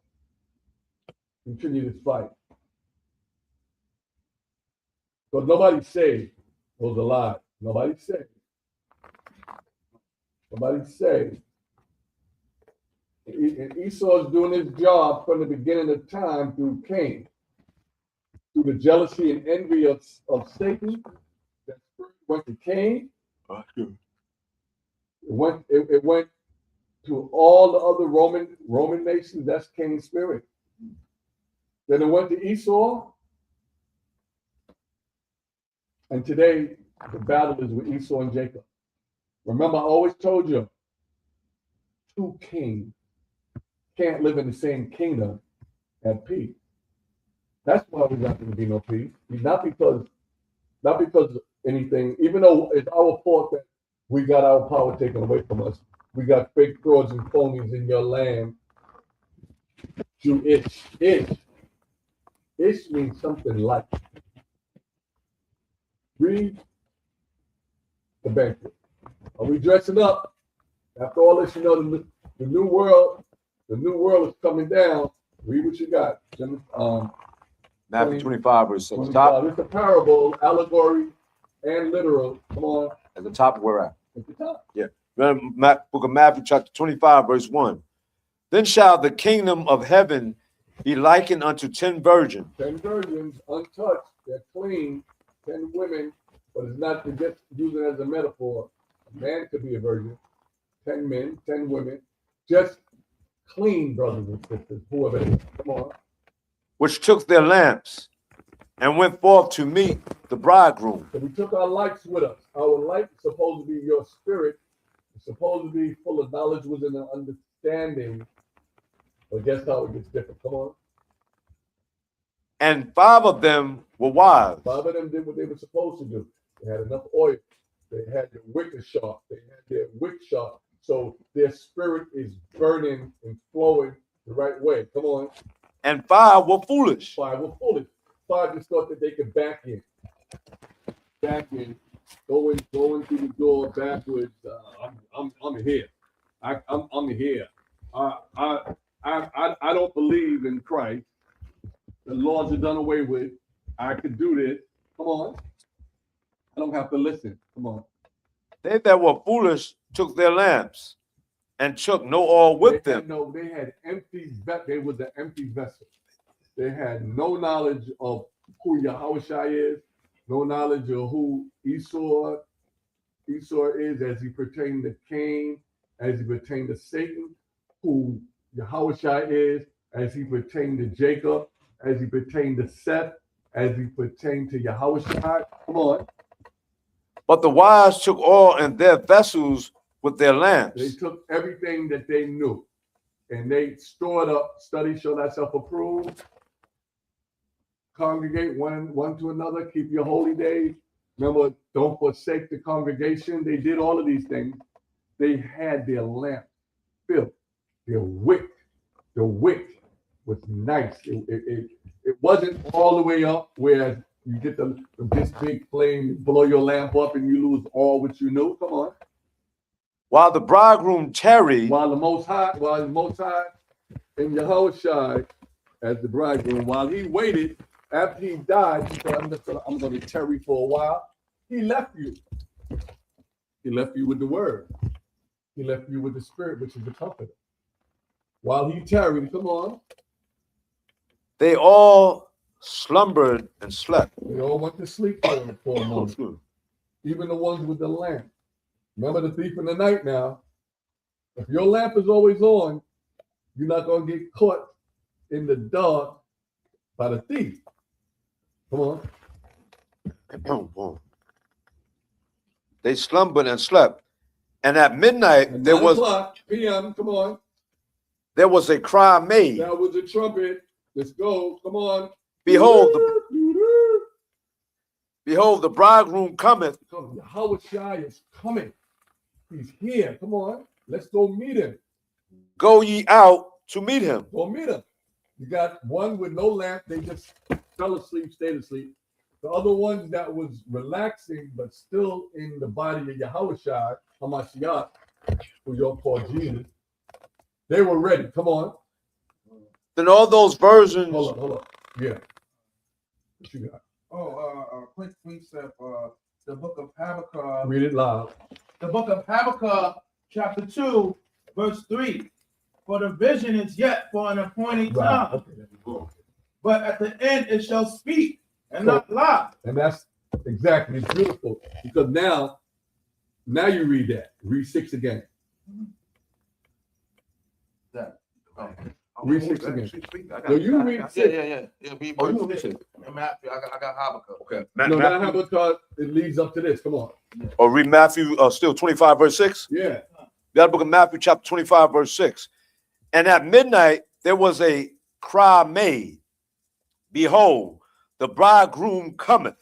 Continue this fight. Because nobody's saved. Those are lies. Nobody's saved. Nobody's saved. And Esau is doing his job from the beginning of time through Cain. Through the jealousy and envy of Satan. That went to Cain. It went to all the other Roman nations. That's Cain's spirit. Then it went to Esau. And today, the battle is with Esau and Jacob. Remember, I always told you, two kings can't live in the same kingdom at peace. That's why we're not going to be no peace. Not because of anything, even though it's our fault that we got our power taken away from us. We got fake frauds and phonies in your land. Ish means something like. Read the banquet. Are we dressing up? After all this, the new world is coming down. Read what you got. Matthew 25, verse 6. 25. Top, It's a parable, allegory, and literal. Come on. at the top of where at? At the top. Book of Matthew, chapter 25, verse 1. Then shall the kingdom of heaven be likened unto 10 virgins. 10 virgins, untouched, they're clean. 10 women, but it's not to just use it as a metaphor. A man could be a virgin. 10 men, 10 women, just clean brothers and sisters, whoever it is. Come on. Which took their lamps and went forth to meet the bridegroom. So we took our lights with us. Our light is supposed to be your spirit. It's supposed to be full of knowledge, wisdom, and understanding. But guess how it gets different? Come on. And 5 of them were wise. 5 of them did what they were supposed to do. They had enough oil. They had their wick sharp. They had their wick sharp. So their spirit is burning and flowing the right way. Come on. And 5 were foolish. 5 were foolish. 5 just thought that they could back in, going through the door backwards. I'm here. I'm here. I don't believe in Christ. The laws are done away with. I could do this. Come on. I don't have to listen. Come on. They that were foolish took their lamps and took no oil with them. No, they had empty. They was an empty vessel. They had no knowledge of who Yahawashi is, no knowledge of who Esau is as he pertained to Cain, as he pertained to Satan, who Yahawashi is as he pertained to Jacob, as he pertained to Seth, as he pertained to Yahawashi. Come on. But the wise took oil in their vessels with their lamps. They took everything that they knew and they stored up. Study, show thyself approved. Congregate one to another. Keep your holy days. Remember, don't forsake the congregation. They did all of these things. They had their lamp filled. Their wick. The wick was nice. It wasn't all the way up where you get this big flame, blow your lamp up, and you lose all what you know. Come on. While the bridegroom tarried, While the Most High and Yahawashi as the bridegroom, while he waited, after he died, he said, I'm going to tarry for a while. He left you. He left you with the word. He left you with the spirit, which is the comforter. While he tarried, come on. they all slumbered and slept. They all went to sleep for a moment. Even the ones with the lamp. Remember the thief in the night now. If your lamp is always on, you're not going to get caught in the dark by the thief. Come on. They slumbered and slept. And at midnight, At there 9 was o'clock p.m., come on. a cry made. That was a trumpet. Let's go. Come on. Behold, the bridegroom cometh. Yahawashi is coming. He's here. Come on. Let's go meet him. Go ye out to meet him. Go meet him. You got one with no lamp. They just fell asleep, stayed asleep. The other ones that was relaxing, but still in the body of Yahawashi, Hamashiach, who you'll call Jesus, they were ready. Come on. Then all those virgins. Hold on. Yeah. What you got? Quick precept, the book of Habakkuk. Read it loud. The book of Habakkuk, chapter 2, verse 3. For the vision is yet for an appointed time, Okay, there you go. but at the end it shall speak and not lie. And that's exactly, it's beautiful. Because now you read that. Read 6 again. Read 6 again. No, you read 6. Yeah. Oh, you read 6. Matthew, I got Habakkuk. Okay. No, not Habakkuk. It leads up to this. Come on. Or read Matthew, still 25, verse 6. Yeah. That book of Matthew, chapter 25, verse 6. And at midnight, there was a cry made, behold, the bridegroom cometh.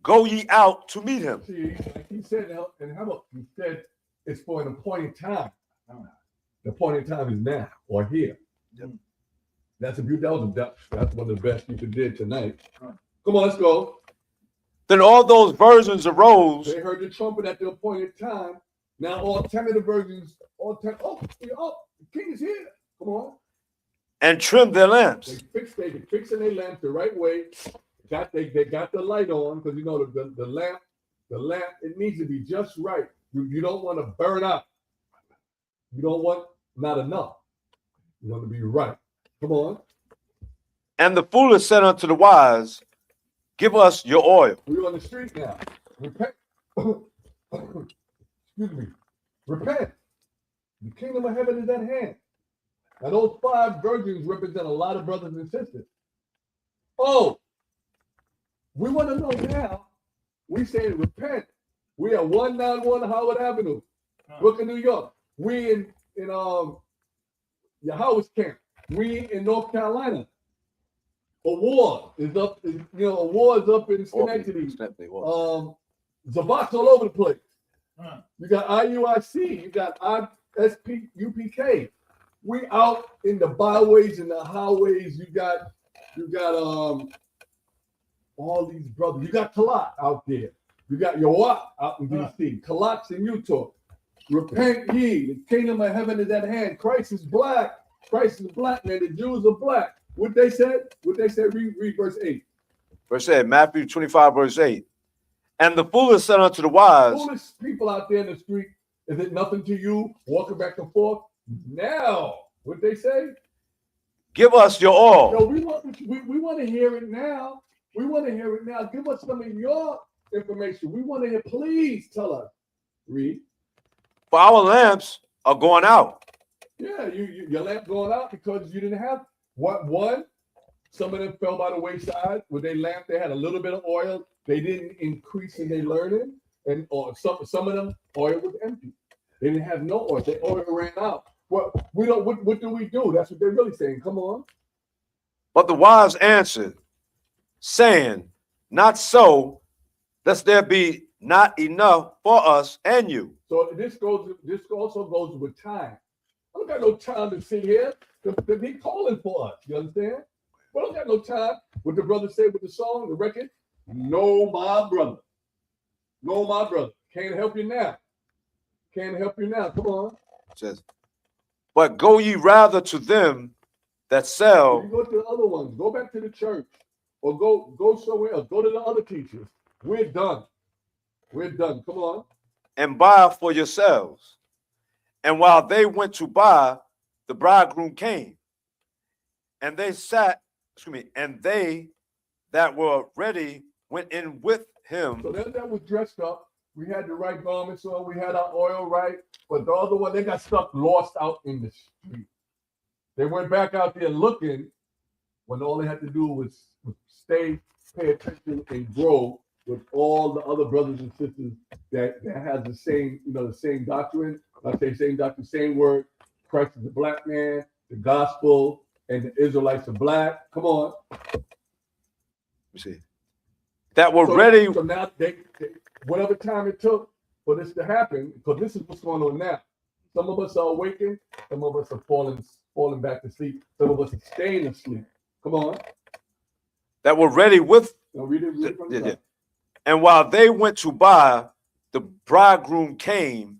Go ye out to meet him. See, like he said, and how about he said it's for an appointed time. The appointed time is now or here. Yep. That's one of the best you could did tonight. Come on, let's go. Then all those virgins arose. They heard the trumpet at the appointed time. Now all 10 of the virgins, the king is here. Come on. And trimmed their lamps. They're fixing their lamps the right way. They got the light on because you know the lamp, it needs to be just right. You don't want to burn out. You don't want not enough. You want to be right. Come on. And the foolish said unto the wise, give us your oil. We're on the street now. Repent. Excuse me. Repent. The kingdom of heaven is at hand. Now those 5 virgins represent a lot of brothers and sisters. Oh, we want to know now. We say repent. We are 191 Howard Avenue, Brooklyn, New York. We in Yahawashi camp. We in North Carolina. A war is up. A war is up in Schenectady. Zavats all over the place. You got IUIC. You got ISP, UPK. We out in the byways and the highways. You got all these brothers. You got Talat out there. You got Yawat out in DC. Talat's in Utah. Repent ye, the kingdom of heaven is at hand. Christ is black. Christ is black, man. The Jews are black. What they said? Read verse 8. Verse 8, Matthew 25, verse 8. And the foolish said unto the wise. Foolish people out there in the street, is it nothing to you? Walking back and forth. Now, what they say? Give us your oil. No, we want to hear it now. We want to hear it now. Give us some of your information. We want to hear. Please tell us. Read. For our lamps are going out. Yeah, your lamp going out because you didn't have one. Some of them fell by the wayside with their lamp. They had a little bit of oil. They didn't increase in their learning, or some of them oil was empty. They didn't have no oil. Their oil ran out. Well, we don't. What do we do? That's what they're really saying. Come on. But the wise answered, saying, not so, lest there be not enough for us and you. So this also goes with time. I don't got no time to sit here. He's calling for us. You understand? We don't got no time. What the brother said with the song, the record. No, my brother. No, my brother. Can't help you now. Can't help you now. Come on. It says, but go ye rather to them that sell. You go to the other ones. Go back to the church, or go somewhere else. Go to the other teachers. We're done. We're done. Come on. And buy for yourselves. And while they went to buy, the bridegroom came. And they and they that were ready went in with him. So that was dressed up. We had the right garments on. We had our oil right. But the other one, they got stuff lost out in the street. They went back out there looking when all they had to do was stay, pay attention, and grow with all the other brothers and sisters that has the same, the same doctrine. I say same doctrine, same word. Christ is a black man, the gospel, and the Israelites are black. Come on. You see. That were ready. So now they whatever time it took for this to happen, because this is what's going on now. Some of us are awakened, some of us are falling back to sleep, some of us are staying asleep. Come on. That were ready with. Now read it from the top. And while they went to buy, the bridegroom came,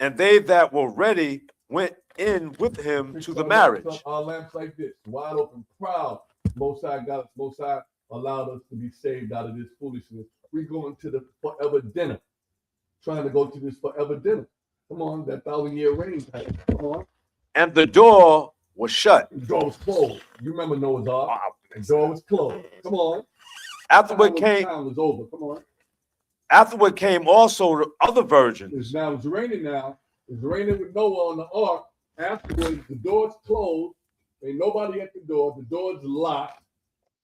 and they that were ready went in with him to the marriage. Our lamps like this, wide open, proud. Most High allowed us to be saved out of this foolishness. We're going to the forever dinner, trying to go to this forever dinner. Come on, that 1,000-year reign type. Come on. And the door was shut. The door was closed. You remember Noah's Ark? The door was closed. Come on. Afterward came. Time was over. Come on. Afterward came also the other virgins. It's raining now. It's raining with Noah on the ark. Afterwards, the door's closed. Ain't nobody at the door. The door's locked.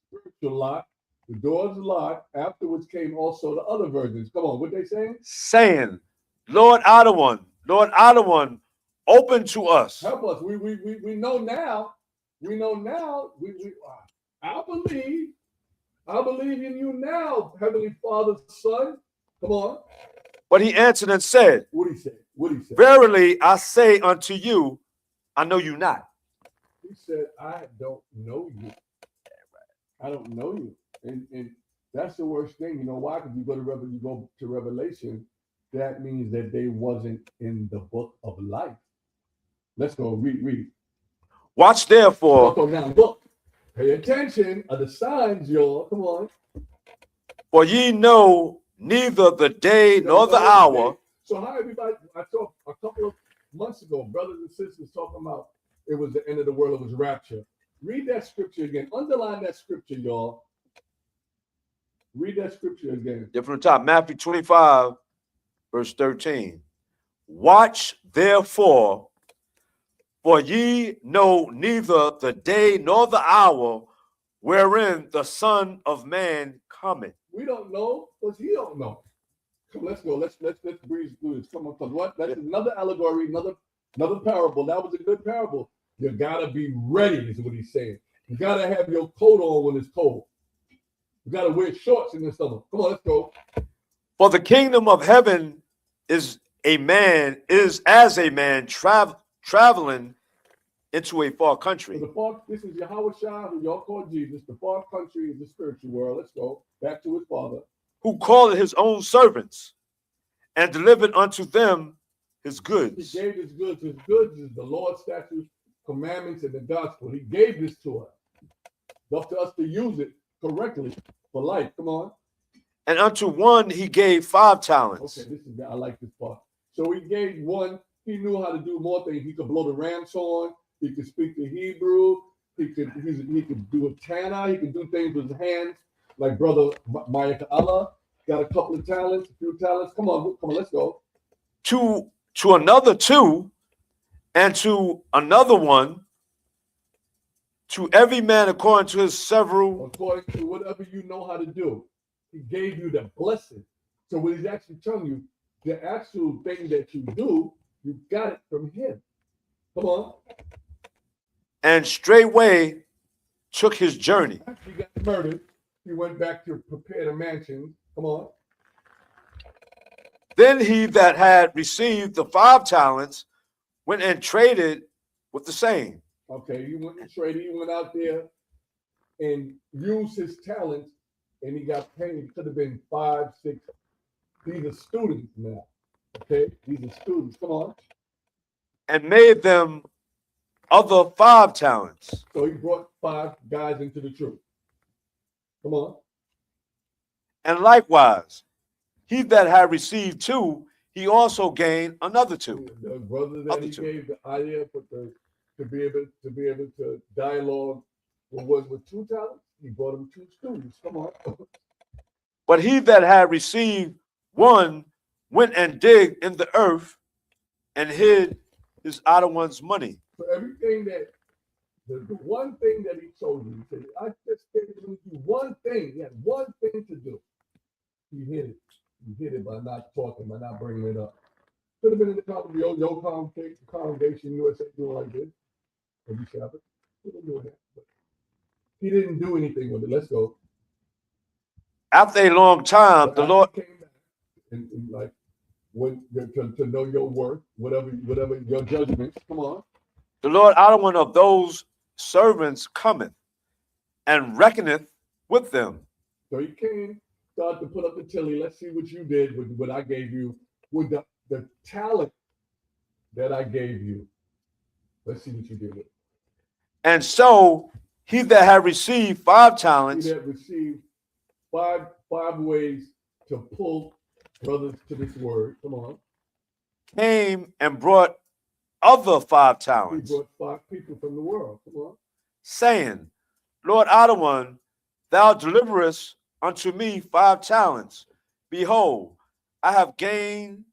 Spiritual lock. The door's locked. Afterwards came also the other virgins. Come on, what they saying? Saying, Lord Adawan, open to us. Help us. We know now. We know now. I believe in you now, Heavenly Father, Son. Come on. But he answered and said, What he said? Verily I say unto you, I know you not. He said, I don't know you. I don't know you. And that's the worst thing. You know why? Because you go to Revelation, that means that they wasn't in the book of life. Let's go read. Watch therefore, So now look. Pay attention of the signs, y'all. Come on. for ye know neither the day nor the hour. So how everybody, I talked a couple of months ago, brothers and sisters talking about it was the end of the world, it was rapture. Read that scripture again. Underline that scripture, y'all. Read that scripture again. Different top, Matthew 25, verse 13. Watch therefore, for ye know neither the day nor the hour wherein the Son of Man cometh. We don't know, because he don't know. Come, let's go. Let's breeze through this. Come on, because what? That's another allegory, another parable. That was a good parable. You gotta be ready, is what he's saying. You gotta have your coat on when it's cold. You gotta wear shorts in the summer. Come on, let's go. For the kingdom of heaven is as a man traveling into a far country. So this is Yahawashi, who y'all call Jesus. The far country is the spiritual world. Let's go back to his father. Who called his own servants and delivered unto them his goods. He gave his goods. His goods is the Lord's statutes, commandments, and the gospel. He gave this to us. It's up to us to use it correctly for life. Come on. And unto one he gave 5 talents. Okay, I like this part. So he gave one. He knew how to do more things. He could blow the ram's horn. He could speak the Hebrew. He could do a tanner. He could do things with his hands, like brother Ma'ika Allah. Got a couple of talents, a few talents. Come on, let's go. To another 2, and to another 1, to every man according to his several. According to whatever you know how to do. He gave you the blessing. So what he's actually telling you, the actual thing that you do, you got it from him. Come on. And straightway took his journey. After he got murdered, he went back to prepare the mansion. Come on. Then he that had received the 5 talents went and traded with the same. Okay, he went and traded. He went out there and used his talents, and he got paid. It could have been 5, 6. These are students now. Okay, these are students. Come on. And made them other 5 talents. So he brought 5 guys into the truth. Come on. And likewise, he that had received 2, he also gained another 2. The brother that he gave the idea to be able to dialogue with 2 talents, he brought him 2 students. Come on. But he that had received 1 went and digged in the earth and hid his other one's money. So everything that the one thing that he told you, he said, I just gave him one thing. He had one thing to do. He hid it. He hid it by not talking, by not bringing it up. Could have been in the congregation, USA doing like this. Every Sabbath. Could have doing that. But he didn't do anything with it. Let's go. After a long time, But the Lord came back and like when to know your worth, whatever your judgments. Come on. the Lord out of one of those servants cometh and reckoneth with them. So he came, started to put up the tilly. Let's see what you did with what I gave you, with the talent that I gave you. Let's see what you did with it. And so he that had received 5 talents He that received five ways to pull brothers to this word. Come on. came and brought other 5 He talents, brought 5 people from the world. Come on. saying, Lord Adawan, thou deliverest unto me 5 talents. Behold, I have gained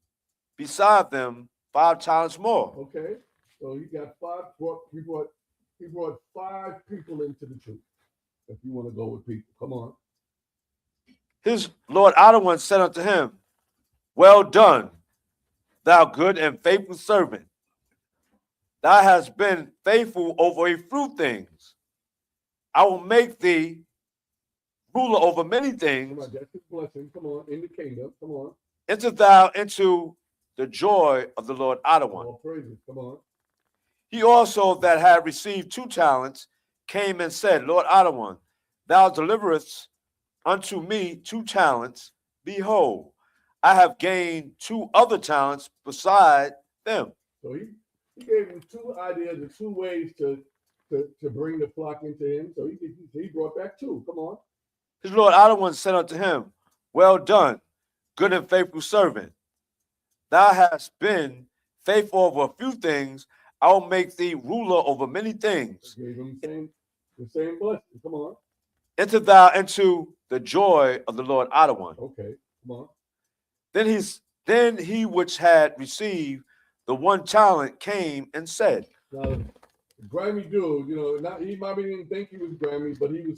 beside them 5 talents more. Okay. So he got 5. He brought 5 people into the truth. If you want to go with people, come on. His Lord Adawan said unto him, well done, thou good and faithful servant. Thou hast been faithful over a few things. I will make thee ruler over many Come things. on, that's his blessing. Come on, in the kingdom. Come on. Enter thou into the joy of the Lord Adonai. All praises. Come on. He also that had received 2 talents came and said, Lord Adonai, thou deliverest unto me 2 talents. Behold, I have gained 2 other talents beside them. So he gave him 2 ideas and 2 ways to bring the flock into him. So he brought back 2. Come on. His Lord Adonai said unto him, well done, good and faithful servant. Thou hast been faithful over a few things. I will make thee ruler over many things. Gave him the same blessing. Come on. Enter thou into the joy of the Lord Adonai. Okay. Come on. Then he which had received the 1 talent came and said. Now, the grimy dude, he probably didn't think he was grimy, but he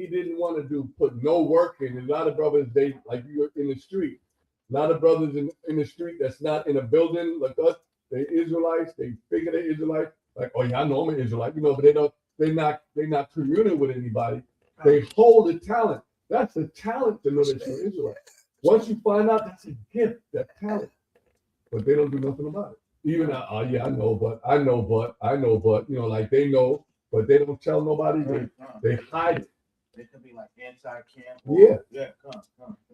didn't want to put no work in. A lot of brothers, they like you're in the street. A lot of brothers in the street that's not in a building like us. They Israelites. They figure they're Israelites. Like, oh yeah, I know I'm an Israelite, but they're not communing with anybody. They hold a talent. That's a talent to know that you're Israelite. Once you find out, that's a gift, that talent. But they don't do nothing about it. Even yeah, I know, but like they know, but they don't tell nobody. They hide it. They could be like anti-camp. Yeah. Come.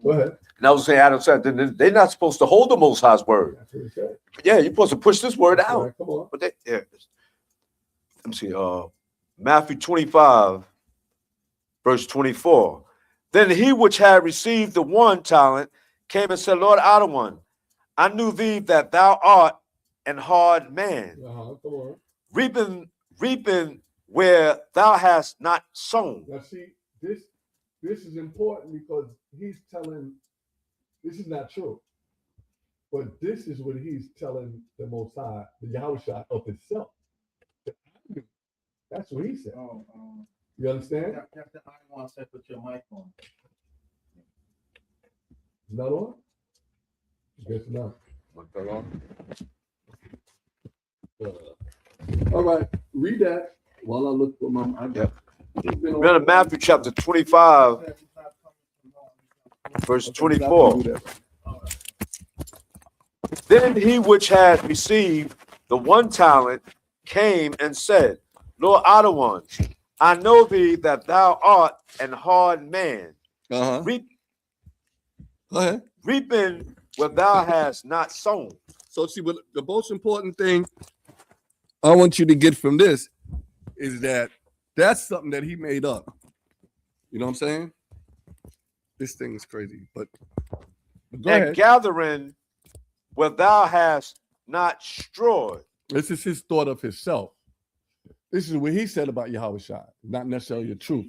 Go ahead. And I was saying, Adam said, they're not supposed to hold the Most High's word. That's what it said. Yeah, you're supposed to push this word All out. right, come on. But let me see. Matthew 25, verse 24. Then he which had received the 1 talent came and said, Lord Adonai, I knew thee that thou art an hard man, Come on. reaping where thou hast not sown. Now see, this is important because he's telling this is not true. But this is what he's telling the Most High, the Yahawashi of himself. That's what he said. You understand? Captain Iwan said put your mic on. Not on? Guess not. All right, read that while I look for my. Remember Matthew chapter 25, verse 24. Then he which had received the 1 talent came and said, Lord Adonai, I know thee that thou art an hard man, Go ahead. reaping where thou hast not sown. So see, what the most important thing I want you to get from this is that that's something that he made up. You know what I'm saying? This thing is crazy, but go And ahead. gathering where thou hast not strawed. This is his thought of himself. This is what he said about Yahawashi, not necessarily the truth.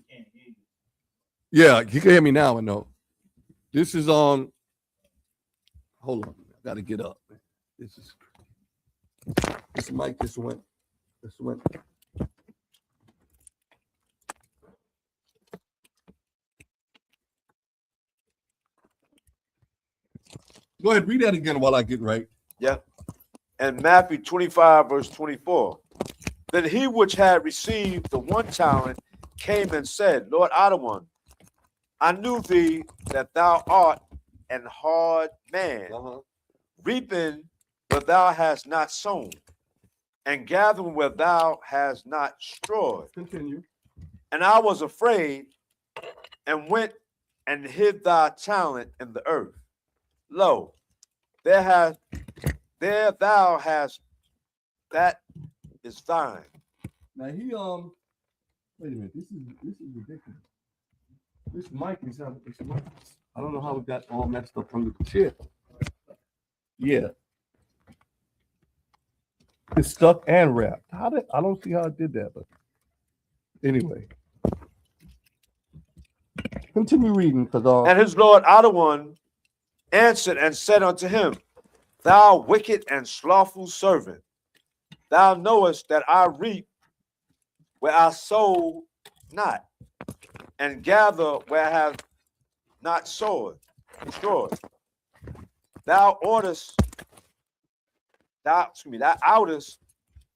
Yeah, you can hear me now. I know. This is on. Hold on, I gotta get up. This mic just went. Go ahead, read that again while I get right. Yeah. And Matthew 25, verse 24. Then he which had received the 1 talent came and said, Lord Adonai, I knew thee that thou art an hard man, reaping where thou hast not sown, and gathering where thou hast not strawed. Continue. And I was afraid and went and hid thy talent in the earth. Lo, there thou hast, that is thine. Now he wait a minute. This is ridiculous. This mic is I don't know how it got all messed up from the chair. Yeah. It's stuck and wrapped. I don't see how it did that, but anyway. Continue reading, because And his Lord Adonai answered and said unto him, Thou wicked and slothful servant, thou knowest that I reap where I sow not, and gather where I have not sowed, destroyed. Thou oughtest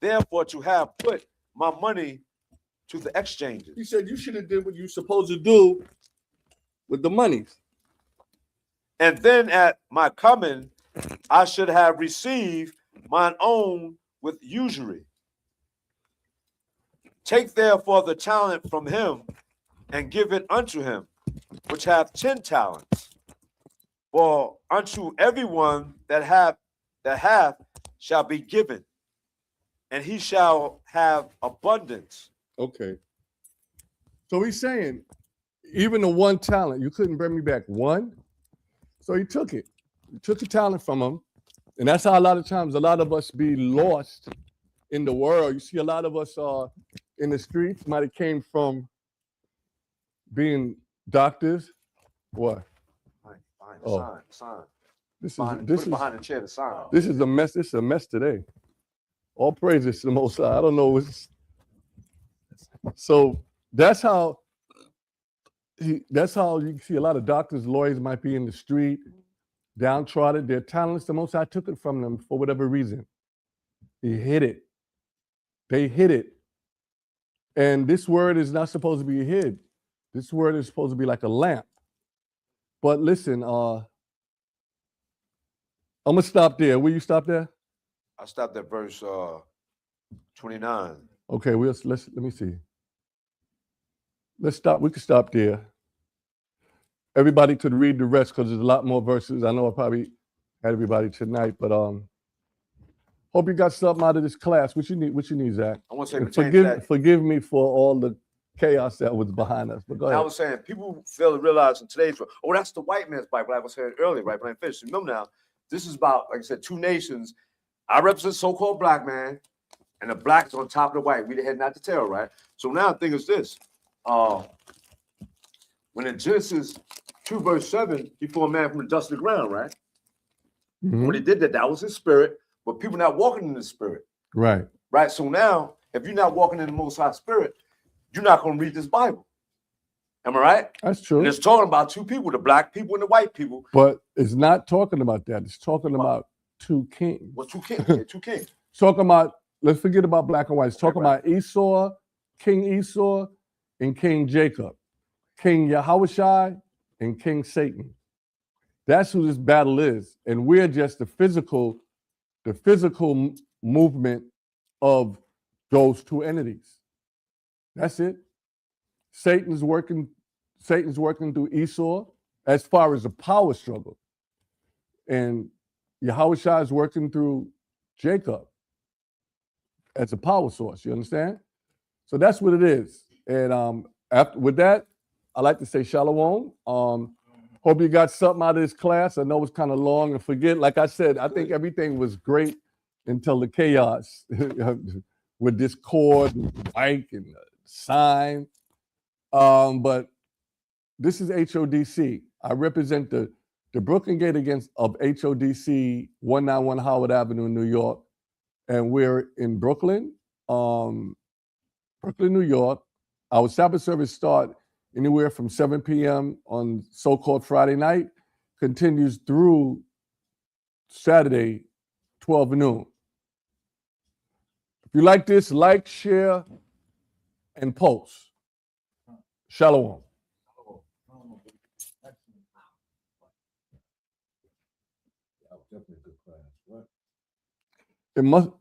therefore to have put my money to the exchanges. He said you should have did what you supposed to do with the monies. And then at my coming, I should have received mine own with usury. Take therefore the talent from him and give it unto him, which hath 10 talents. For unto everyone that hath shall be given, and he shall have abundance. Okay. So he's saying, even the 1 talent, you couldn't bring me back 1. So he took it. He took the talent from him. And that's how a lot of times a lot of us be lost in the world. You see a lot of us in the streets might have came from being doctors. What? Behind Oh. the sign. This Behind the chair, the sign. This is a mess. This is a mess today. All praises to the Most High. I don't know. So that's how you can see a lot of doctors, lawyers might be in the street, downtrodden. Their talents, the Most High took it from them for whatever reason. He hid it. They hid it. And this word is not supposed to be hid. This word is supposed to be like a lamp. But listen, I'm gonna stop there. Will you stop there? I stopped at verse 29. Okay, let me see. Let's stop. We can stop there. Everybody could read the rest because there's a lot more verses. I know I probably had everybody tonight, but hope you got something out of this class. What you need, Zach? I want to say, And pertaining to that, forgive me for all the chaos that was behind us. But go I ahead. was saying, people fail to realize in today's world, oh, that's the white man's Bible. Like I was saying earlier, right? But I finished. Remember now, this is about, like I said, 2 nations. I represent so-called black man, and the black is on top of the white. We the head, not the tail, right? So now the thing is this. When in Genesis 2, verse 7, he formed man from the dust of the ground, right? Mhm. When he did that, that was his spirit, but people not walking in the spirit. Right. Right. So now, if you're not walking in the Most High Spirit, you're not going to read this Bible. Am I right? That's true. And it's talking about 2 people, the black people and the white people. But it's not talking about that. It's talking about 2 kings. Well, 2 kings. Okay, 2 kings. It's talking about, let's forget about black and white. It's talking right. about Esau, King Esau, and King Jacob, King Yahawashi, and King Satan. That's who this battle is. And we're just the physical movement of those 2 entities. That's it. Satan's working through Esau as far as the power struggle. And Yahawashi is working through Jacob as a power source. You understand? So that's what it is. And with that, I like to say shalom. Hope you got something out of this class. I know it's kind of long, and forget, like I said, I think everything was great until the chaos with this cord and the mic and the sign. But this is HODC. I represent the Brooklyn Gate of HODC 191 Howard Avenue in New York. And we're in Brooklyn, New York. Our Sabbath service start anywhere from 7 p.m. on so-called Friday night, continues through Saturday, 12 noon. If you like this, like, share, and post. Shalom. That was definitely a good class. What? It must